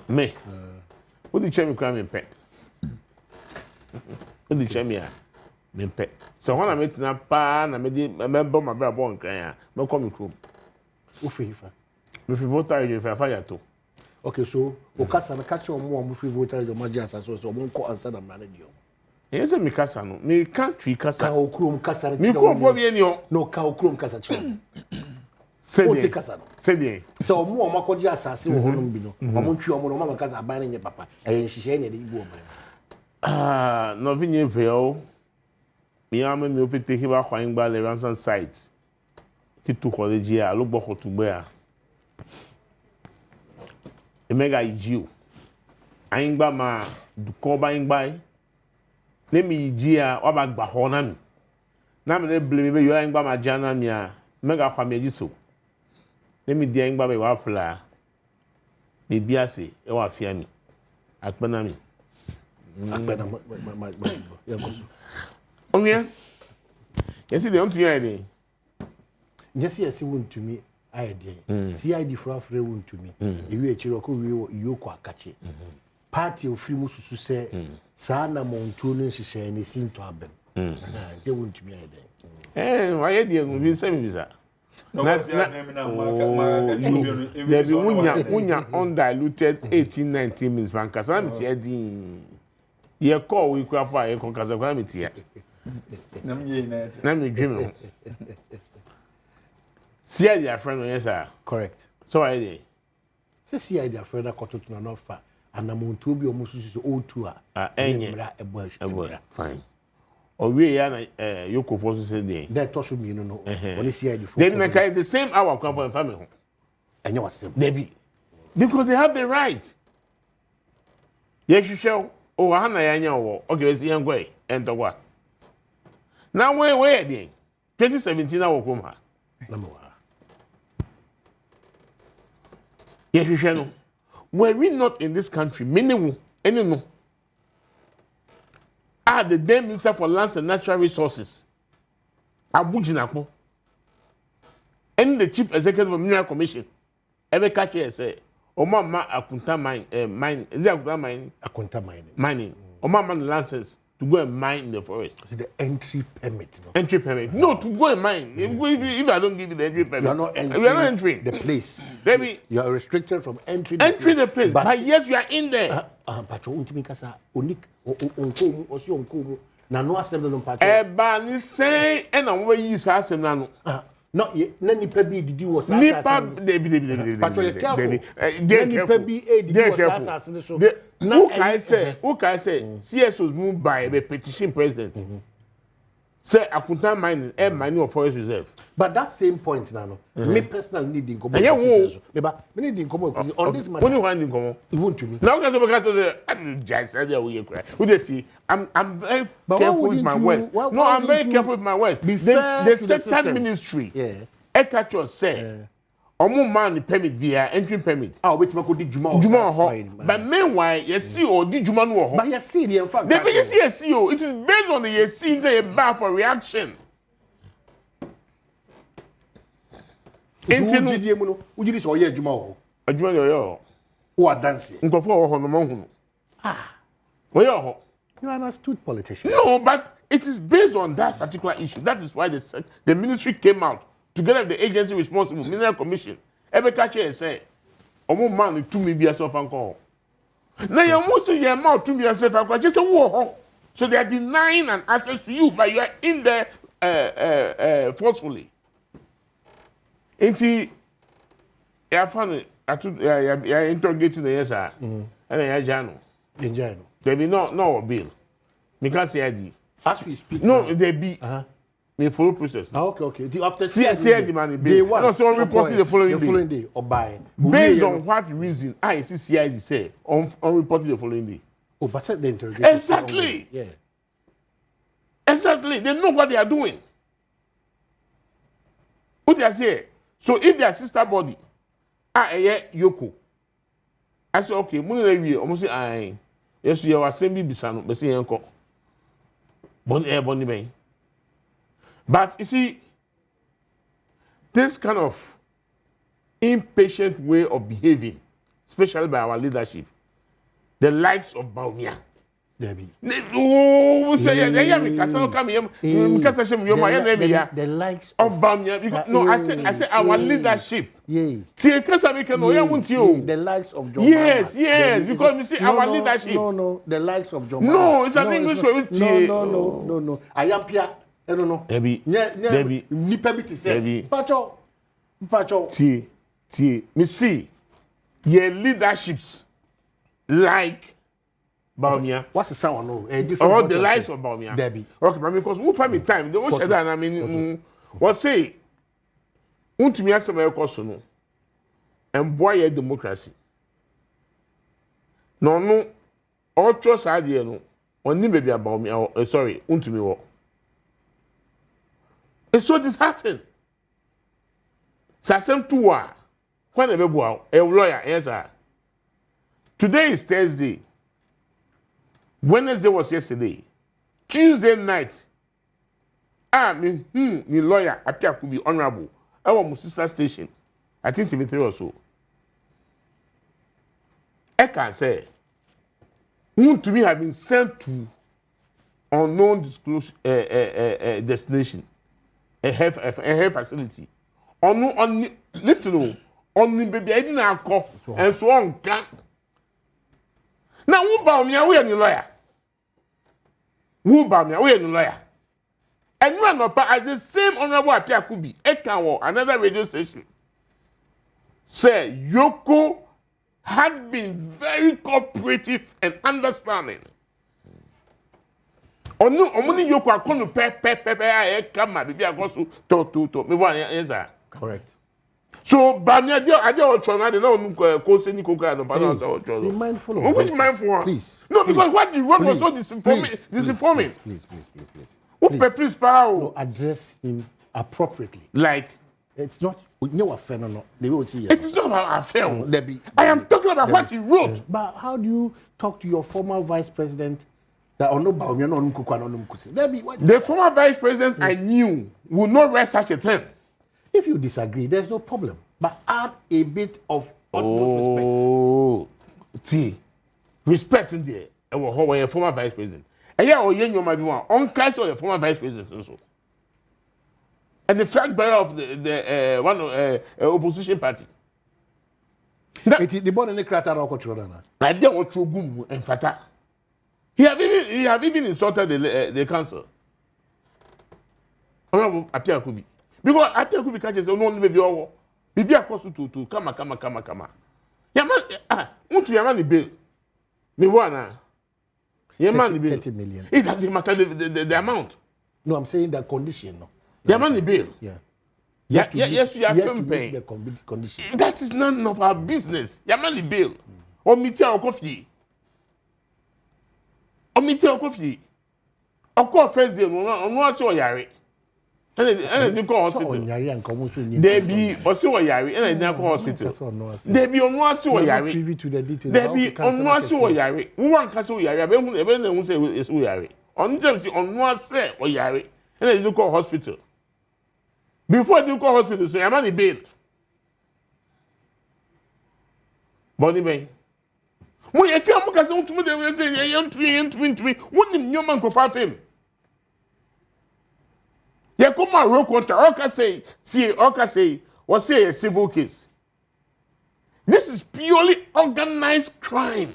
Me. What did you cry me pet? What did you me pet? So when I met na pa na me di me bomb my brother born cry me come home. Who fifa? Me fi voter you fi fire to. Okay, so o kasa na catch on mo fi voter you ma jasa so mo ko answer na man dio. Yes me kasa no. Me country kasa. Ka okrom kasa na. Me ko fo bi eni o. No ka okrom kasa chi. Sedi. Sedi. So mo makoji asase wo honum bi no. Mo ntwi omo no ma kasa aban na nye papa. Nhihye na de ibu oman. No vinye veo. Me opete hiba khwan gba le Ramson site. Ki tu college ya lo gboko tugbe a. Emega ijio. Ayingba ma duko ba ingba. Ne mi ijia wa ba gba ho na mi. Na me blame be yo ayingba ma jana mi a. Mega kwa me jiso. Ne mi dia ayingba be wa fla. Me biase e wa fia mi. Akpana mi. Akpana Onye? Yes, they want to hear it. Yes, Wontumi, I did. CID for Afre Wontumi. If you a Chiroko, EOCO Akachi. Party of Free Musu say, Sana Montune, she say, and they seem to have them. They want to be there. Why did you say visa? There be unya undiluted 18-19 means bankers. I'm teading. Ye call we crapa, ye call Casabramity. Let me dream. See, your friend, yes, sir. Correct. So I did. See, I dear friend, I got to an offer, and I'm on to be almost old to her. A bush. Fine. Or we are EOCO forces a day. That toss me, no. When you see then I carry the same hour company family. And you was Debbie. Because they have the right. Yes, you shall. Oh, Hannah, I know. Okay, it's the young way. And the what? Now, where then? 2017, I will come. Yes, you shall. Were we not in this country, minimum, any no? The then Minister for Lands and Natural Resources, Abu Jinakmo, and the Chief Executive of Mineral Commission, ever catch here say, Mama Akunta mine, is it Akunta mining? Akunta mining. Mining. Mama license to go and mine in the forest. It's the entry permit. No? Entry permit. No, to go and mine. If I don't give you the entry permit, you are not entering. You are not entering the place. Baby, you are restricted from entering. Entering the place, but yet you are in there. But you Wontumi kasa onik onkomu osi onkomu na no assembly no part. Eba ni say e na wo yi sa asem na no. No, na nipa bi didi wo sa nipa Debi. But you careful. Nipa bi didi wo sa asem so. Who can say CSOs move by a petition president. Say Akunta mining, mining of forest reserve. But that same point now, me personally need in common. Me need in common on this matter. Only one in common. Wontumi. Now I'm very careful with my words. No, I'm very careful with my words. The sector ministry. Yeah. Ekacho say. Omo man permit bia entry permit. Wait ma ko di juma ho. But meanwhile, you see or di juma no ho. But you see the in fact. The you see it is based on the you see the bar for reaction. Enti di mu no, ujiri so ye juma ho. Ajuma yo. Who dance? Nkofo ho no mo hu. Where ho? You are an astute politician. No, but it is based on that particular issue. That is why the ministry came out together with the agency responsible, Mineral Commission. Every catcher say, "Omo man to me be a self anchor." Now you must say your mouth to me a self anchor. Just a war. So they are denying an access to you, but you are in there forcefully. Inti, you found you are interrogating the yes, sir. And then you are there be no bill. Because say as we speak. No, they be. Me follow process. Okay. After CSA demand day one. No, so reported the following day. Or by. Based on what reason I see CID say on reported the following day. Oh, but the interrogation. Exactly. Yeah. Exactly. They know what they are doing. What they are saying. So if their sister body, EOCO. I say okay, money we almost say yes, you are assembly bisano, but say yanko. Boni me. But you see, this kind of impatient way of behaving, especially by our leadership, the likes of Baumia. Debbie. Oh, say the likes of Baumia. No, I say our leadership. The likes of John. Yes, because we see our leadership. No, the likes of John. No, it's an English word. No. I am Pia. I don't know. Debbie. Nipa bi ti say. Pacho. Tie. Me see your leaderships like Baumia. What's the sound no? Or the lives of Baumia. Debbie. Okay, but because who find me time? The watch that I mean what say Wontumi asema EOCO no. And boy your democracy. No. All trust idea no. Oni baby Baumia sorry, Wontumi wo. It's so disheartening. Sasem tuwa. When a lawyer, yes, sir. Today is Thursday. Wednesday was yesterday. Tuesday night. The lawyer, Apia could be honorable. Our sister station. I think TV3 or so. I can say, Wontumi have been sent to unknown disclosure destination. A health facility. Listen, on baby, I didn't call and so on. Now, who bound me away any lawyer? Who bound me away any lawyer? And you are not at the same honorable Apia could be another radio station. Say, EOCO had been very cooperative and understanding. Omuni EOCO akonu pe come baby agosu to me one answer. Correct. So Bamia I just try na no ko se ni koko no balance be mindful of which mindful please. No, because what you wrote was so disinforming. Please. Please power. No, address him appropriately. Like it's not no affair no. They will see. It is not about affair. I am talking about what he wrote. But how do you talk to your former vice president? The former vice president I knew would not write such a thing. If you disagree, there's no problem. But add a bit of utmost respect. Respect in there. A former vice president. Eya oye nyoma bi one on case of the former vice president also. And the flag bearer of the one opposition party. The born in the crater of Cotrona. I don't want to go and fata. He have even insulted the council. Apia Kubi. Because Apia Kubi catches no one baby or Bibi Akosu to kama. Yaman, want to Yaman the bill. Me wanna. Yaman the bill. 30 million. It doesn't matter the amount. No, I'm saying the condition. No. Yaman the bill. Yeah. Yes, you have to pay. The condition. That is none of our business. Yaman the bill. Omiti our coffee. Omiti our coffee. Of course, first day, no so yari. And you call hospital. There be also yari, and I didn't call hospital. There be on one so yari. Privy to the details. There be on one so yari. One castle yari. I don't say it's yari. On them see on one say or yari, and I didn't call hospital. Before you call hospital, say I'm on the bail. Body man. When you come because I want to say you to me. What in your man go for him? You come a road contract. Oka say, what say a civil case. This is purely organized crime.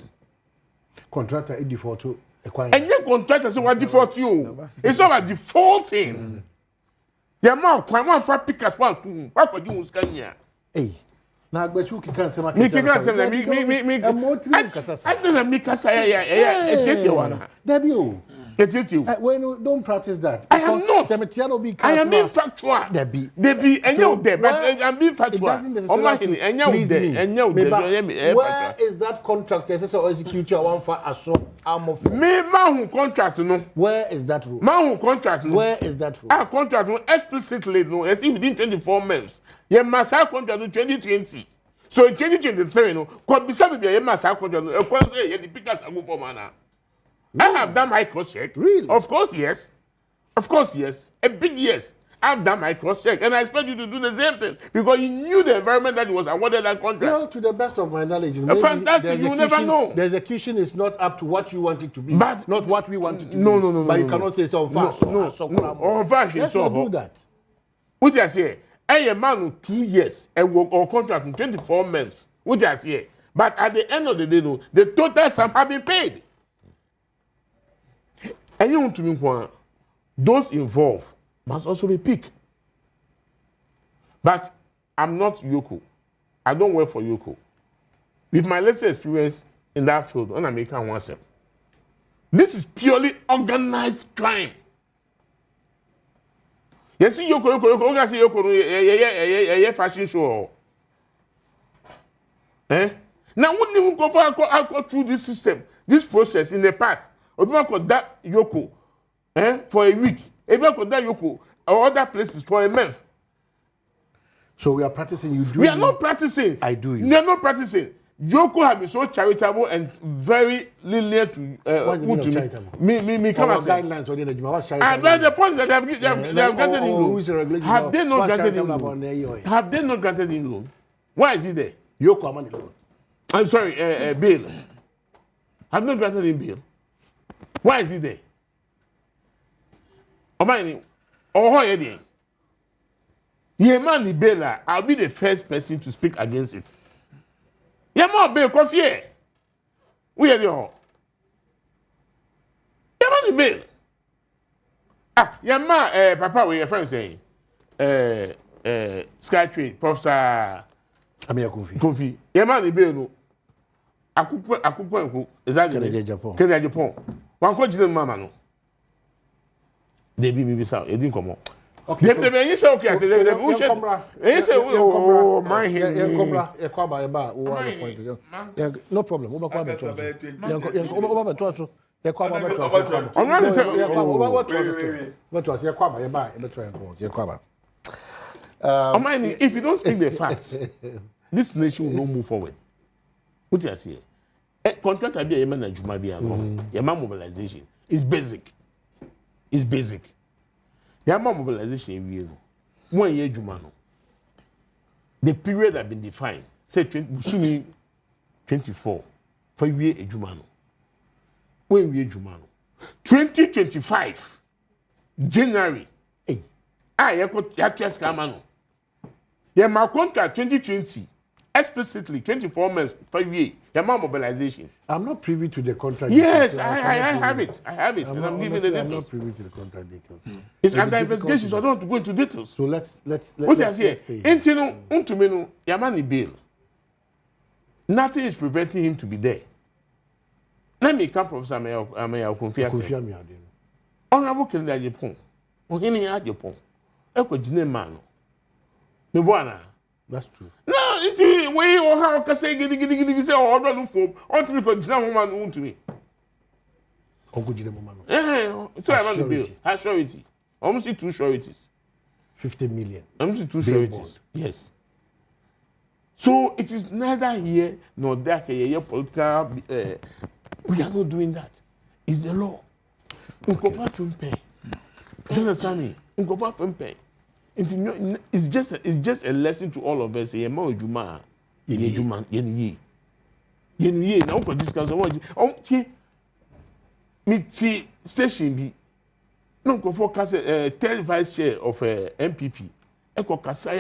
Contractor is default to acquire. And your contractor say what default you? It's not a defaulting. Your man, crime for pickers one two. What could you scan? Hey. Na agbesu kika nsema kasa. Me kika nsema me. I don't make kasa etete wana. Debi o. Etete o. When don't practice that. I am not. Semetiano be I am being factual. Debi. Enye there, but I'm being factual. Oma hini enye there. Where is that contract? Or execute your one for aso of me man contract no. Where is that rule? Man contract no. Where is that rule? Our contract no explicitly no. As if within 24 months. Ye massa contract in 2020. So in 2023, no, could be some ye massa contract. Of course, ye the pickers are for mana. I have done my cross check. Really? Of course, yes. Of course, yes. A big yes. I've done my cross check, and I expect you to do the same thing because you knew the environment that was awarded that contract. Well, to the best of my knowledge, fantastic. You never know. The execution is not up to what you want it to be, but not what we want it to be. No. But you cannot say so fast. No. Let's not do that. What you say? A man 2 years a work or contract in 24 months. What you say? But at the end of the day, no, the total sum have been paid. And you want to mean those involved must also be picked. But I'm not EOCO. I don't work for EOCO. With my latest experience in that field, when I make one step, this is purely organized crime. You see, EOCO, see EOCO, fashion show. Now, when you go for through this system, this process in the past, Obi could that EOCO for a week. Obi could that EOCO or other places for a month. So we are practicing. You do. We are not practicing. I do. We are not practicing. EOCO have been so charitable and very lenient to what is the meaning of charitable? Me come and say guidelines or what's charitable? And that's the point that they have granted him loan. Have they not granted him loan? Have they not granted him loan? Why is he there? EOCO money loan. I'm sorry, bail. Have not granted him bail. Why is he there? Ye man the bailer, I'll be the first person to speak against it. Ye man bail coffee. We are the all. Ye man the bail. Ye man papa we your friend saying Skytrade, Professor Amir Kofi. Ye man the bail no. Akukwenku is that Kennedy Japan. Kennedy Japan. One question mama no. They be me sa, e din komo. Okay. They say okay, I say they say oh my here. No problem. If you don't speak the facts, this nation will not move forward. What you say? Contract be a man Juma be your mobilization is basic. It's basic. Your mobilization is 1 year Juma. The period have been defined. Say 24 for year Juma. 1 year Juma. 2025 January ya test kamano ya my contract 2020 explicitly 24 months per year ya my mobilization. I'm not privy to the contract. Yes, I have it. I have it, and I'm giving the details. I'm not privy to the contract details. It's under investigation, so I don't want to go into details. So let's what I say, Intino, Untumeno, Yamani bail. Nothing is preventing him to be there. Let me come, Professor Amaya Confia. Honorable Kennedy Japon. On any at Japon. Echo Jinemano. Mebuana. That's true. No, it way or how can say get or run for until you could woman to me. Uncle Jinemano. So I want the bill. I surety. Almost 2 sureties. 50 million. Almost 2 sureties. Yes. So it is neither here nor there. Political. We are not doing that. It's the law. Pay. You understand me? Pay. It's just a lesson to all of us. Now for discuss me station be no go for tell vice chair of MPP. Eko kasa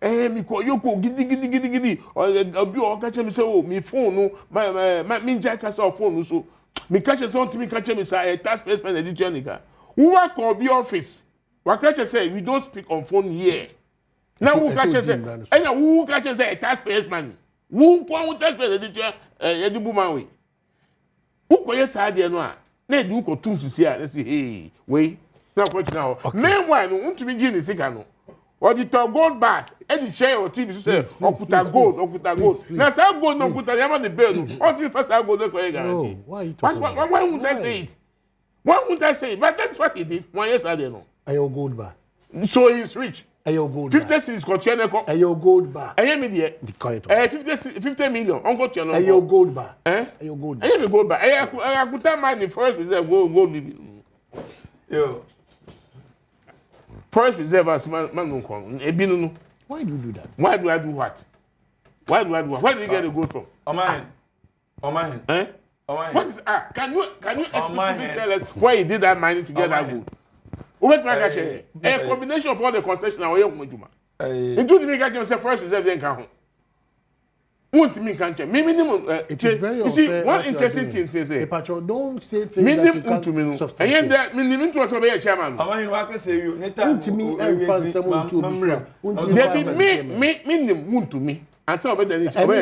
mi ko yoko gidi or obi o ka che me say oh me phone no my me jai kasa phone no so me catch something me catch me say taxpayer spend edition nika who work obi office we catch say we don't speak on phone here now who catch say and who catch say taxpayer money who kwa taxpayer edition edibu man we who ko yes ade no a na edu ko tum sisi a say hey we na ko now meanwhile no untumi gi ni sika no or the gold bars, any share or TV says, Okuta gold. Now, some gold, no Okuta, Yaman the bill. Only first I go there for a guarantee. Why won't I say it? Why won't I say it? But that's what he did. 1 year I don't know. Ayo gold bar. So he's rich. Ayo gold bar. 50 cities got Cheneko. Ayo gold bar. I am media. 50 million. Uncle Cheneko. Ayo gold bar. Ayo gold bar. I am gold bar. I put that money in forest reserve. Gold. Yo. Forest reserve as man no come. Ebinu. Why do you do that? Why do I do what? Why do you get the gold from? Omahin. What is can you explicitly tell us why you did that mining to get that gold? Wait, my share. A combination of all the concession na oyo mojuma. Into the make can say forest reserve then can. Wontumi can change. Minimum. It is very you see, one interesting thing is say. Patrol, don't say things that you can't substantiate. And that minimum to us be a chairman. Omahin wa can say you neta. Wontumi and fan someone to be. There be minimum wontumi. And some of them is exactly.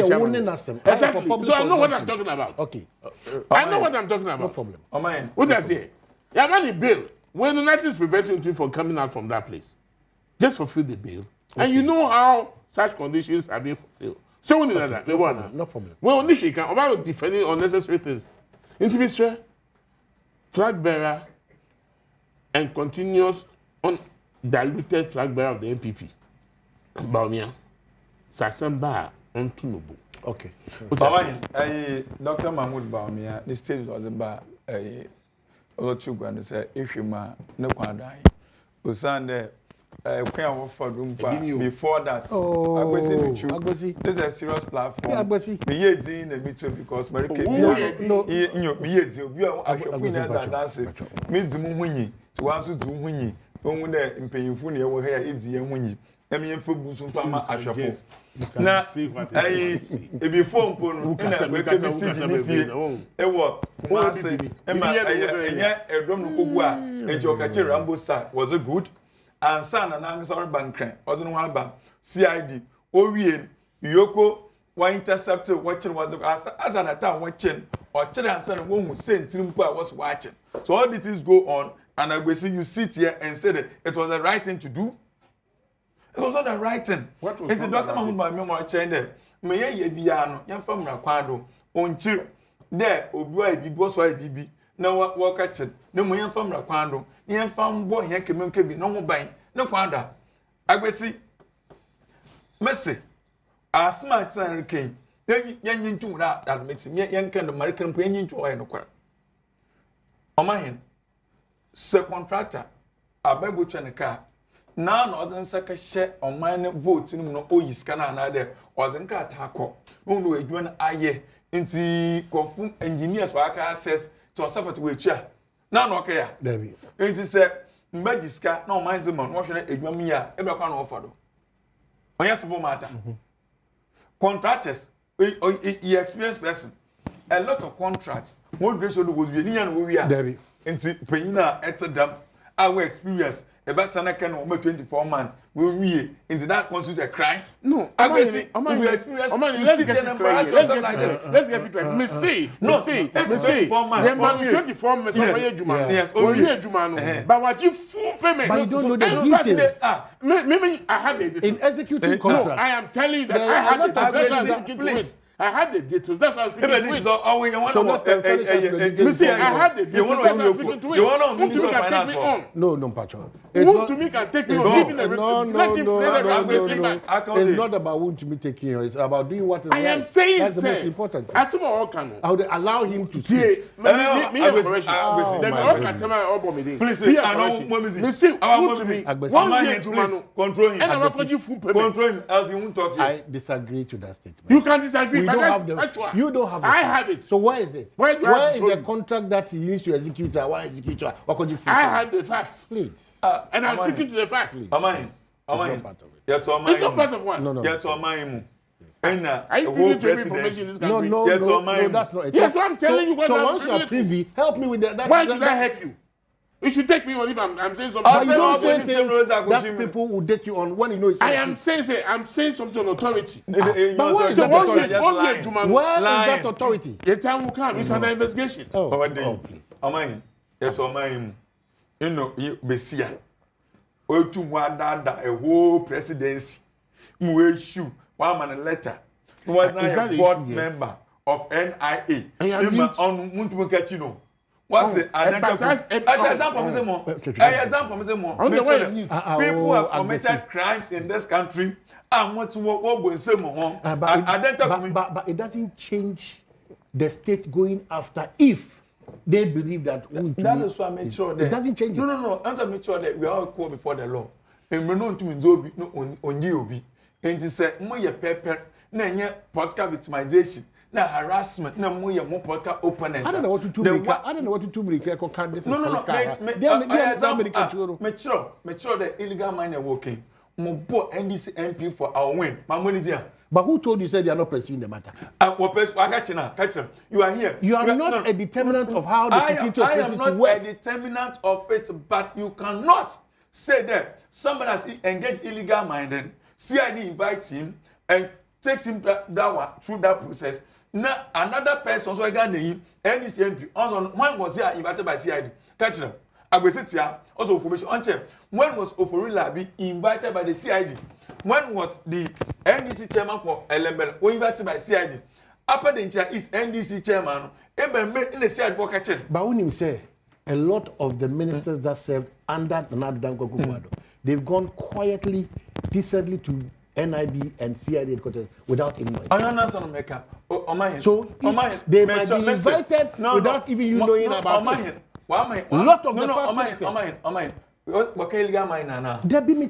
So I know what I'm talking about. Okay. I know what I'm talking about. No problem. Omahin. What I say? Yeah, money bill. When nothing is preventing him from coming out from that place, just fulfill the bill. Okay. And you know how such conditions are being fulfilled. So we need that. No problem. Well, only she can about defending unnecessary things. Intimate flag bearer and continuous undiluted flag bearer of the MPP. Baumia. Sasemba on Tunubu. Okay. Dr. Mahmoud Baumia, the state was about a lot of going to say, if you ma no quandai. Usande. For room before that. Agosi. This is a serious platform. Agosi. Me ye in the meeting because America me ye we are actually dance. Me dimu hunyi. To wasu du hunyi. Ohun na mpanyimfo na ewo ha edi ye hunyi. Emi ye fobu so fama ahwefo. Na before mpo no na we can see the fie. Ewo kuma say ema enya edom no kogu a eji okache Rambo star was it good? And son and I'm sorry bankran wasn't one about CID OVN EOCO were intercepted watching was as an time watching or children and son won't send to was watching. So all these things go on and I will see you sit here and say that it was the right thing to do. It was not the right thing. What was it's the Dr. Mahmoud my memory chain there. May ye be ano, young from Raquando on chip there Obi Bibo so BB. No what catch it. No more from Raquando. Yen found boy yen can be no more buying. No quanda. I will see. Mercy. Our smart son came. Yen into that makes me young kind of American paying to oil no quar. On my hand. Sir contractor. I beg which and a car. Now northern second share on mine votes in no ois can another wasn't got taco. Who know a joint aye into confirm engineers work access to a suffer to which na no okay ya David enti say mbajiska na o mind man wo hwe edwuma mi ya e be kwa na ofado onya simple matter contractors he experienced person a lot of contracts what grace do was ni yan wo wi a David enti penyina etedam our experience about Sanaka no 24 months we wie into that constitutes a crime. No, we experience let's get it like this. Let's get it like me say. The man 24 months of your juma. Yes, only juma no. But what you full payment. But you don't know the details. Me I have the in executing contracts. No, I am telling you that I have the details. I had the details. That's why I was speaking to it. I had the details. You want to take me on? No, Pacho. Wontumi can take me on. It's not about Wontumi taking you. It's about doing what is right. I am saying, that's the most important. I would allow him to see. Please, I disagree to that statement. You can disagree. You don't have I have it. So where is it? Where is the contract that he used to execute? Why execute? What could you fix? I have the facts. Please. And I'm speaking to the facts. Am I? It's not part of what? No. Yes, on my are you privy to information in this country? No, that's not it. Yes, I'm telling you. So once you're privy, help me with that. Why should I help you? You should take me on if I'm saying something. But you don't say things that people will take you on when you know it's I'm saying something on authority. But where is that authority? Where is that authority? The time will come. It's under investigation. Oh, please. Amain. Yes, Amain. You know, Bessia. Or to one a whole presidency. Mu issue one man a letter. Was not a board member of NIA. On Wontumi Kachino. What's it? People have committed crimes in this country and want to work with some more. But it doesn't change the state going after if they believe that. That is why I make sure that it doesn't change. No. I want to make sure that we are all equal before the law. And we know to Minzobi, no on Yobi. And to say, Moya pepper, Nanya political victimization. Na harassment na mo more podcast opponent. I don't know what to do. I don't know what to do. This is make sure the illegal miner working. Mo bought NDC MP for our win. My money there. But who told you said they are not pursuing the matter? You are here. You are not a determinant of how the security of I am not a determinant of it, but you cannot say that somebody has engaged illegal mining. CID invites him and takes him through that process. Now another person so I got name NDCMP on when was here invited by CID. Catch them. Agbesetia also information on check. When was Oforilabi invited by the CID? When was the NDC chairman for LML invited by CID? Upper the is NDC chairman. In the CID for catching. But when you say a lot of the ministers that served under the Adom Kufuor, they've gone quietly, decently to NIB and CID headquarters without invoice. So they might be invited without even you knowing about it. A lot of the past there be me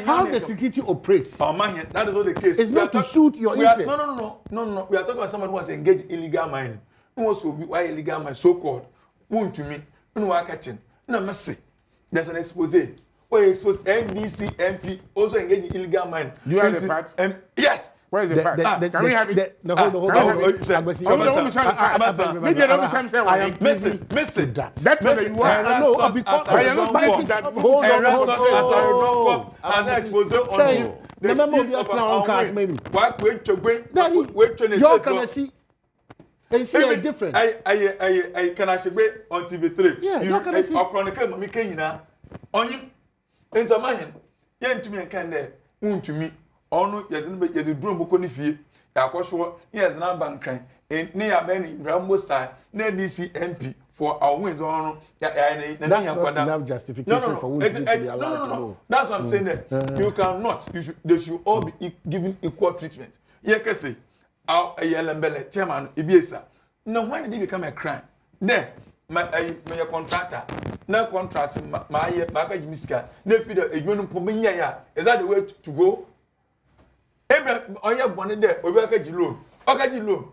how the security operates. That is not the case. It's not to suit your interests. No. We are talking about someone who has engaged in illegal mining. Who also be why illegal mining so-called. Wontumi. No are catching. No mercy. There's an expose. Where you expose NDC MP also engaged in illegal mining. Do you have the facts? Yes. Where is the fact? Can we have it? No, hold on. Maybe I don't say I am missing that. That's what you are. No, because I am not fighting that. Hold on. As I expose on him. The memo of the on cars, maybe. Y'all can see. And see a difference. I can actually on TV3. Yeah, you can see. Chronicle me Kenya. On him. In some man. Yen to me and can there. To me. Onu ya the drum boko ni fie ya kwosho yes na bank crime ne ya be ni Rambo style na NDC MP for our wins on ya na enough justification for women to be allowed to know. That's what I'm saying there. You cannot, they should all be given equal treatment. Yeah, can say our Yelembele chairman Ibiesa. Now when did it become a crime? Then my contractor na contract my package miska na feed a you know is that the way to go? Oya bone there obi akaji loan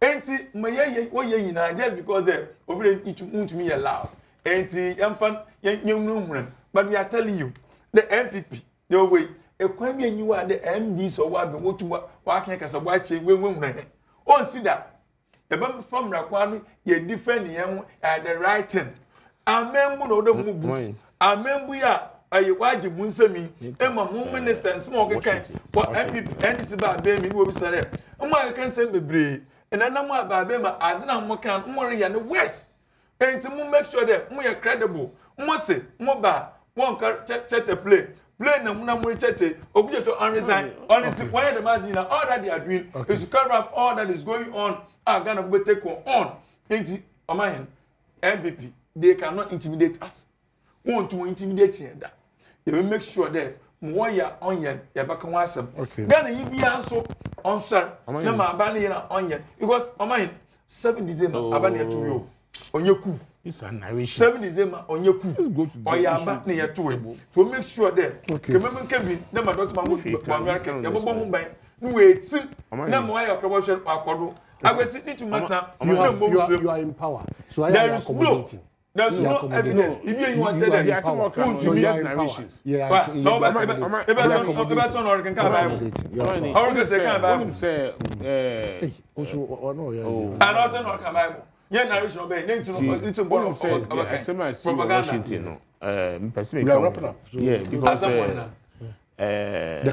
Enti maye wo ye nyina just because the over it me allow. Enti emfa no but we are telling you the MPP the way e kwan bi anyi wa the MDs or wa be wotu wa kan kasa wa che wenwun on see that the bam from rakwa ye defend yen the right thing amembu no de mubu amembu ya ayi waji munsemi ema mu minister nsema okekan for MPP NDC ba be mi no obi sare mo akekan sem bebre enana mo aba be ma azina mo kan mo re ya no west enti mo make sure that mo ye credible mo se mo ba won ka chete play na muna mo chete oguje to unresign on it when the margin all that they are doing is to cover up all that is going on Ghana will take on enti omayen MPP they cannot intimidate us want to intimidate here that they will make sure that mo ya onyen ya baka wasem Ghana yi bia so on sir na ma ba na onyen because omayen 7 December abana to you onyeku it's a narration 7 December onyeku oyaba na yeto to make sure that kemem kebi na ma doctor mo America ya bobo mo ban no wetin na mo ya promotion akodo agwesi need to matter you are in power so I am accommodating. There's no evidence. If you want to tell them, want to be narrations. Yeah. No, but Everton or can come Bible. Or can say come Bible. Say, also, no, yeah. And also not come Bible. Yeah, narration obey. It's a bottom of Washington. We are wrapping up. Yeah, because the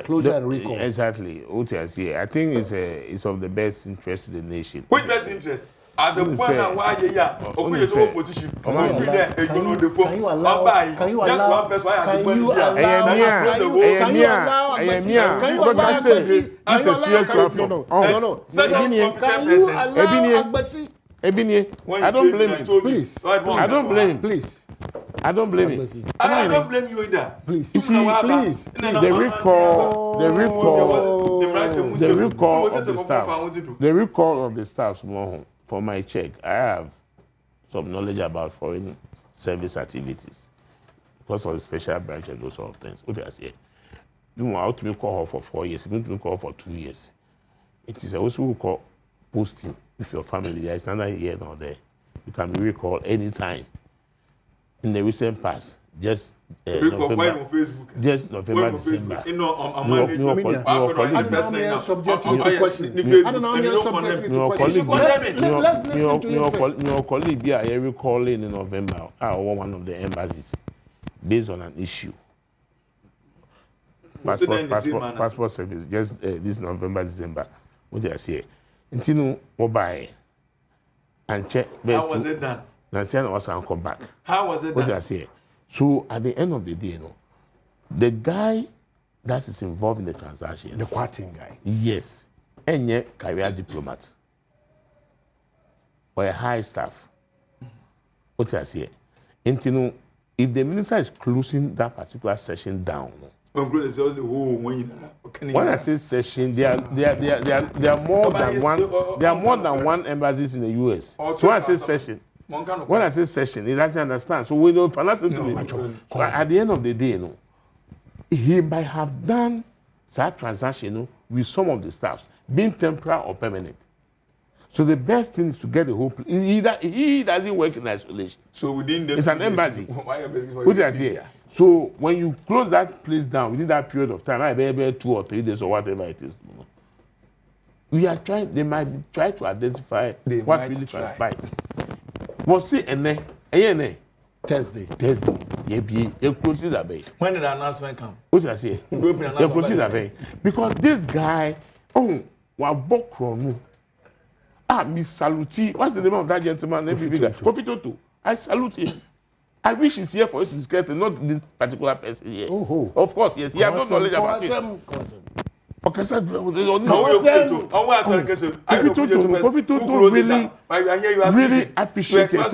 closure and recall. Exactly. I think it's of the best interest to the nation. Which best interest? As a point why you so opposition. Can you allow just one person why are I don't blame him. Please. I don't blame him. Please. I don't blame him. I don't blame you either. Please. You see, please. The recall of the staffs more. For my check, I have some knowledge about foreign service activities because of the special branch and those sort of things. What I say, you know, how to call her for 4 years, you to call her for 2 years. It is also we call posting with your family. There is another here nor there. You can be recalled anytime. In the recent past, just November, just November, December. Your colleague here recalling in November one of the embassies based on an issue. Passport service just this November, December. What did I say? Until mobile and check. How was it done? Nancy was come back. How was it done? What did I say? So at the end of the day, you know, the guy that is involved in the transaction, the quarting guy, yes, and yet career diplomat or a high staff. What I say, and you know, if the minister is closing that particular session down, when I say session, there are more than one. There are more than one embassies in the U.S. So when I say session. When I say session, he doesn't understand. So we don't listen to him. So at the end of the day, you know, he might have done that transaction, you know, with some of the staffs, being temporary or permanent. So the best thing is to get the whole. He doesn't work in isolation. So within the it's an embassy. What did I say? So when you close that place down within that period of time, I maybe 2 or 3 days or whatever it is. You know, we are trying. They might try to identify what really transpired. But see, Thursday. You proceed that way. When did the announcement come? What did I say? You proceed that way. Because this guy, me salute. What's the name of that gentleman? Kofi Toto. I salute him. I wish he's here for you to discuss, not this particular person here. Of course, yes. He has no knowledge about it. Really appreciate it.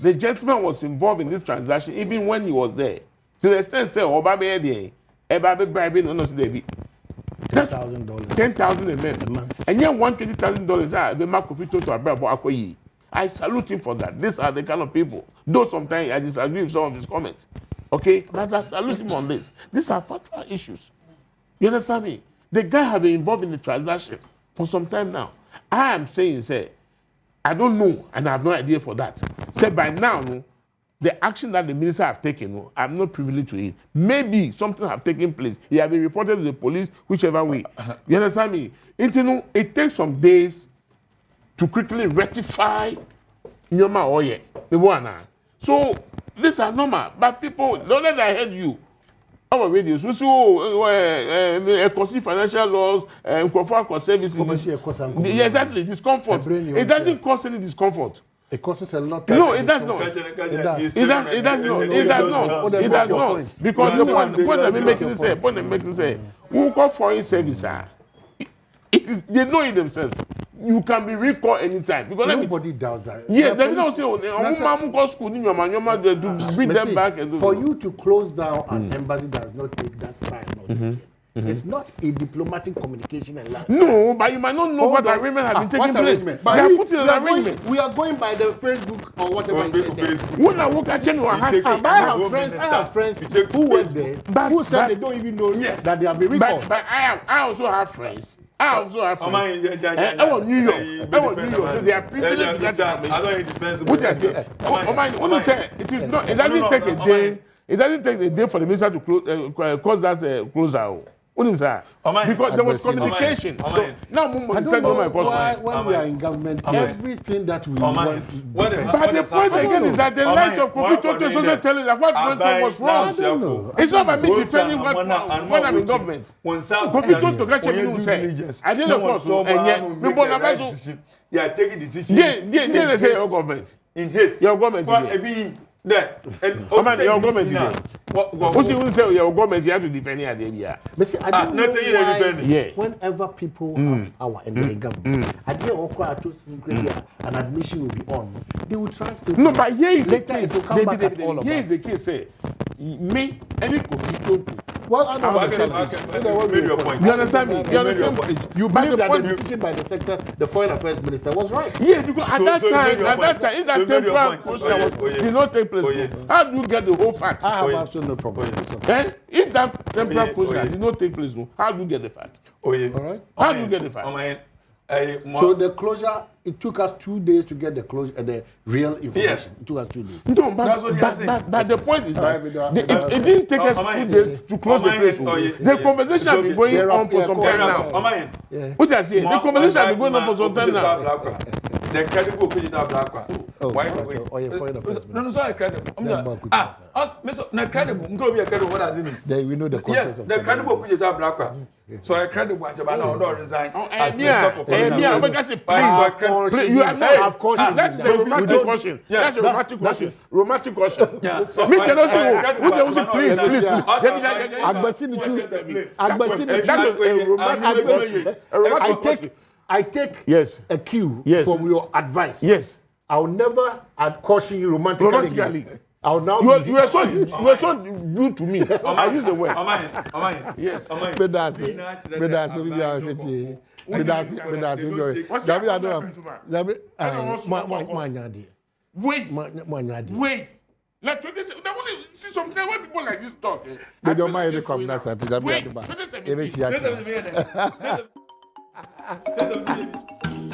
The gentleman was involved in this transaction even when he was there. To the extent say, $10,000 a month. And yet $120,000 I salute him for that. These are the kind of people. Though sometimes I disagree with some of his comments. Okay? But I salute him on this. These are factual issues. You understand me? The guy has been involved in the transaction for some time now. I am saying, say, I don't know, and I have no idea for that. Say by now, no, the action that the minister have taken, no, I'm not privileged to it. Maybe something have taken place. He have been reported to the police, whichever way. You understand me? It takes some days to quickly rectify Nyoma Oye. So these are normal, but people, don't let I heard you. Our radios, we see financial laws, services. Yeah, exactly, discomfort. It doesn't cause any discomfort. It causes a lot. No, it does not. It does not. Because the point I'm making say, who call foreign service, they know it themselves. You can be recalled anytime. Because nobody doubts that. Yeah, they don't say, to bring them back. For you to close down an embassy does not take that time. It's not a diplomatic communication and language. No, but you might not know what arrangement has been taking place. But they are putting an arrangement. We are going by the Facebook or whatever you said. When I walk at you, I have friends who were there who said they don't even know that they have been recalled. But I also have friends. I want New York. So they are privileged to that information. What I say, it is not. It doesn't take a day. It doesn't take a day for the minister to close that closer. Because there was communication. Now, I don't know why when we are in government, everything that we want. But the point again is that the likes of Kofi Tonto is also telling that what went on was wrong. It's not about me defending when I'm in government. Kofi Tonto got you say, I didn't know, and yet, they are taking decisions. Yeah, say your government. In haste. Your government. Your government. What you will say your government, you have to defend it at the area. But see, I don't know why whenever people are in the government, I didn't offer to an admission will be on. They will try to. No, but here is the case. Here is the case. Say, me, any Kofi Tonto. Well, I don't made your point. You understand me? You understand? You believe that the decision by the sector, the foreign affairs minister, was right. Yeah, because at that time, if that temporary position did not take place, how do you get the whole fact? I have absolutely no problem. If that temporary position did not take place, how do you get the fact? All right. How do you get the fact? So the closure, it took us 2 days to get the closure, the real information. Yes. It took us 2 days. No, but the point is that it didn't take us 2 days to close the place. The conversation has been going on for some time now. What I say, the conversation has been going on for some time now. The credible Kujita Blackwa. Why? No, sorry, credible. Mr. Credible, go be a credible. What does it mean? Then we know the context. Yes, the credible Kujita Blackwa. So I credible, but I don't resign. Please, you have not have caution. That is a romantic caution. That's a romantic caution. Romantic caution. Me cannot say, who they will say, please. I take a cue from your advice. Yes. I'll never caution you romantically. I'll now you are so rude to me. I use the word. Yes. Wait. Like 27, I want to see some when people like this talk. They don't mind the comments. Wait, 2017.